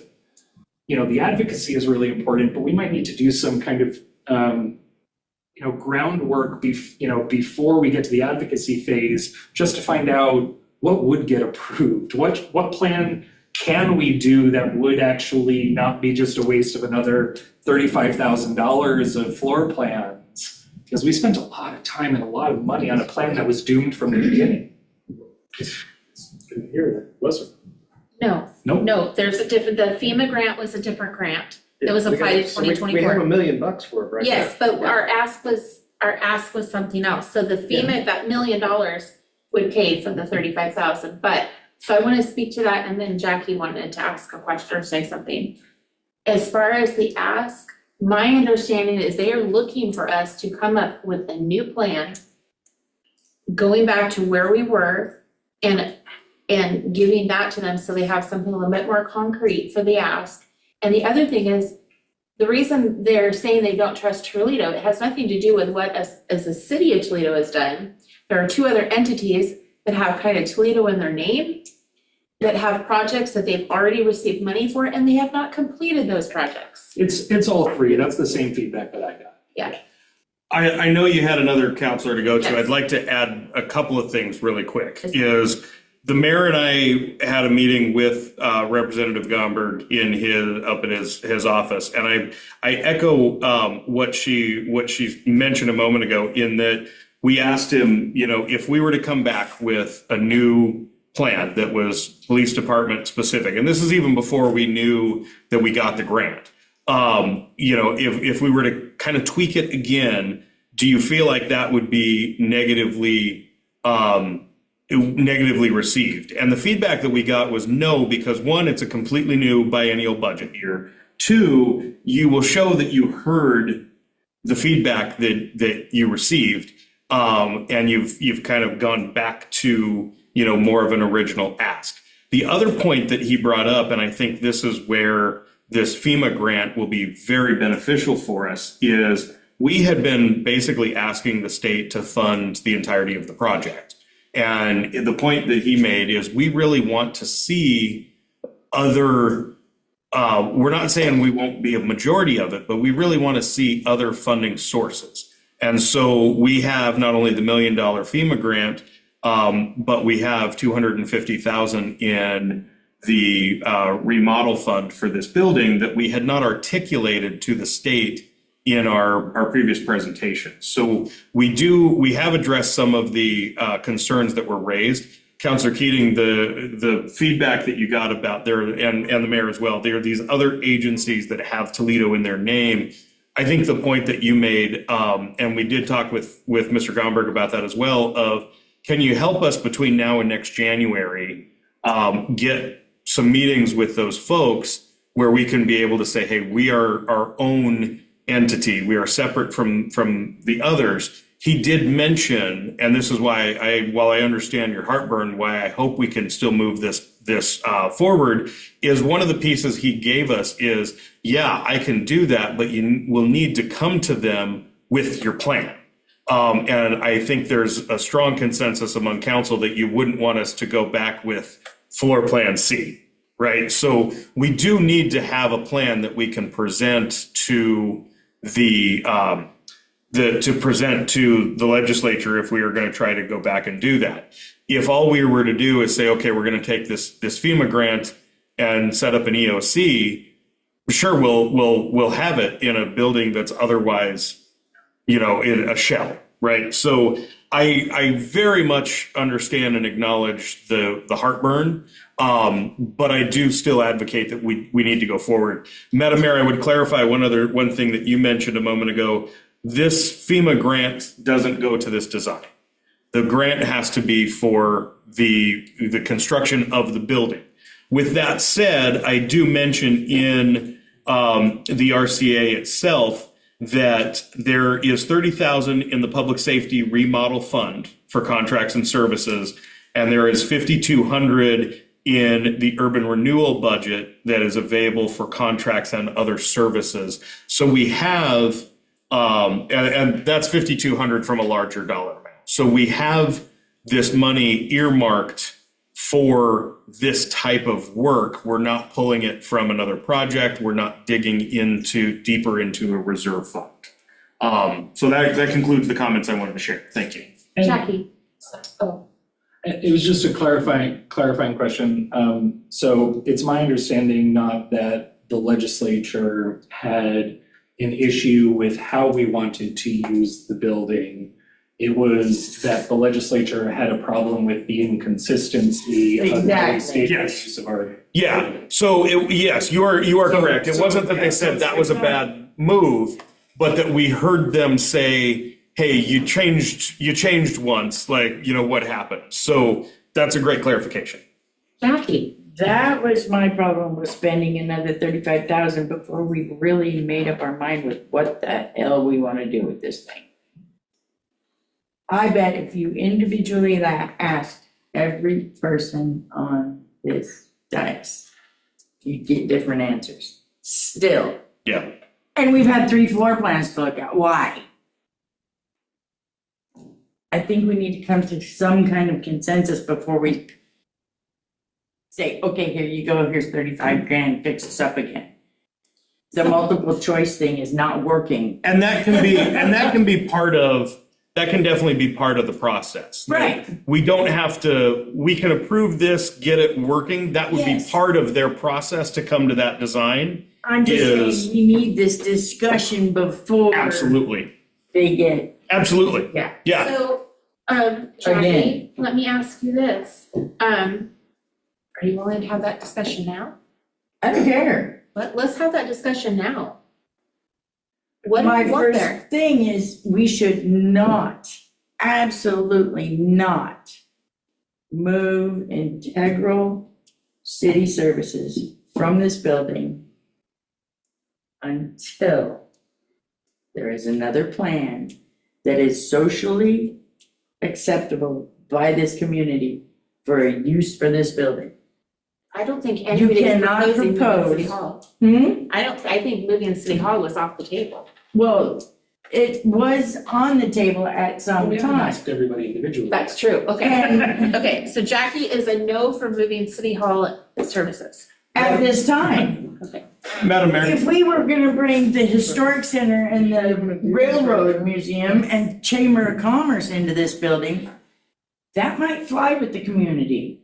S3: the advocacy is really important, but we might need to do some kind of, groundwork before we get to the advocacy phase, just to find out what would get approved. What plan can we do that would actually not be just a waste of another $35,000 of floor plans? Because we spent a lot of time and a lot of money on a plan that was doomed from the beginning.
S5: Couldn't hear that. Listen.
S1: No.
S3: Nope.
S1: No, there's a different, the FEMA grant was a different grant that was applied in 2024.
S8: We have $1 million for it right now.
S1: Yes, but our ask was something else. So the FEMA, that $1 million would pay for the 35,000. But, so I want to speak to that, and then Jackie wanted to ask a question or say something. As far as the ask, my understanding is they are looking for us to come up with a new plan, going back to where we were and giving that to them so they have something a little bit more concrete for the ask. And the other thing is, the reason they're saying they don't trust Toledo, it has nothing to do with what as the city of Toledo has done. There are two other entities that have kind of Toledo in their name, that have projects that they've already received money for, and they have not completed those projects.
S3: It's all three. That's the same feedback that I got.
S1: Yeah.
S10: I know you had another counselor to go to.
S1: Yes.
S10: I'd like to add a couple of things really quick. Is the mayor and I had a meeting with Representative Gomberg up in his office, and I echo what she mentioned a moment ago, in that we asked him, if we were to come back with a new plan that was police department specific, and this is even before we knew that we got the grant. If we were to kind of tweak it again, do you feel like that would be negatively received? And the feedback that we got was no, because one, it's a completely new biennial budget year. Two, you will show that you heard the feedback that you received, and you've kind of gone back to more of an original ask. The other point that he brought up, and I think this is where this FEMA grant will be very beneficial for us, is we had been basically asking the state to fund the entirety of the project. And the point that he made is we really want to see other, we're not saying we won't be a majority of it, but we really want to see other funding sources. And so we have not only the $1 million FEMA grant, but we have $250,000 in the remodel fund for this building that we had not articulated to the state in our previous presentation. So we have addressed some of the concerns that were raised. Councilor Keating, the feedback that you got about there, and the mayor as well, there are these other agencies that have Toledo in their name. I think the point that you made, and we did talk with Mr. Gomberg about that as well, of can you help us between now and next January, get some meetings with those folks where we can be able to say, hey, we are our own entity. We are separate from the others. He did mention, and this is why while I understand your heartburn, why I hope we can still move this forward, is one of the pieces he gave us is, yeah, I can do that, but you will need to come to them with your plan. And I think there's a strong consensus among council that you wouldn't want us to go back with floor plan C, right? So we do need to have a plan that we can present to present to the legislature if we are going to try to go back and do that. If all we were to do is say, okay, we're going to take this FEMA grant and set up an EOC, sure, we'll have it in a building that's otherwise, in a shell, right? So I very much understand and acknowledge the heartburn, but I do still advocate that we need to go forward. Madam Mayor, I would clarify one thing that you mentioned a moment ago. This FEMA grant doesn't go to this design. The grant has to be for the construction of the building. With that said, I do mention in the RCA itself that there is $30,000 in the public safety remodel fund for contracts and services, and there is $5,200 in the urban renewal budget that is available for contracts and other services. So we have, and that's $5,200 from a larger dollar amount. So we have this money earmarked for this type of work. We're not pulling it from another project. We're not digging deeper into a reserve fund. So that concludes the comments I wanted to share. Thank you.
S1: Jackie.
S3: It was just a clarifying question. So it's my understanding not that the legislature had an issue with how we wanted to use the building. It was that the legislature had a problem with the inconsistency of the state use of our.
S10: Yeah. So yes, you are correct. It wasn't that they said that was a bad move, but that we heard them say, hey, you changed once, what happened? So that's a great clarification.
S1: Jackie.
S7: That was my problem with spending another $35,000 before we really made up our mind with what the hell we want to do with this thing. I bet if you individually asked every person on this dais, you'd get different answers. Still.
S10: Yeah.
S7: And we've had 3 floor plans to look at. Why? I think we need to come to some kind of consensus before we say, okay, here you go, here's 35 grand, fix this up again. The multiple choice thing is not working.
S10: And that can definitely be part of the process.
S7: Right.
S10: We don't have to, we can approve this, get it working. That would be part of their process to come to that design.
S7: I'm just saying we need this discussion before.
S10: Absolutely.
S7: They get.
S10: Absolutely.
S7: Yeah.
S10: Yeah.
S1: So, Jackie, let me ask you this. Are you willing to have that discussion now?
S7: I don't care.
S1: Let's have that discussion now. What do
S7: My
S1: you want
S7: first
S1: there?
S7: thing is we should not, absolutely not, move integral city services from this building until there is another plan that is socially acceptable by this community for a use for this building.
S1: I don't think anybody's
S7: cannot
S1: proposing moving
S7: propose.
S1: City Hall. I think moving City Hall was off the table.
S7: Well, it was on the table at some
S3: We haven't
S7: time.
S3: asked everybody individually.
S1: That's true, okay. Okay, so Jackie is a no for moving City Hall services.
S7: At this time.
S1: Okay.
S10: Madam Mayor.
S7: If we were gonna bring the Historic Center and the Railroad Museum and Chamber of Commerce into this building, that might fly with the community.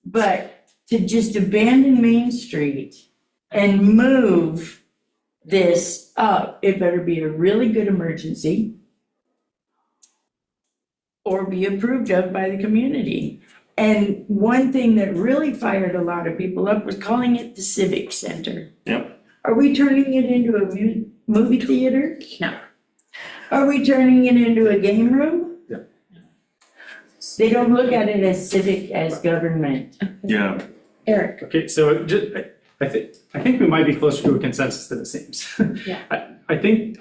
S7: But to just abandon Main Street and move this up, it better be a really good emergency or be approved of by the community. And one thing that really fired a lot of people up was calling it the Civic Center.
S10: Yep.
S7: Are we turning it into a movie theater?
S1: No.
S7: Are we turning it into a game room?
S5: Yeah.
S7: They don't look at it as civic as government.
S10: Yeah.
S1: Eric,
S5: Okay, so I think we might be closer to a consensus than it seems.
S1: Yeah.
S5: I think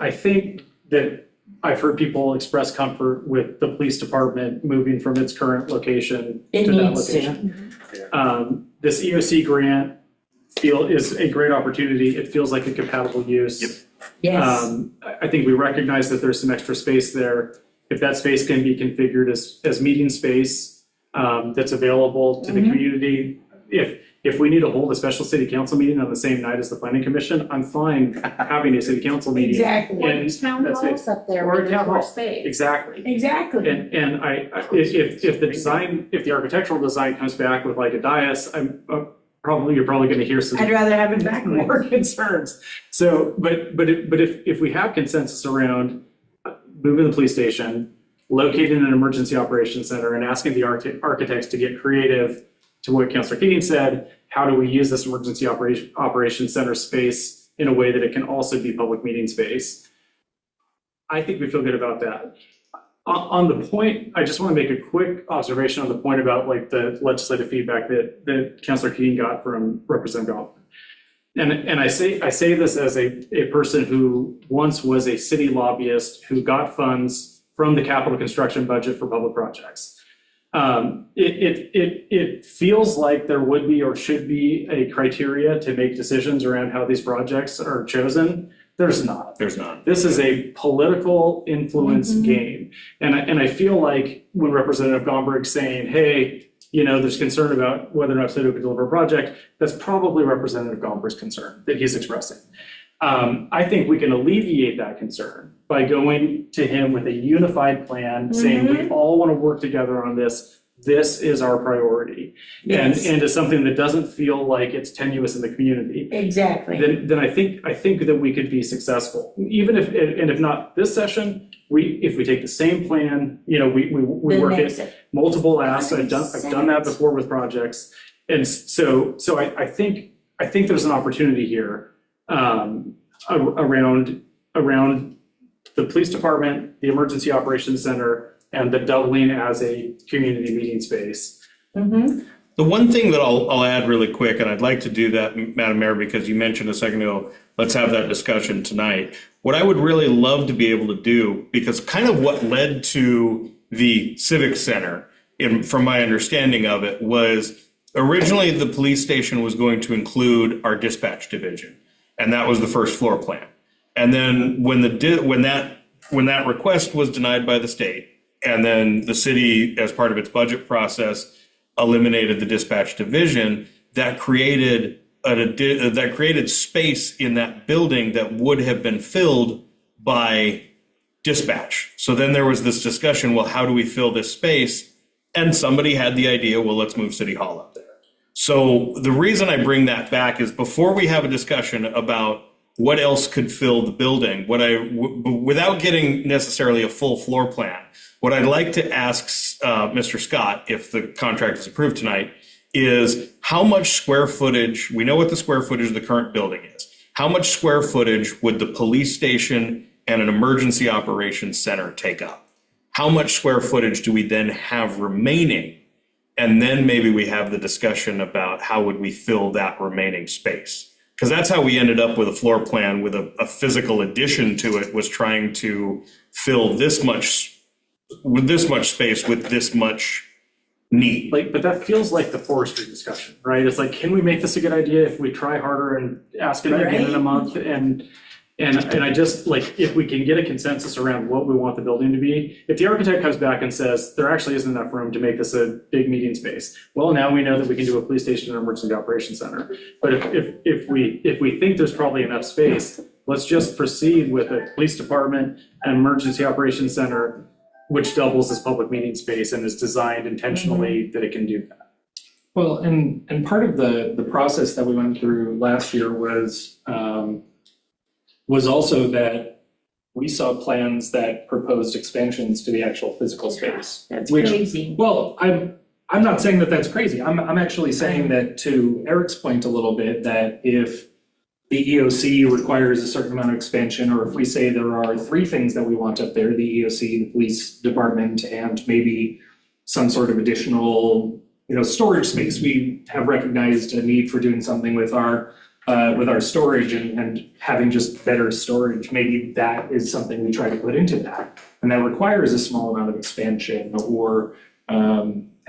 S5: that I've heard people express comfort with the police department moving from its current location
S7: It
S5: to that
S7: needs to.
S5: location. This EOC grant is a great opportunity. It feels like a compatible use.
S10: Yep.
S7: Yes.
S5: I think we recognize that there's some extra space there. If that space can be configured as meeting space, that's available to the community. If we need to hold a special city council meeting on the same night as the planning commission, I'm fine having a city council meeting.
S7: Exactly.
S5: in
S1: town
S5: that space.
S1: halls up there
S5: Or
S1: with
S5: town
S1: more
S5: hall.
S1: space.
S5: Exactly.
S7: Exactly.
S5: And if the architectural design comes back with like a dais, you're probably gonna hear some
S7: I'd rather have it back more.
S5: more concerns. So, but if we have consensus around moving the police station, locating an emergency operations center, and asking the architects to get creative, to what Councilor Keating said, how do we use this emergency operations center space in a way that it can also be public meeting space? I think we feel good about that. On the point, I just want to make a quick observation on the point about like the legislative feedback that Councilor Keating got from Representative Goldman. And I say this as a person who once was a city lobbyist who got funds from the capital construction budget for public projects. It feels like there would be or should be a criteria to make decisions around how these projects are chosen. There's not.
S10: There's not.
S5: This is a political influence game. And I feel like when Representative Gomberg's saying, hey, there's concern about whether or not Toledo could deliver a project, that's probably Representative Gomberg's concern that he's expressing. I think we can alleviate that concern by going to him with a unified plan, saying we all want to work together on this. This is our priority.
S7: Yes.
S5: And is something that doesn't feel like it's tenuous in the community.
S7: Exactly.
S5: Then I think that we could be successful. Even if not this session, if we take the same plan, we work it multiple asks. I've done that before with projects. And so I think there's an opportunity here around the police department, the emergency operations center, and the doubling as a community meeting space.
S7: Mm-hmm.
S10: The one thing that I'll add really quick, and I'd like to do that, Madam Mayor, because you mentioned a second ago, let's have that discussion tonight. What I would really love to be able to do, because kind of what led to the Civic Center, from my understanding of it, was originally the police station was going to include our dispatch division, and that was the first floor plan. And then when that request was denied by the state, and then the city, as part of its budget process, eliminated the dispatch division, that created space in that building that would have been filled by dispatch. So then there was this discussion, well, how do we fill this space? And somebody had the idea, well, let's move City Hall up there. So the reason I bring that back is before we have a discussion about what else could fill the building, without getting necessarily a full floor plan, what I'd like to ask Mr. Scott, if the contract is approved tonight, is how much square footage, we know what the square footage of the current building is. How much square footage would the police station and an emergency operations center take up? How much square footage do we then have remaining? And then maybe we have the discussion about how would we fill that remaining space? Because that's how we ended up with a floor plan with a physical addition to it, was trying to fill this much space with this much need.
S5: But that feels like the forestry discussion, right? It's like, can we make this a good idea if we try harder and ask it again in a month? And I just, like, if we can get a consensus around what we want the building to be, if the architect comes back and says, there actually isn't enough room to make this a big meeting space, well, now we know that we can do a police station and emergency operations center. But if we think there's probably enough space, let's just proceed with a police department and emergency operations center, which doubles as public meeting space and is designed intentionally that it can do that.
S3: Well, and part of the process that we went through last year was also that we saw plans that proposed expansions to the actual physical space.
S7: That's crazy.
S3: Well, I'm not saying that that's crazy. I'm actually saying that, to Eric's point a little bit, that if the EOC requires a certain amount of expansion, or if we say there are 3 things that we want up there, the EOC, the police department, and maybe some sort of additional, storage space, we have recognized a need for doing something with our storage and having just better storage. Maybe that is something we try to put into that. And that requires a small amount of expansion or,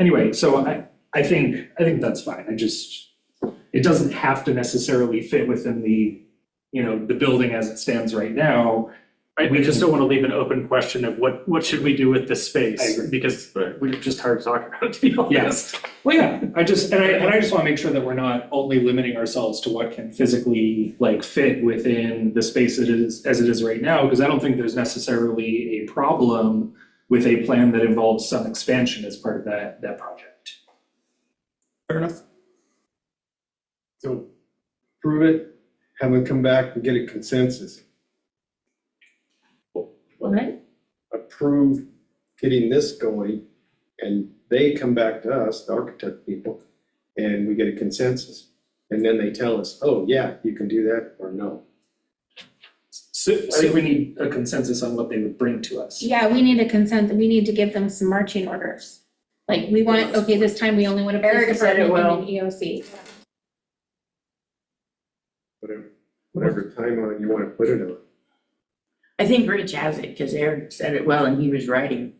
S3: anyway, so I think that's fine. It doesn't have to necessarily fit within the building as it stands right now.
S5: We just don't want to leave an open question of what should we do with this space?
S3: I agree.
S5: Because we're just hard to talk about it, to be honest.
S3: Yes. Well, yeah, I just want to make sure that we're not only limiting ourselves to what can physically fit within the space as it is right now, because I don't think there's necessarily a problem with a plan that involves some expansion as part of that project.
S8: Fair enough. So prove it, have them come back and get a consensus.
S1: What?
S8: Approve getting this going, and they come back to us, the architect people, and we get a consensus. And then they tell us, oh, yeah, you can do that, or no.
S3: So I think we need a consensus on what they would bring to us.
S1: Yeah, we need a consent, we need to give them some marching orders. Like, we want, okay, this time we only want a police
S7: Eric said it
S1: department and an EOC.
S8: Whatever timeline you want to put it on.
S7: I think Rich has it, because Eric said it well and he was writing.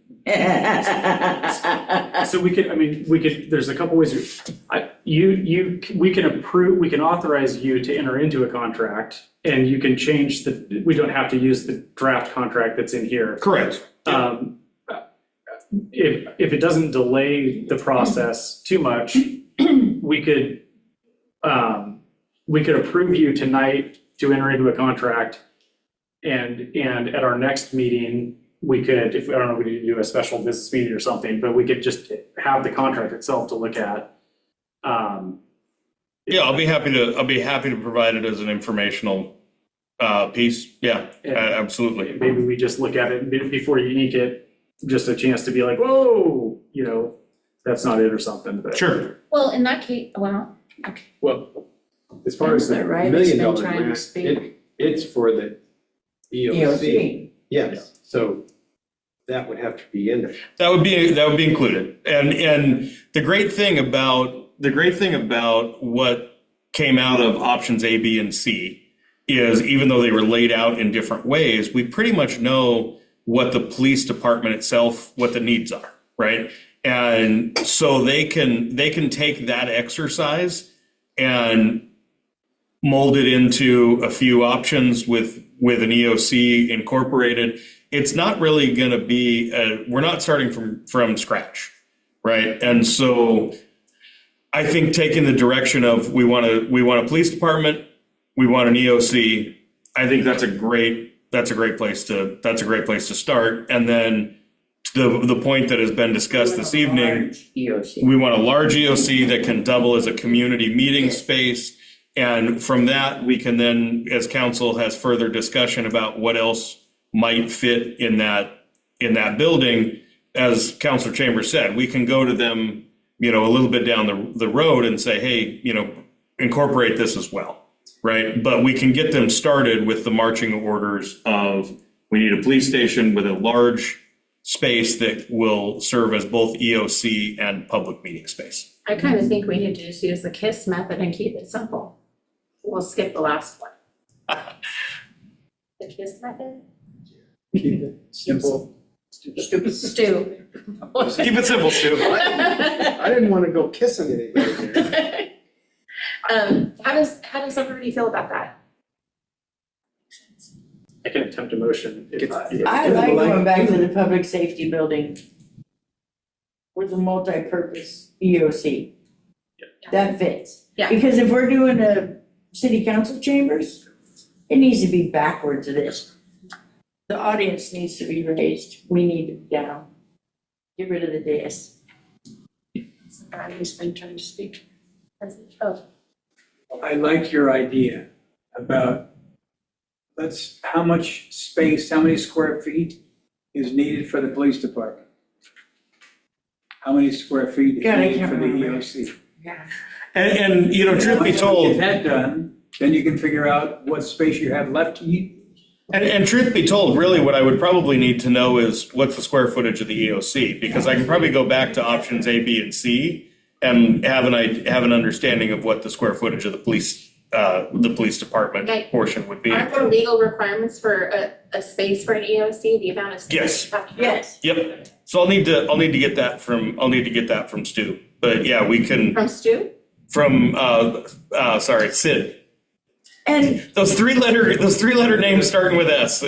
S5: So we could, there's a couple ways, we can authorize you to enter into a contract, and you can change we don't have to use the draft contract that's in here.
S10: Correct.
S5: If it doesn't delay the process too much, we could approve you tonight to enter into a contract, and at our next meeting, we could, I don't know, we could do a special business meeting or something, but we could just have the contract itself to look at.
S10: Yeah, I'll be happy to provide it as an informational piece. Yeah, absolutely.
S5: Maybe we just look at it before you ink it, just a chance to be like, whoa, that's not it or something, but.
S10: Sure.
S1: Well, in that case, well, okay.
S8: Well, as far as the
S11: That's right,
S8: $1
S11: it's
S8: million
S11: been trying to
S8: grant,
S11: speak.
S8: it's for the EOC.
S7: EOC.
S8: Yes, so that would have to be in there.
S10: That would be included. And the great thing about what came out of options A, B, and C is, even though they were laid out in different ways, we pretty much know what the police department itself, what the needs are, right? And so they can take that exercise and mold it into a few options with an EOC incorporated. It's not really going to be, we're not starting from scratch, right? And so I think taking the direction of we want a police department, we want an EOC, I think that's a great place to start. And then the point that has been discussed this evening,
S7: EOC.
S10: we want a large EOC that can double as a community meeting space. And from that, we can then, as council has further discussion about what else might fit in that building, as Councilor Chambers said, we can go to them, a little bit down the road and say, hey, incorporate this as well, right? But we can get them started with the marching orders of, we need a police station with a large space that will serve as both EOC and public meeting space.
S1: I kind of think we need to just use the KISS method and keep it simple. We'll skip the last one. The KISS method?
S8: Keep it simple.
S1: Stu.
S10: Keep it simple, Stu.
S8: I didn't want to go kissing anybody there.
S1: How does everybody feel about that?
S5: I can attempt a motion.
S7: I like going back to the public safety building with a multi-purpose EOC. That fits.
S1: Yeah.
S7: Because if we're doing a city council chambers, it needs to be backwards of this. The audience needs to be raised, we need to be down. Get rid of the dais.
S11: Somebody's been trying to speak.
S1: Oh,
S14: I like your idea about how much space, how many square feet is needed for the police department? How many square feet is
S7: God, I
S14: needed
S7: can't
S14: for the
S7: remember.
S14: EOC?
S7: Yeah.
S10: And truth be told,
S14: Get that done, then you can figure out what space you have left to eat.
S10: And truth be told, really what I would probably need to know is what's the square footage of the EOC, because I can probably go back to options A, B, and C and have an understanding of what the square footage of the police department
S1: Okay.
S10: portion would be.
S1: Aren't there legal requirements for a space for an EOC, the amount of space?
S10: Yes.
S1: you have to have?
S7: Yes.
S10: Yep. So I'll need to get that from Stu. But yeah, we can
S1: From Stu?
S10: from Sid.
S7: And
S10: Those three letter names starting with S.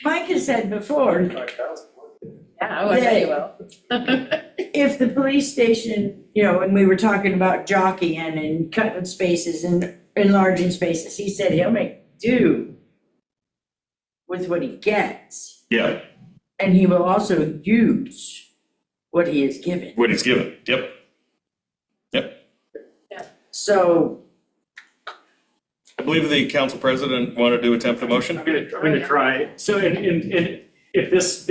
S7: Mike has said before,
S1: Yeah, I bet you will.
S7: if the police station, when we were talking about jockeying and cutting spaces and enlarging spaces, he said he'll make do with what he gets.
S10: Yeah,
S7: And he will also use what he is given.
S10: what he's given. Yep.
S7: So,
S10: I believe the council president wanted to attempt a motion.
S5: I'm gonna try. So, and if this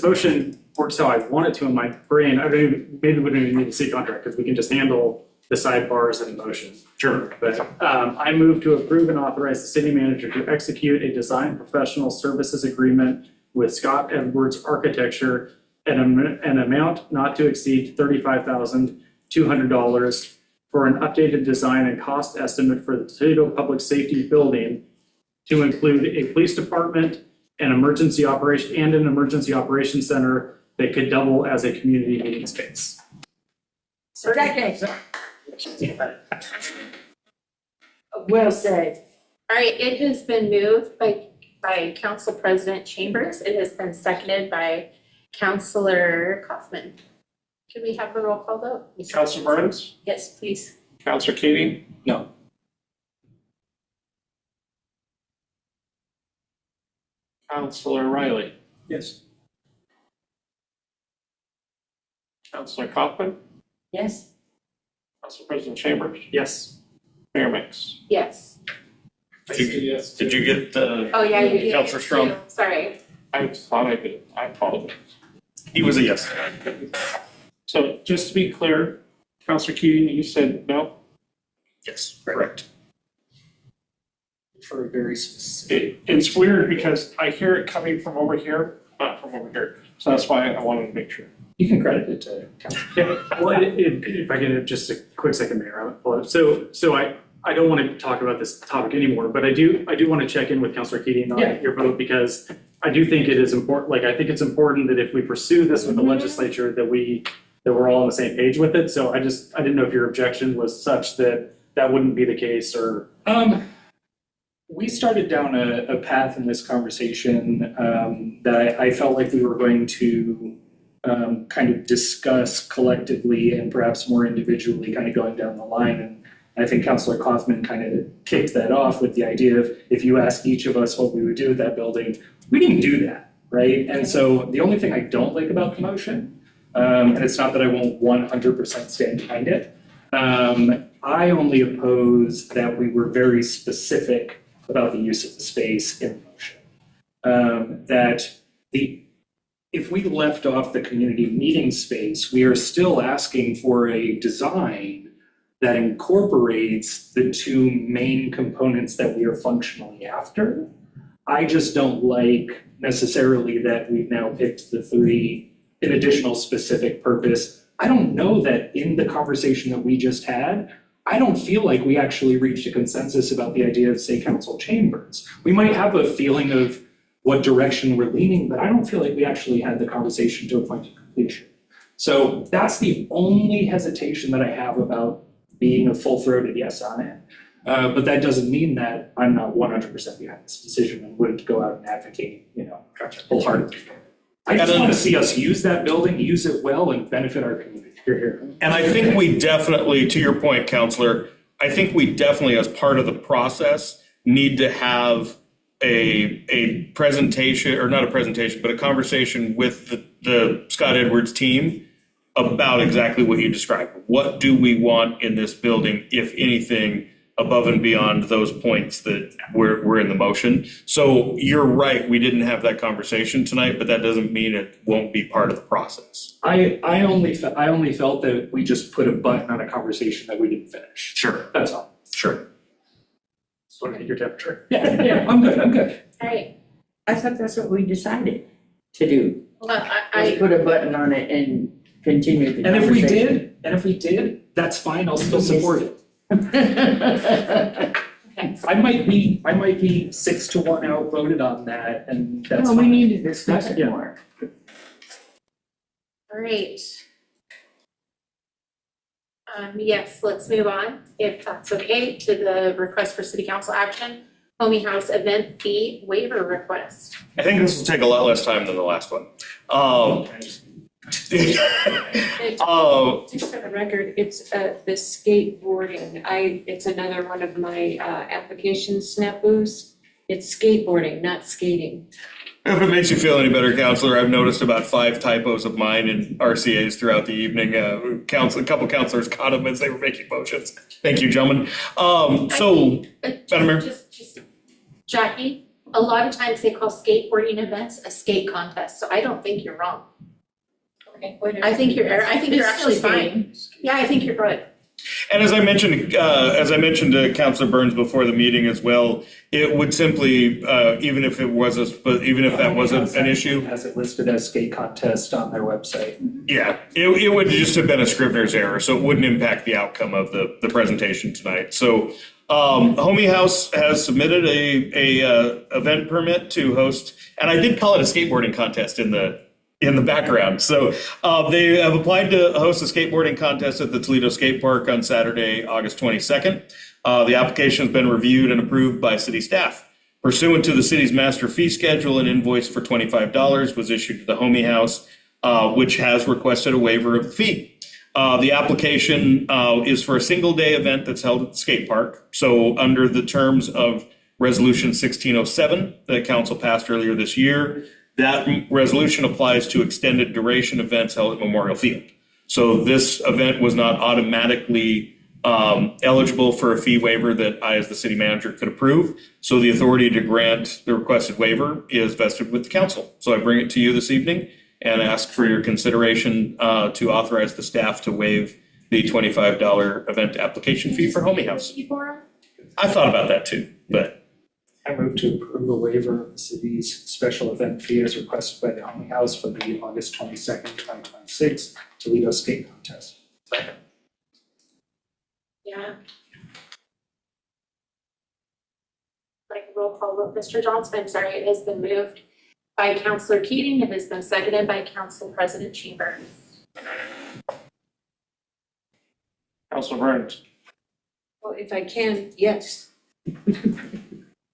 S5: motion works how I want it to in my brain, maybe we don't even need to see contract, because we can just handle the sidebars and motion.
S10: Sure.
S5: But I move to approve and authorize the city manager to execute a design professional services agreement with Scott Edwards Architecture at an amount not to exceed $35,200 for an updated design and cost estimate for the Toledo Public Safety Building to include a police department, an emergency operation center that could double as a community meeting space.
S7: second. Well said.
S1: All right, it has been moved by Council President Chambers. It has been seconded by Councilor Kaufman. Can we have a roll call vote?
S12: Councilor Burns,
S1: Yes, please.
S12: Councilor Keating,
S3: No.
S12: Councilor Riley,
S14: Yes.
S12: Councilor Kaufman,
S7: Yes.
S12: Council President Chambers,
S5: Yes.
S12: Mayor Mix.
S1: Yes.
S10: Did you get
S1: Oh, yeah, you did.
S10: Councilor Strong?
S1: too. Sorry.
S12: I thought I did, I apologize.
S10: He was a yes.
S12: So just to be clear, Councilor Keating, you said no?
S10: Yes, correct.
S3: For a very specific.
S12: It's weird because I hear it coming from over here, not from over here. So that's why I wanted to make sure.
S3: You can credit it to council.
S5: Yeah, well, if I can, just a quick second, Mayor. So I don't want to talk about this topic anymore, but I do want to check in with Councilor Keating on
S3: Yeah.
S5: your vote, because I do think it is important, I think it's important that if we pursue this with the legislature, that we're all on the same page with it. So I didn't know if your objection was such that that wouldn't be the case, or.
S3: We started down a path in this conversation that I felt like we were going to kind of discuss collectively and perhaps more individually, kind of going down the line. And I think Councilor Kaufman kind of kicked that off with the idea of, if you ask each of us what we would do with that building, we didn't do that, right? And so the only thing I don't like about the motion, and it's not that I won't 100% stand behind it, I only oppose that we were very specific about the use of the space in the motion. If we left off the community meeting space, we are still asking for a design that incorporates the two main components that we are functionally after. I just don't like necessarily that we've now picked the three in additional specific purpose. I don't know that in the conversation that we just had, I don't feel like we actually reached a consensus about the idea of, say, council chambers. We might have a feeling of what direction we're leaning, but I don't feel like we actually had the conversation to a point of completion. So that's the only hesitation that I have about being a full-throated yes on it. But that doesn't mean that I'm not 100% behind this decision and wouldn't go out and advocate, wholeheartedly. I just want to see us use that building, use it well, and benefit our community. Here.
S10: And I think we definitely, to your point, Counselor, I think we definitely, as part of the process, need to have a presentation, or not a presentation, but a conversation with the Scott Edwards team about exactly what you described. What do we want in this building, if anything, above and beyond those points that were in the motion? So you're right, we didn't have that conversation tonight, but that doesn't mean it won't be part of the process.
S3: I only felt that we just put a button on a conversation that we didn't finish.
S10: Sure.
S3: That's all.
S10: Sure.
S5: take your temperature.
S3: Yeah, I'm good.
S1: All right,
S7: I thought that's what we decided to do.
S1: well,
S7: Was
S1: I
S7: put a button on it and continue the
S3: And
S7: conversation.
S3: if we did, that's fine, I'll still support it.
S1: okay,
S3: I might be 6-1 outvoted on that, and that's
S7: Well, we
S3: fine.
S7: need to discuss it
S3: Yeah.
S7: more.
S1: all right. Yes, let's move on, if that's okay, to the request for city council action, Homie House event fee waiver request.
S10: I think this will take a lot less time than the last one.
S11: Just for the record, it's the skateboarding. It's another one of my application snafus. It's skateboarding, not skating.
S10: If it makes you feel any better, Counselor, I've noticed about 5 typos of mine in RCAs throughout the evening. A couple counselors caught them as they were making motions. Thank you, gentlemen. Madam Mayor?
S1: Just, Jackie, a lot of times they call skateboarding events a skate contest, so I don't think you're wrong.
S11: Okay, whatever.
S1: I think you're actually fine. Yeah, I think you're good.
S10: And as I mentioned to Councilor Burns before the meeting as well, it would simply, even if that wasn't an issue.
S3: Has it listed as skate contest on their website.
S10: Yeah, it would just have been a Scrivener's error, so it wouldn't impact the outcome of the presentation tonight. So, Homie House has submitted a event permit to host, and I did call it a skateboarding contest in the background. So they have applied to host a skateboarding contest at the Toledo Skate Park on Saturday, August 22nd. The application has been reviewed and approved by city staff. Pursuant to the city's master fee schedule, an invoice for $25 was issued to the Homie House, which has requested a waiver of the fee. The application is for a single-day event that's held at the skate park. So under the terms of Resolution 1607 that Council passed earlier this year, that resolution applies to extended duration events held at Memorial Field. So this event was not automatically eligible for a fee waiver that I, as the city manager, could approve. So the authority to grant the requested waiver is vested with the council. So I bring it to you this evening and ask for your consideration to authorize the staff to waive the $25 event application fee for Homie House. I thought about that too, but.
S3: I move to approve a waiver of the city's special event fee as requested by the Homie House for the August 22nd, 2026 Toledo Skate Contest.
S1: Yeah. Like roll call vote, Mr. Johnson, I'm sorry, it has been moved by Councilor Keating, it has been seconded by Council President Chambers.
S12: Councilor Burns,
S11: Well, if I can, yes.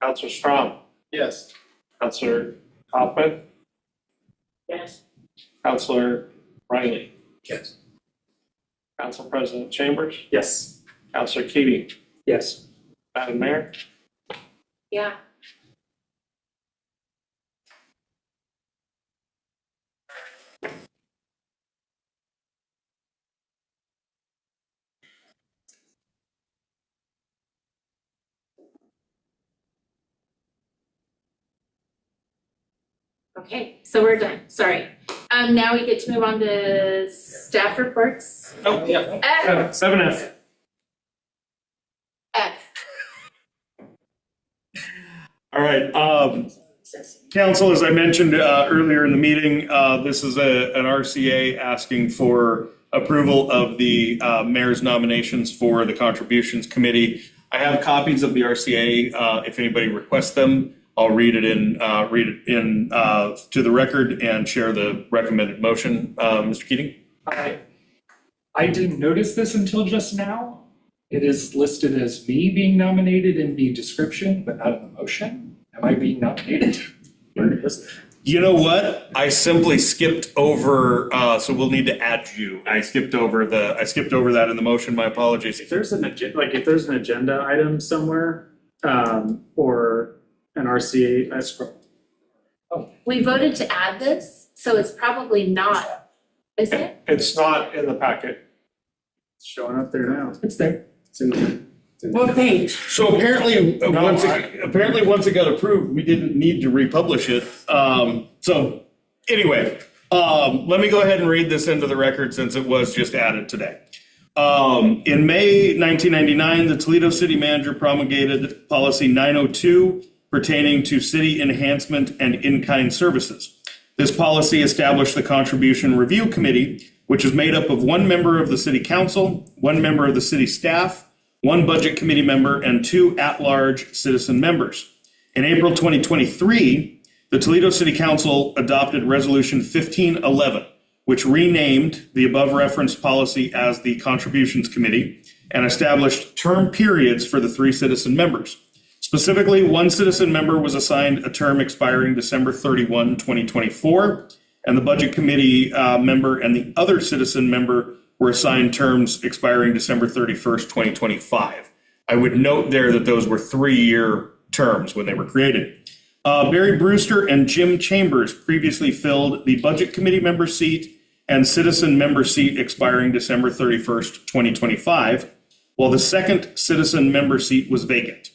S12: Councilor Strong,
S8: Yes.
S12: Councilor Kaufman,
S1: Yes.
S12: Councilor Riley,
S8: Yes.
S12: Council President Chambers,
S5: Yes.
S12: Councilor Keating,
S3: Yes.
S12: Madam Mayor.
S1: Yeah. Okay, so we're done, sorry. Now we get to move on to staff reports.
S10: Oh, yeah.
S1: F,
S12: 7F.
S1: F.
S10: All right, Council, as I mentioned earlier in the meeting, this is an RCA asking for approval of the mayor's nominations for the contributions committee. I have copies of the RCA if anybody requests them. I'll read it in to the record and share the recommended motion. Mr. Keating?
S3: I didn't notice this until just now. It is listed as me being nominated in the description, but not in the motion. Am I being nominated? Where is it?
S10: You know what? I simply skipped over, so we'll need to add you. I skipped over that in the motion. My apologies.
S5: If there's an agenda item somewhere, or an RCA, scroll.
S1: We voted to add this, so it's probably not, is it?
S12: It's not in the packet.
S5: It's showing up there now.
S3: It's there.
S5: It's in the.
S7: What page?
S10: So apparently, once it got approved, we didn't need to republish it. So anyway, let me go ahead and read this into the record since it was just added today. In May 1999, the Toledo City Manager promulgated Policy 902 pertaining to city enhancement and in-kind services. This policy established the Contribution Review Committee, which is made up of one member of the City Council, one member of the city staff, one Budget Committee member, and two at-large citizen members. In April 2023, the Toledo City Council adopted Resolution 1511, which renamed the above referenced policy as the Contributions Committee and established term periods for the three citizen members. Specifically, one citizen member was assigned a term expiring December 31, 2024, and the Budget Committee member and the other citizen member were assigned terms expiring December 31st, 2025. I would note there that those were 3-year terms when they were created. Barry Brewster and Jim Chambers previously filled the Budget Committee member seat and citizen member seat expiring December 31st, 2025, while the second citizen member seat was vacant.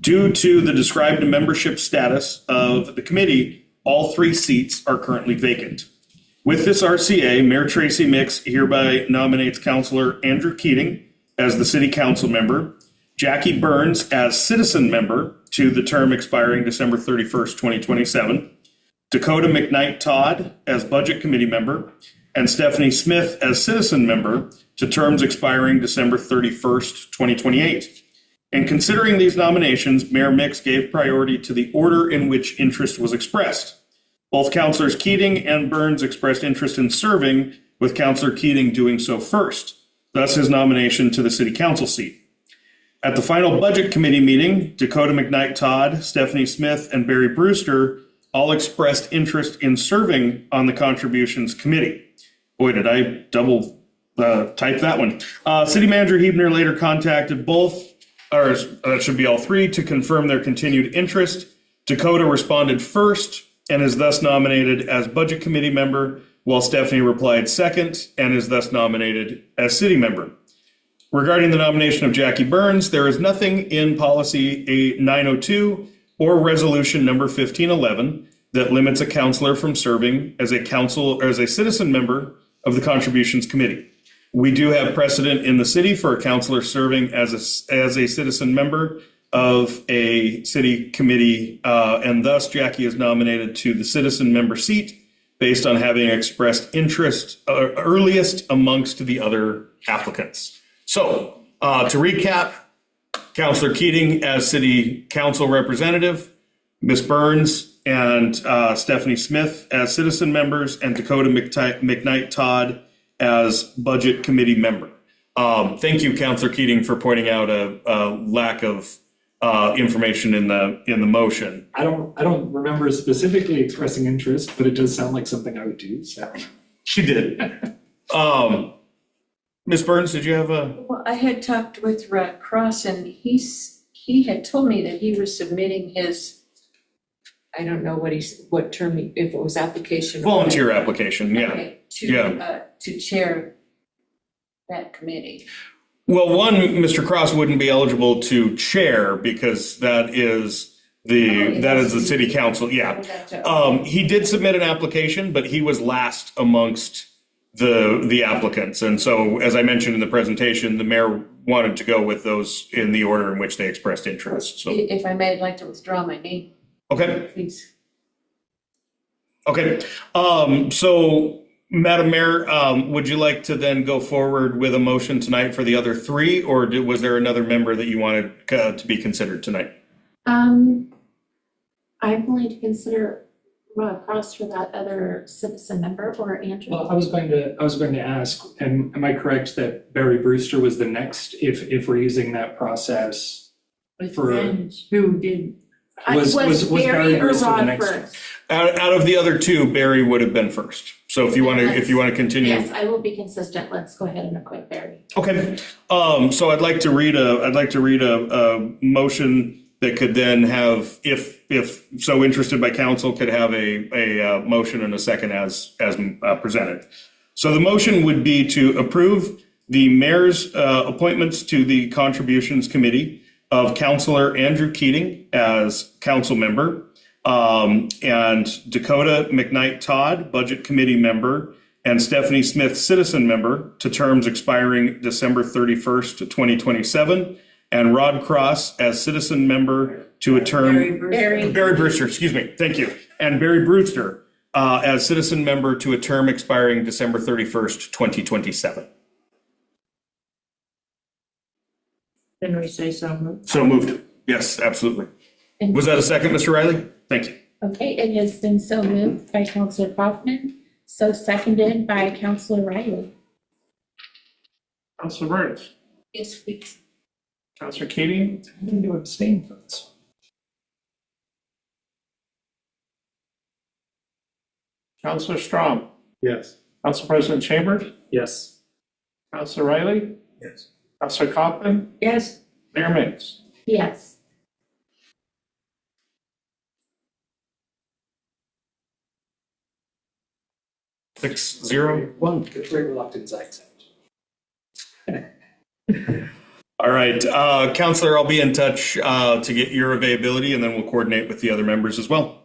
S10: Due to the described membership status of the committee, all 3 seats are currently vacant. With this RCA, Mayor Tracy Mix hereby nominates Councilor Andrew Keating as the City Council member, Jackie Burns as citizen member to the term expiring December 31st, 2027, Dakota McKnight Todd as Budget Committee member, and Stephanie Smith as citizen member to terms expiring December 31st, 2028. In considering these nominations, Mayor Mix gave priority to the order in which interest was expressed. Both Councilors Keating and Burns expressed interest in serving, with Councilor Keating doing so first, thus his nomination to the City Council seat. At the final Budget Committee meeting, Dakota McKnight Todd, Stephanie Smith, and Barry Brewster all expressed interest in serving on the Contributions Committee. Boy, did I double type that one. City Manager Hebner later contacted both, or that should be all 3, to confirm their continued interest. Dakota responded first and is thus nominated as Budget Committee member, while Stephanie replied second and is thus nominated as City member. Regarding the nomination of Jackie Burns, there is nothing in Policy 902 or Resolution number 1511 that limits a councilor from serving as a council or as a citizen member of the Contributions Committee. We do have precedent in the city for a councilor serving as a citizen member of a city committee, and thus Jackie is nominated to the citizen member seat based on having expressed interest earliest amongst the other applicants. So to recap, Councilor Keating as City Council representative, Ms. Burns and Stephanie Smith as citizen members, and Dakota McKnight Todd as Budget Committee member. Thank you, Councilor Keating, for pointing out a lack of information in the motion.
S3: I don't remember specifically expressing interest, but it does sound like something I would do. So.
S10: She did. Ms. Burns, did you have a?
S11: Well, I had talked with Cross, and he had told me that he was submitting his, I don't know what term, if it was application.
S10: Volunteer application, yeah.
S11: Okay,
S10: Yeah.
S11: To chair that committee.
S10: Well, one, Mr. Cross wouldn't be eligible to chair because that is the city council. Yeah. He did submit an application, but he was last amongst the applicants. And so, as I mentioned in the presentation, the mayor wanted to go with those in the order in which they expressed interest. So,
S11: If I may, I'd like to withdraw my name.
S10: Okay.
S11: Please.
S10: Okay. So, Madam Mayor, would you like to then go forward with a motion tonight for the other 3, or was there another member that you wanted to be considered tonight?
S1: I'm willing to consider Rob Cross for that other citizen member, or Andrew.
S3: Well, I was going to ask, and am I correct that Barry Brewster was the next, if we're using that process?
S7: Who did?
S3: Was Barry Brewster the next?
S1: First?
S10: Out of the other 2, Barry would have been first. So if you want to continue.
S1: Yes, I will be consistent. Let's go ahead and acquit Barry.
S10: Okay. So I'd like to read a motion that could then have, if so interested by council, could have a motion and a second as presented. So the motion would be to approve the mayor's appointments to the Contributions Committee of Councilor Andrew Keating as council member, and Dakota McKnight Todd, Budget Committee member, and Stephanie Smith, citizen member, to terms expiring December 31st, 2027, and Rod Cross as citizen member to a term. Barry Brewster, excuse me, thank you. And Barry Brewster as citizen member to a term expiring December 31st, 2027.
S7: Can we say so moved?
S10: So moved. Yes, absolutely. Was that a second, Mr. Riley? Thank you.
S1: Okay, it has been so moved by Counselor Kaufman, so seconded by Counselor Riley.
S12: Counselor Burns,
S1: Yes, please.
S12: Counselor Keating,
S3: I'm going to abstain from this.
S12: Counselor Strong,
S8: Yes.
S12: Council President Chambers,
S5: Yes.
S12: Counselor Riley,
S14: Yes.
S12: Counselor Kaufman,
S7: Yes,
S12: Mayor Mix.
S1: Yes.
S10: Six, zero.
S3: Great reluctance, I accept.
S10: All right, Counselor, I'll be in touch to get your availability, and then we'll coordinate with the other members as well.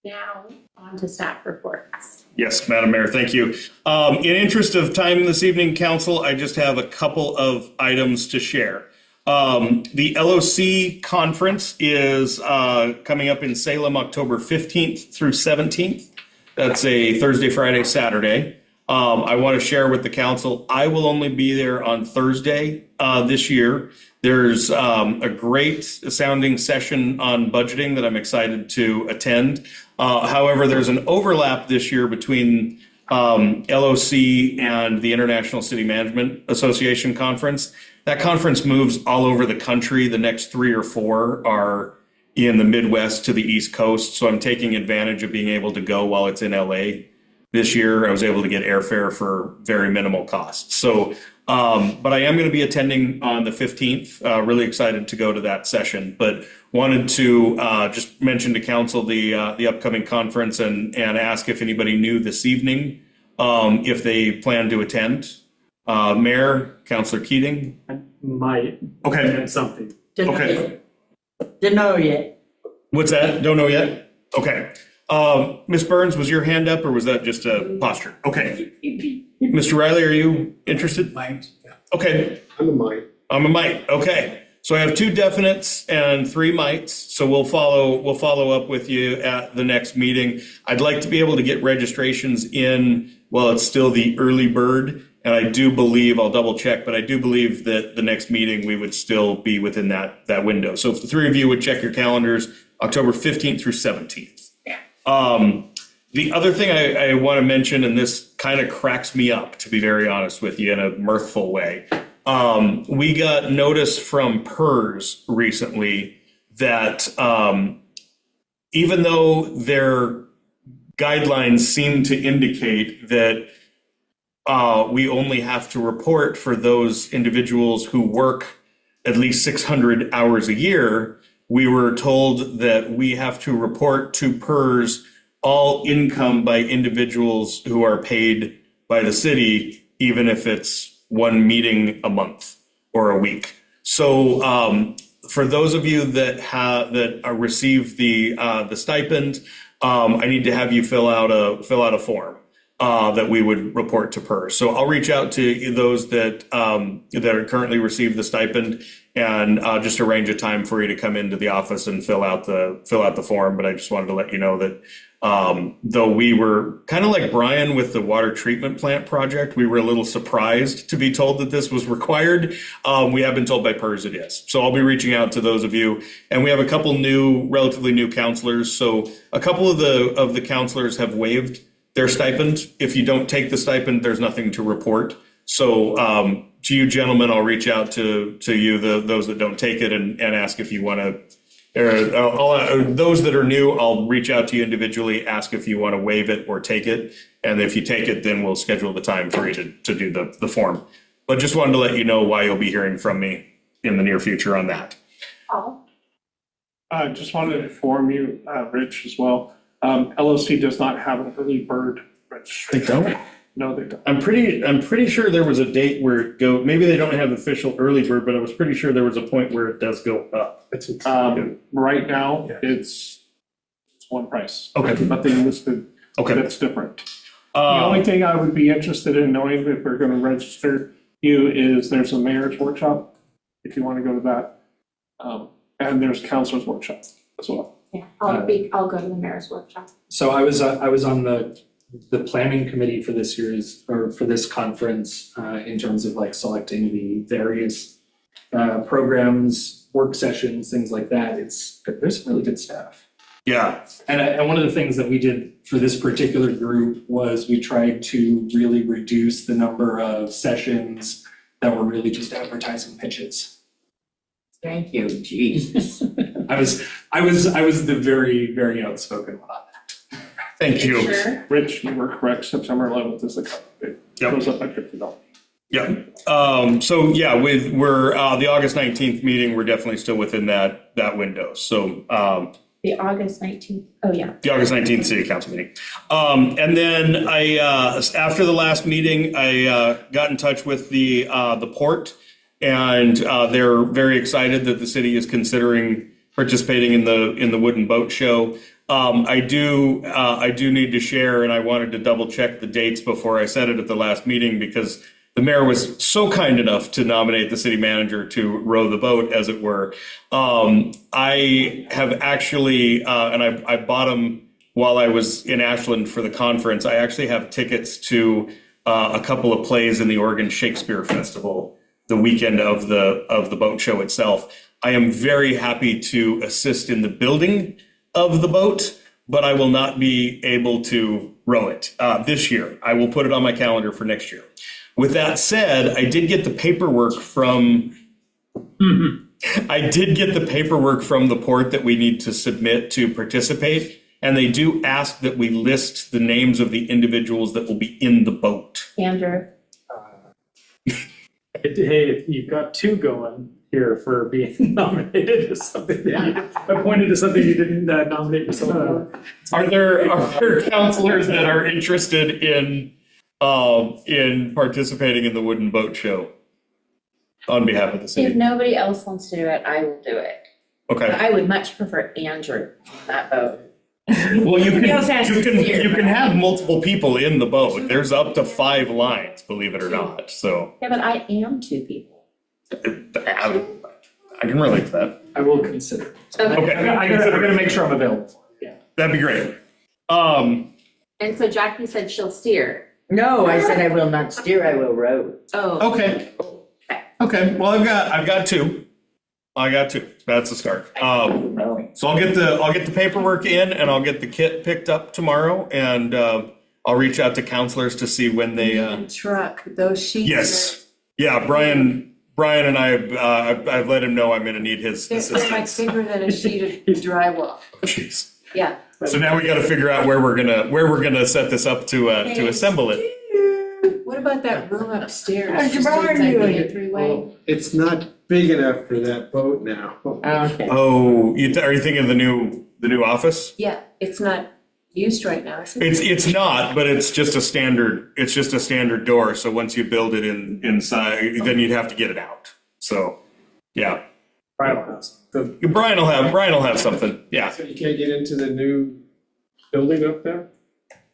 S1: Now, on to staff reports.
S10: Yes, Madam Mayor, thank you. In interest of time this evening, Council, I just have a couple of items to share. The LOC conference is coming up in Salem, October 15th through 17th. That's a Thursday, Friday, Saturday. I want to share with the council, I will only be there on Thursday this year. There's a great sounding session on budgeting that I'm excited to attend. However, there's an overlap this year between LOC and the International City Management Association Conference. That conference moves all over the country. The next 3 or 4 are in the Midwest to the East Coast. So I'm taking advantage of being able to go while it's in LA. This year, I was able to get airfare for very minimal cost. So, but I am going to be attending on the 15th. Really excited to go to that session, but wanted to just mention to council the upcoming conference and ask if anybody knew this evening if they plan to attend. Mayor, Councilor Keating.
S5: Might.
S10: Okay.
S5: And something.
S10: Okay.
S7: didn't know yet.
S10: What's that? Don't know yet? Okay. Ms. Burns, was your hand up or was that just a posture? Okay. Mr. Riley, are you interested?
S14: Might, yeah.
S10: Okay.
S8: I'm a might.
S10: I'm a might. Okay. So I have 2 definites and 3 mights. So we'll follow up with you at the next meeting. I'd like to be able to get registrations in while it's still the early bird. And I do believe, I'll double check, but I do believe that the next meeting we would still be within that window. So if the 3 of you would check your calendars, October 15th through 17th. The other thing I want to mention, and this kind of cracks me up, to be very honest with you, in a mirthful way. We got notice from PERS recently that even though their guidelines seem to indicate that we only have to report for those individuals who work at least 600 hours a year, we were told that we have to report to PERS all income by individuals who are paid by the city, even if it's 1 meeting a month or a week. So for those of you that receive the stipend, I need to have you fill out a form that we would report to PERS. So I'll reach out to those that are currently receive the stipend and just arrange a time for you to come into the office and fill out the form. But I just wanted to let you know that though we were kind of like Brian with the water treatment plant project, we were a little surprised to be told that this was required. We have been told by PERS it is. So I'll be reaching out to those of you. And we have a couple relatively new counselors. So a couple of the counselors have waived their stipend. If you don't take the stipend, there's nothing to report. So to you gentlemen, I'll reach out to you, those that don't take it, and ask if you want to, those that are new, I'll reach out to you individually, ask if you want to waive it or take it. And if you take it, then we'll schedule the time for you to do the form. But just wanted to let you know why you'll be hearing from me in the near future on that.
S1: Paul?
S12: I just wanted to inform you, Rich, as well. LOC does not have an early bird registration.
S10: They don't?
S12: No, they don't.
S10: I'm pretty sure there was a date where it maybe they don't have official early bird, but I was pretty sure there was a point where it does go up.
S12: Right now, it's one price.
S10: Okay.
S12: Nothing listed.
S10: Okay.
S12: That's different.
S15: The only thing I would be interested in knowing if we're gonna register you is there's a mayor's workshop, if you wanna go to that. And there's councilor's workshop as well.
S1: Yeah, I'll go to the mayor's workshop.
S3: So I was on the planning committee for this year's, or for this conference, in terms of like selecting the various programs, work sessions, things like that. There's some really good stuff.
S10: Yeah.
S3: And one of the things that we did for this particular group was we tried to really reduce the number of sessions that were really just advertising pitches.
S7: Thank you, Jesus.
S3: I was the very, very outspoken one on that.
S10: Thank you.
S1: Sure.
S15: Rich, you were correct, September 11th is the cut. It goes up by $50.
S10: Yep. So yeah, we're the August 19th meeting, we're definitely still within that window. So
S1: The August 19th, oh yeah.
S10: the August 19th city council meeting. And then I after the last meeting, I got in touch with the port, and they're very excited that the city is considering participating in the wooden boat show. I do need to share, and I wanted to double check the dates before I said it at the last meeting, because the mayor was so kind enough to nominate the city manager to row the boat, as it were. I have actually, and I bought them while I was in Ashland for the conference. I actually have tickets to a couple of plays in the Oregon Shakespeare Festival the weekend of the boat show itself. I am very happy to assist in the building of the boat, but I will not be able to row it this year. I will put it on my calendar for next year. With that said, I did get the paperwork from the port that we need to submit to participate, and they do ask that we list the names of the individuals that will be in the boat.
S1: Andrew.
S5: Hey, you've got two going here for being nominated as something appointed to something you didn't nominate yourself.
S10: Are there counselors that are interested in participating in the wooden boat show on behalf of the
S1: If
S10: city?
S1: nobody else wants to do it, I will do it.
S10: Okay.
S1: I would much prefer Andrew on that boat.
S10: Well, you
S1: Nobody else has to steer.
S10: can have multiple people in the boat. There's up to 5 lines, believe it or not. So
S1: Yeah, but I am 2 people.
S10: I can relate to that.
S3: I will consider it.
S10: Okay.
S3: I gotta make sure I'm available. Yeah.
S10: That'd be great.
S1: And so Jackie said she'll steer.
S7: No, I said I will not steer, I will row.
S1: Oh.
S10: Okay. Okay. Well, I've got 2. I got 2. That's a start. So I'll get the paperwork in, and I'll get the kit picked up tomorrow, and I'll reach out to counselors to see when they.
S11: Truck, those sheets.
S10: Yes. Yeah. Brian and I've let him know I'm going to need his
S11: They're
S10: assistance.
S11: like bigger than a sheet of drywall.
S10: Jeez.
S11: Yeah.
S10: So now we got to figure out where we're gonna set this up to assemble it.
S11: What about that room upstairs?
S7: How's your
S11: Just
S7: barn
S11: inside the
S7: doing?
S11: entryway?
S8: It's not big enough for that boat now.
S7: Okay.
S10: Oh, are you thinking of the new office?
S11: Yeah, it's not used right now, is it?
S10: It's not, but it's just a standard door. So once you build it inside, then you'd have to get it out. So, yeah. Brian will have something. Yeah.
S8: So you can't get into the new building up there?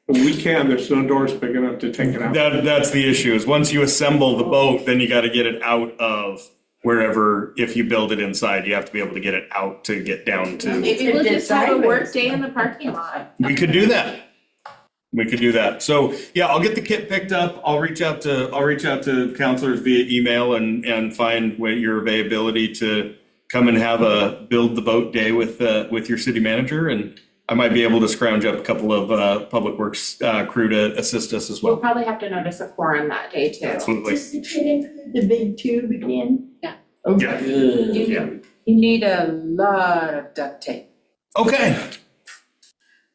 S15: We can, there's no doors big enough to take it out.
S10: That's the issue, is once you assemble the boat, then you got to get it out of wherever. If you build it inside, you have to be able to get it out to get down to.
S1: Maybe we'll just have a work day in the parking lot.
S10: We could do that. So yeah, I'll get the kit picked up. I'll reach out to counselors via email and find what your availability to come and have a build the boat day with your city manager, and I might be able to scrounge up a couple of public works crew to assist us as
S1: We'll
S10: well.
S1: probably have to notice a quorum that day too.
S10: Absolutely.
S7: Does the kid include the big tube again?
S1: Yeah.
S7: Oh,
S10: Yeah.
S7: good.
S10: Yeah.
S11: You need a lot of duct tape.
S10: Okay.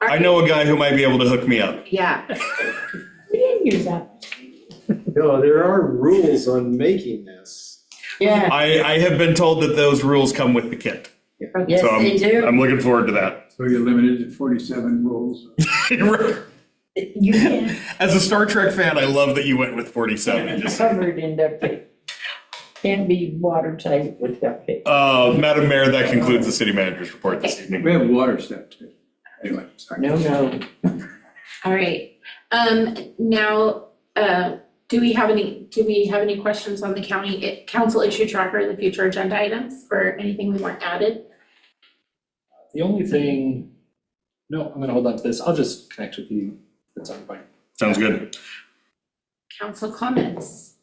S10: I know a guy who might be able to hook me up.
S1: Yeah.
S7: We didn't use that.
S8: No, there are rules on making this.
S7: Yeah,
S10: I have been told that those rules come with the kit.
S7: yes,
S10: So
S7: they do.
S10: I'm looking forward to that.
S14: So you're limited to 47 rules.
S7: You can,
S10: As a Star Trek fan, I love that you went with 47. Just,
S7: covered in duct tape. Can't be watertight with duct tape.
S10: Madam Mayor, that concludes the city manager's report this evening.
S14: We have water stuff too. Anyway, sorry.
S7: No.
S1: All right. Now, do we have any questions on the council issue tracker, the future agenda items, or anything we want added?
S3: The only thing, no, I'm gonna hold on to this. I'll just connect with you at some point.
S10: Sounds good.
S1: Council comments?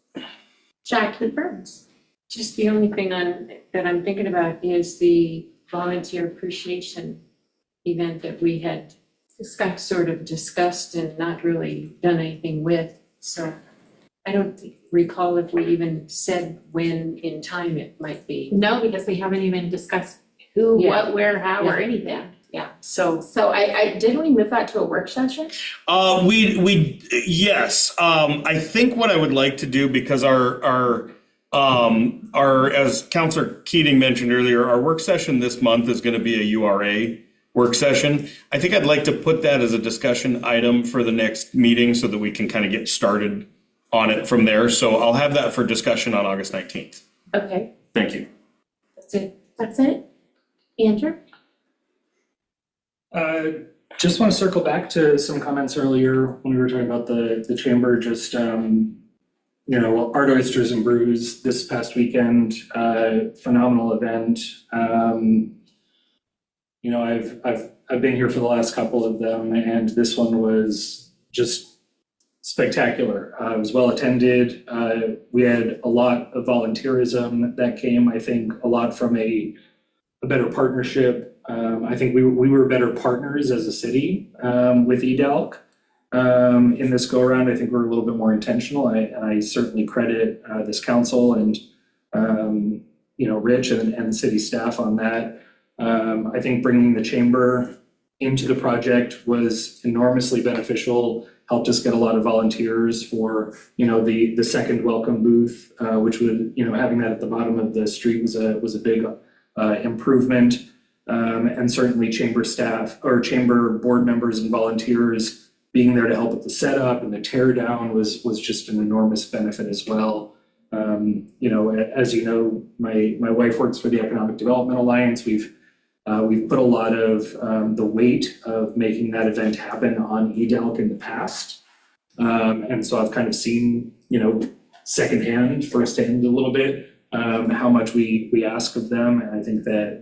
S1: Jackie Burns.
S11: Just the only thing that I'm thinking about is the volunteer appreciation event that we had sort of discussed and not really done anything with. So I don't recall if we even said when in time it might be.
S1: No, because we haven't even discussed who,
S11: Yeah.
S1: what, where, how, or
S11: Yeah.
S1: anything.
S11: Yeah, so
S1: So didn't we move that to a work session?
S10: Yes. I think what I would like to do, because our, as Councilor Keating mentioned earlier, our work session this month is going to be a URA work session. I think I'd like to put that as a discussion item for the next meeting so that we can kind of get started on it from there. So I'll have that for discussion on August 19th.
S1: Okay,
S10: Thank you.
S1: that's it. Andrew?
S3: Just want to circle back to some comments earlier when we were talking about the chamber, just, Art Oysters and Brews this past weekend, phenomenal event. I've been here for the last couple of them, and this one was just spectacular. It was well attended. We had a lot of volunteerism that came, I think, a lot from a better partnership. I think we were better partners as a city with EDALC in this go around. I think we're a little bit more intentional, and I certainly credit this council and Rich and city staff on that. I think bringing the chamber into the project was enormously beneficial. Helped us get a lot of volunteers for the second welcome booth, which would having that at the bottom of the street was a big improvement. And certainly chamber staff or chamber board members and volunteers being there to help with the setup and the tear down was just an enormous benefit as well. As you know, my wife works for the Economic Development Alliance. We've put a lot of the weight of making that event happen on EDALC in the past. And so I've kind of seen, firsthand a little bit how much we ask of them. And I think that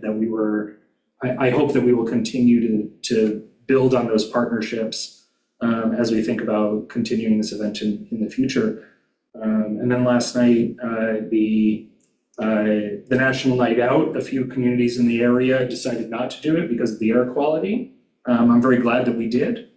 S3: I hope that we will continue to build on those partnerships as we think about continuing this event in the future. And then last night, the National Night Out, a few communities in the area decided not to do it because of the air quality. I'm very glad that we did.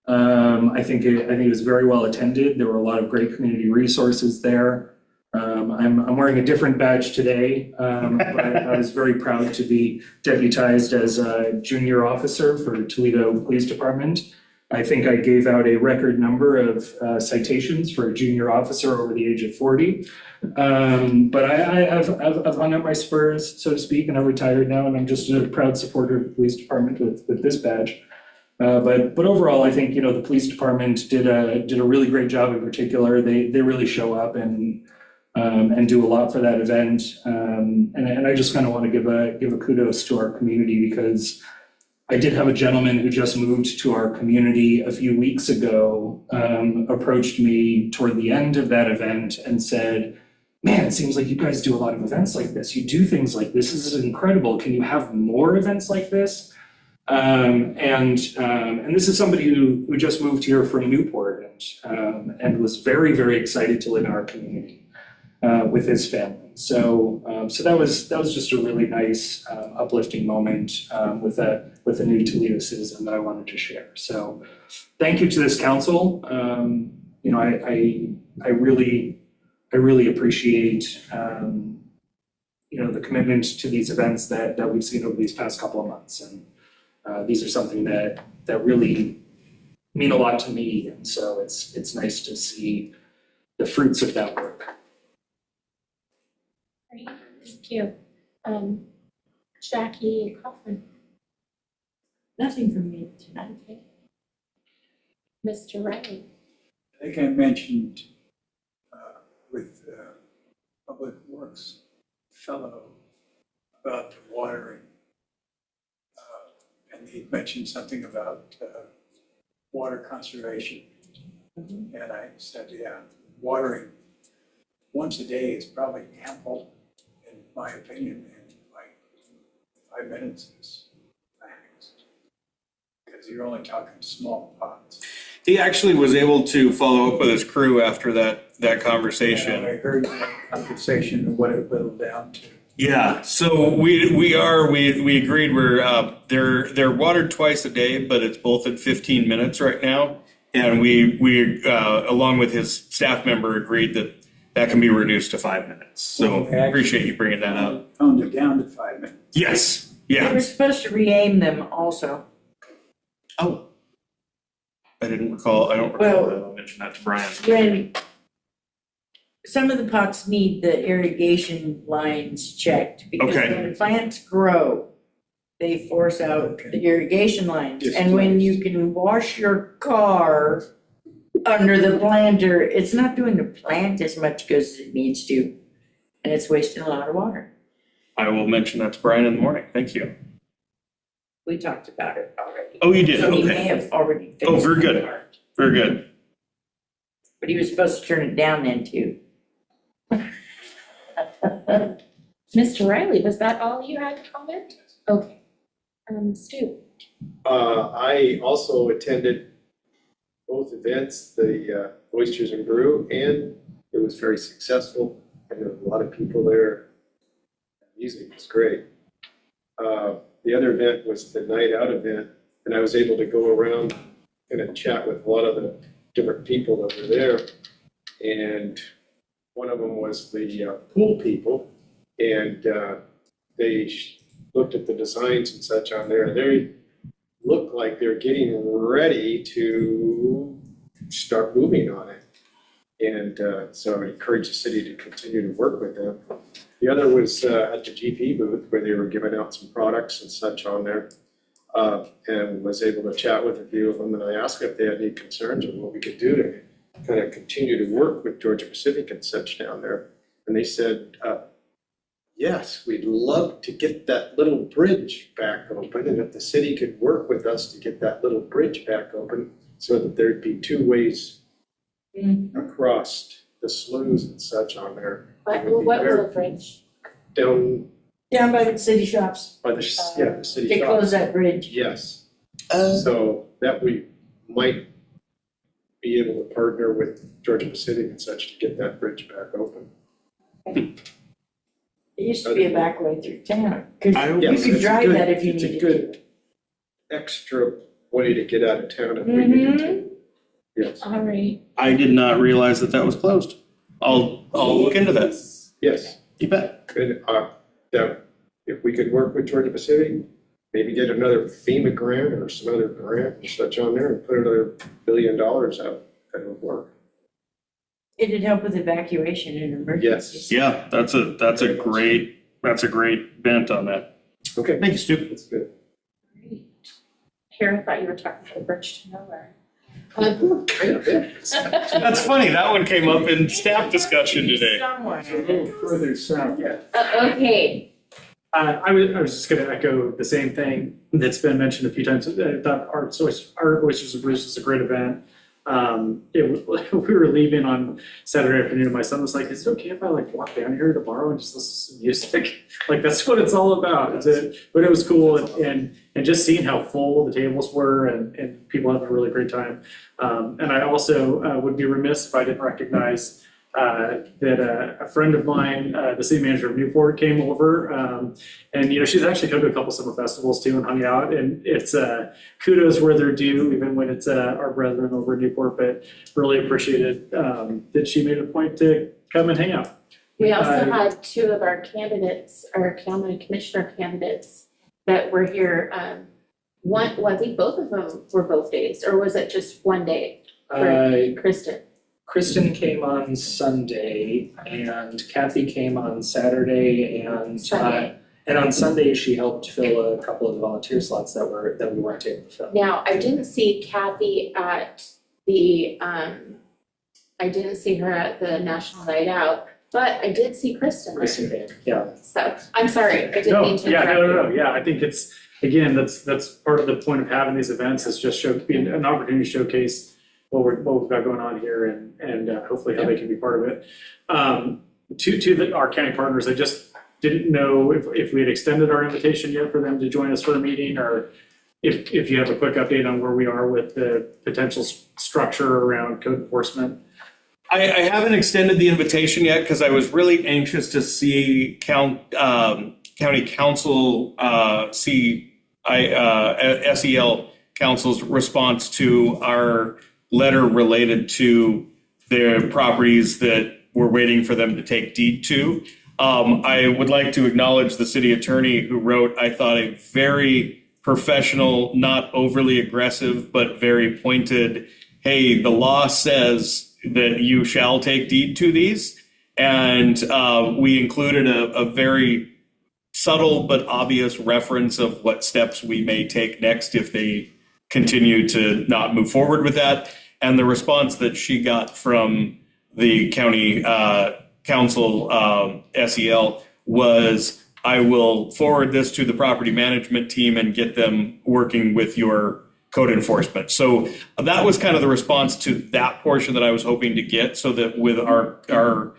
S3: I think it was very well attended. There were a lot of great community resources there. I'm wearing a different badge today, but I was very proud to be deputized as a junior officer for Toledo Police Department. I think I gave out a record number of citations for a junior officer over the age of 40. But I've hung up my spurs, so to speak, and I'm retired now, and I'm just a proud supporter of the police department with this badge. But overall, I think the police department did a really great job. In particular, they really show up and do a lot for that event. And I just kind of want to give a kudos to our community, because I did have a gentleman who just moved to our community a few weeks ago, approached me toward the end of that event and said, "Man, it seems like you guys do a lot of events like this. You do things like this. This is incredible. Can you have more events like this?" And this is somebody who just moved here from Newport and was very, very excited to live in our community with his family. So that was just a really nice uplifting moment with a new Toledo citizen that I wanted to share. So thank you to this council. I really appreciate the commitment to these events that we've seen over these past couple of months, and these are something that really mean a lot to me, and so it's nice to see the fruits of that work.
S1: Great, thank you. Jackie Kaufman.
S7: nothing from me tonight.
S1: Okay. Mr. Riley.
S14: I think I mentioned with Public Works fellow about the watering. And he mentioned something about water conservation. And I said, yeah, watering once a day is probably ample, in my opinion, and like 5 minutes is max. Because you're only talking small pots.
S10: He actually was able to follow up with his crew after that conversation.
S14: And I heard that conversation and what it whittled down to.
S10: Yeah, so we agreed they're watered twice a day, but it's both at 15 minutes right now. And we along with his staff member agreed that can be reduced to 5 minutes. So I appreciate you bringing that up.
S14: Toned it down to 5 minutes.
S10: Yes,
S7: They
S10: yeah.
S7: were supposed to re-aim them also.
S10: Oh. I don't recall that. I'll mention that to Brian.
S7: When some of the pots need the irrigation lines checked, because
S10: Okay.
S7: when the plants grow, they force out the irrigation lines.
S6: Yes.
S7: And when you can wash your car under the planter, it's not doing the plant as much good as it needs to, and it's wasting a lot of water.
S10: I will mention that to Brian in the morning. Thank you.
S7: We talked about it already.
S10: Oh, you did?
S7: So he
S10: Okay.
S7: may have already finished.
S10: Oh, very good.
S7: the part.
S10: Very good.
S7: But he was supposed to turn it down then too.
S1: Mr. Riley, was that all you had to comment? Okay. Stu?
S8: I also attended both events, the Oysters and Brew, and it was very successful. And there were a lot of people there. The music was great. The other event was the night out event, and I was able to go around and chat with a lot of the different people that were there. And one of them was the pool people, and they looked at the designs and such on there. They looked like they're getting ready to start moving on it. And so I would encourage the city to continue to work with them. The other was at the GP booth, where they were giving out some products and such on there. And was able to chat with a few of them, and I asked if they had any concerns or what we could do to kind of continue to work with Georgia Pacific and such down there. And they said, yes, we'd love to get that little bridge back open, and if the city could work with us to get that little bridge back open so that there'd be two ways across the sloughs and such on there.
S1: What little bridge?
S8: Down
S7: Down by the city shops,
S8: by the city
S7: they
S8: shop.
S7: closed that bridge.
S8: Yes. So that we might be able to partner with Georgia Pacific and such to get that bridge back open.
S7: It used to be a back way through town, cause you
S8: Yes,
S7: could
S8: it's
S7: drive
S8: good-
S7: that if you
S8: it's a
S7: needed
S8: good
S7: to.
S8: Extra way to get out of town if we needed to. Yes,
S1: All right.
S10: I did not realize that was closed. I'll look into that.
S8: yes.
S10: You bet.
S8: And that if we could work with Georgia Pacific, maybe get another FEMA grant or some other grant and such on there and put another $1 billion out, that would work.
S7: It'd help with evacuation and emergencies.
S10: Yeah, that's a great bent on that.
S8: Okay.
S10: Thank you, Stu.
S8: That's good.
S1: Here, I thought you were talking about a bridge to nowhere.
S8: Kind of is.
S10: That's funny. That one came up in staff discussion today.
S7: Somewhere.
S14: A little further south.
S5: Yeah.
S1: Okay.
S5: I was just gonna echo the same thing that's been mentioned a few times. I thought our Oysters and Brews was a great event. We were leaving on Saturday afternoon, my son was like, is it okay if I walk down here tomorrow and just listen to music? That's what it's all about. But it was cool, and just seeing how full the tables were and people having a really great time. And I also would be remiss if I didn't recognize that a friend of mine, the city manager of Newport, came over, and she's actually come to a couple summer festivals too and hung out, and it's kudos where they're due, even when it's our brethren over in Newport, but really appreciated that she made a point to come and hang out.
S1: We also had two of our candidates, our county commissioner candidates that were here. Well, I think both of them were both days, or was it just one day for Kristen?
S3: Kristen came on Sunday and Kathy came on Saturday and
S1: Sunday.
S3: and on Sunday she helped fill a couple of the volunteer slots that we weren't able to fill.
S1: Now, I didn't see Kathy at the, I didn't see her at the National Night Out, but I did see Kristen there.
S3: Kristen came, yeah.
S1: So, I'm sorry, I didn't mean to interrupt you.
S5: No, yeah, I think it's, again, that's part of the point of having these events, is just being an opportunity to showcase what we've got going on here and hopefully how they can be part of it. Our county partners, I just didn't know if we had extended our invitation yet for them to join us for a meeting, or if you have a quick update on where we are with the potential structure around code enforcement.
S10: I haven't extended the invitation yet because I was really anxious to see county council, SEL council's response to our letter related to their properties that we're waiting for them to take deed to. I would like to acknowledge the city attorney who wrote, I thought, a very professional, not overly aggressive, but very pointed, hey, the law says that you shall take deed to these. And we included a very subtle but obvious reference of what steps we may take next if they continue to not move forward with that. And the response that she got from the county council SEL was, I will forward this to the property management team and get them working with your code enforcement. So that was kind of the response to that portion that I was hoping to get, so that with our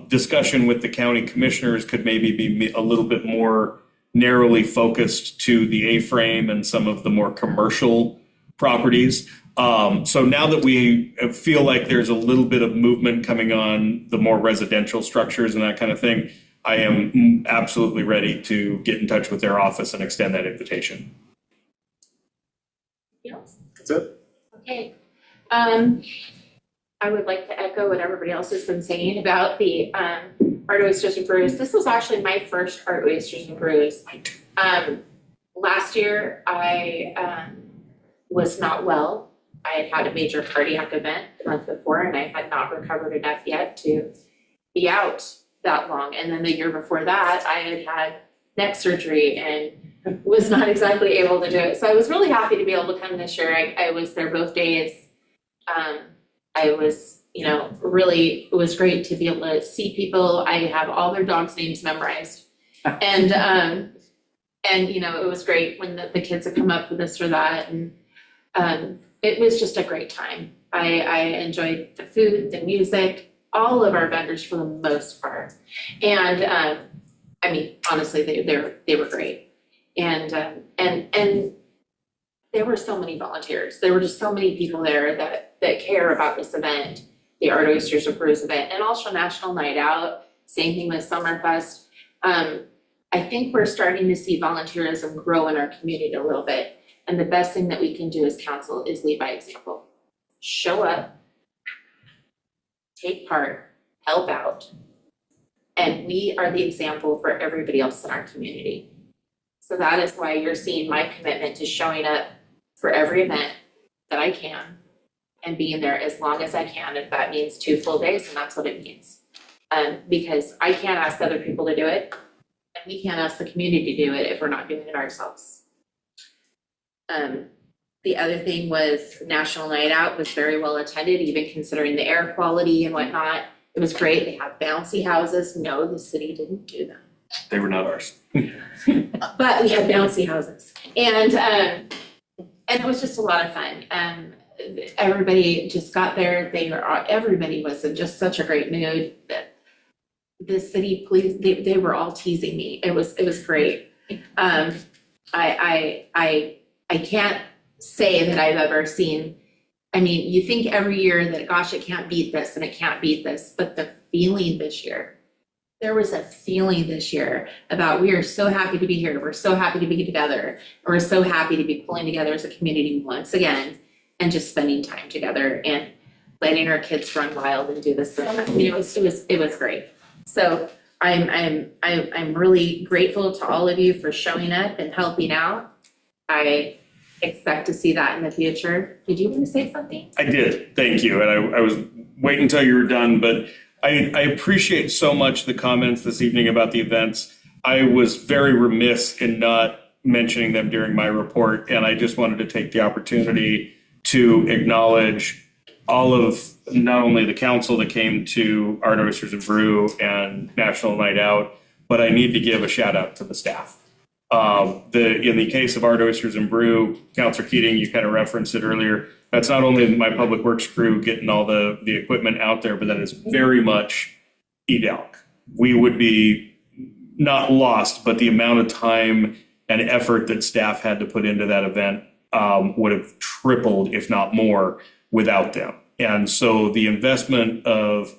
S10: discussion with the county commissioners could maybe be a little bit more narrowly focused to the A-frame and some of the more commercial properties. So now that we feel like there's a little bit of movement coming on the more residential structures and that kind of thing, I am absolutely ready to get in touch with their office and extend that invitation.
S1: Yes.
S5: That's it.
S1: Okay. I would like to echo what everybody else has been saying about the Art Oysters and Brews. This was actually my first Art Oysters and Brews. Last year, I was not well. I had had a major cardiac event the month before, and I had not recovered enough yet to be out that long. And then the year before that, I had had neck surgery and was not exactly able to do it. So I was really happy to be able to come this year. I was there both days. I was, really, it was great to be able to see people. I have all their dogs' names memorized. And it was great when the kids would come up with this or that. And it was just a great time. I enjoyed the food, the music, all of our vendors for the most part. And honestly, they were great. And there were so many volunteers. There were just so many people there that care about this event, the Art Oysters and Brews event, and also National Night Out. Same thing with Summerfest. I think we're starting to see volunteerism grow in our community a little bit. And the best thing that we can do as council is lead by example. Show up, take part, help out. And we are the example for everybody else in our community. So that is why you're seeing my commitment to showing up for every event that I can and being there as long as I can. If that means 2 full days, then that's what it means. Because I can't ask other people to do it, and we can't ask the community to do it if we're not doing it ourselves. The other thing was National Night Out was very well attended, even considering the air quality and whatnot. It was great. They have bouncy houses. No, the city didn't do them.
S10: They were not ours.
S1: But we had bouncy houses. And it was just a lot of fun. Everybody just got there. Everybody was in just such a great mood. The city police, they were all teasing me. It was great. I can't say that I've ever seen, you think every year that, gosh, it can't beat this and it can't beat this, but the feeling this year, there was a feeling this year about we are so happy to be here. We're so happy to be together. We're so happy to be pulling together as a community once again and just spending time together and letting our kids run wild and do this. It was great. So I'm really grateful to all of you for showing up and helping out. I expect to see that in the future. Did you want to say something?
S10: I did, thank you. And I was waiting until you were done, but I appreciate so much the comments this evening about the events. I was very remiss in not mentioning them during my report, and I just wanted to take the opportunity to acknowledge all of not only the council that came to Art Oysters and Brew and National Night Out, but I need to give a shout out to the staff. In the case of Art Oysters and Brew, Councilor Keating, you kind of referenced it earlier. That's not only my public works crew getting all the equipment out there, but that is very much EDALC. We would be not lost, but the amount of time and effort that staff had to put into that event would have tripled, if not more, without them. And so the investment of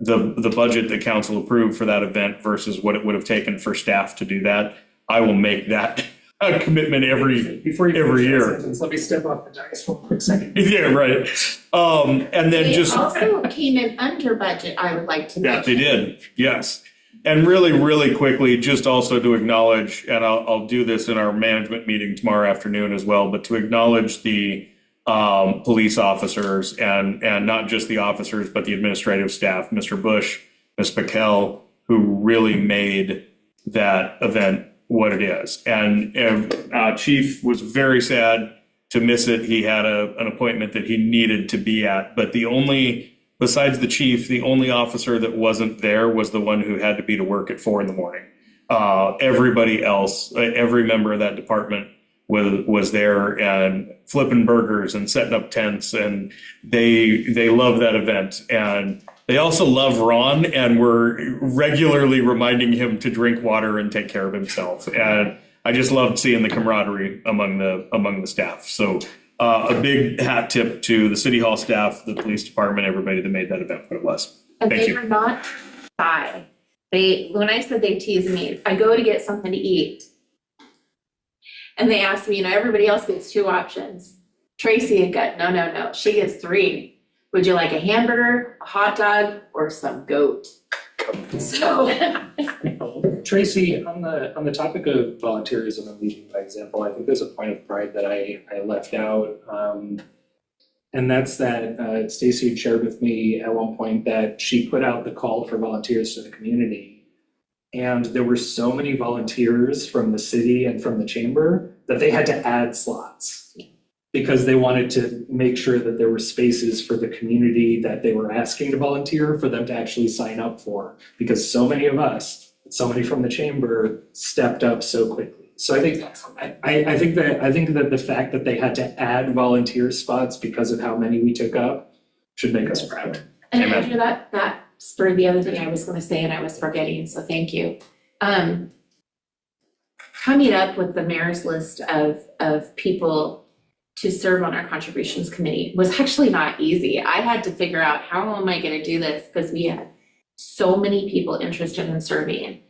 S10: the budget that council approved for that event versus what it would have taken for staff to do that, I will make that a commitment every year.
S3: Let me step off the dais for a quick second.
S10: Yeah, right. And then
S1: They also came in under budget, I would like to mention.
S10: Yeah, they did, yes. And really, really quickly, just also to acknowledge, and I'll do this in our management meeting tomorrow afternoon as well, but to acknowledge the police officers and not just the officers, but the administrative staff, Mr. Bush, Ms. Paquel, who really made that event what it is. And Chief was very sad to miss it. He had an appointment that he needed to be at, but besides the chief, the only officer that wasn't there was the one who had to be to work at 4 a.m. Everybody else, every member of that department was there and flipping burgers and setting up tents, and they love that event. And they also love Ron and were regularly reminding him to drink water and take care of himself. And I just loved seeing the camaraderie among the staff. So a big hat tip to the City Hall staff, the police department, everybody that made that event what it was.
S1: And
S10: Thank
S1: they
S10: you.
S1: were not shy. When I said they tease me, I go to get something to eat. And they asked me, everybody else gets 2 options. Tracy had got, no, she gets 3. Would you like a hamburger, a hot dog, or some goat? So.
S3: Tracy, on the topic of volunteerism and leading by example, I think there's a point of pride that I left out. And that's that Stacy had shared with me at one point that she put out the call for volunteers to the community. And there were so many volunteers from the city and from the chamber that they had to add slots because they wanted to make sure that there were spaces for the community that they were asking to volunteer for them to actually sign up for, because so many of us, so many from the chamber stepped up so quickly. So I think that the fact that they had to add volunteer spots because of how many we took up should make us proud.
S1: And
S10: Amen.
S1: Andrew, that spurred the other thing I was going to say and I was forgetting, so thank you. Coming up with the mayor's list of people to serve on our contributions committee was actually not easy. I had to figure out how am I going to do this because we had so many people interested in serving.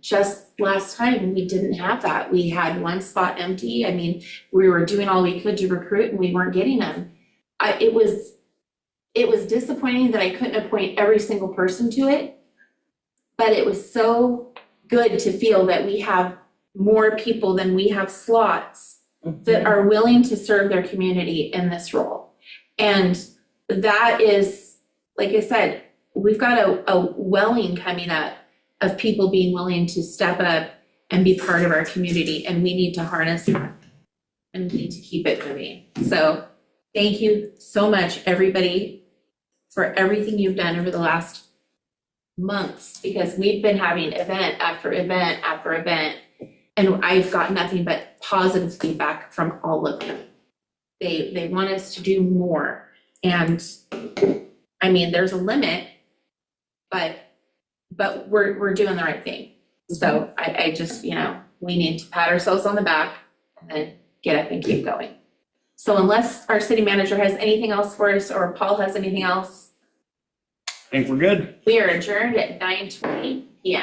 S1: Just last time we didn't have that. We had 1 spot empty. I mean, we were doing all we could to recruit and we weren't getting them. It was disappointing that I couldn't appoint every single person to it, but it was so good to feel that we have more people than we have slots that are willing to serve their community in this role. And that is, like I said, we've got a welling coming up of people being willing to step up and be part of our community, and we need to harness that and we need to keep it moving. So thank you so much, everybody, for everything you've done over the last months, because we've been having event after event after event, and I've got nothing but positive feedback from all of them. They want us to do more, and I mean, there's a limit, but we're doing the right thing. So I just, we need to pat ourselves on the back and then get up and keep going. So unless our city manager has anything else for us or Paul has anything else,
S10: I think we're good.
S1: we are adjourned at 9:20 p.m.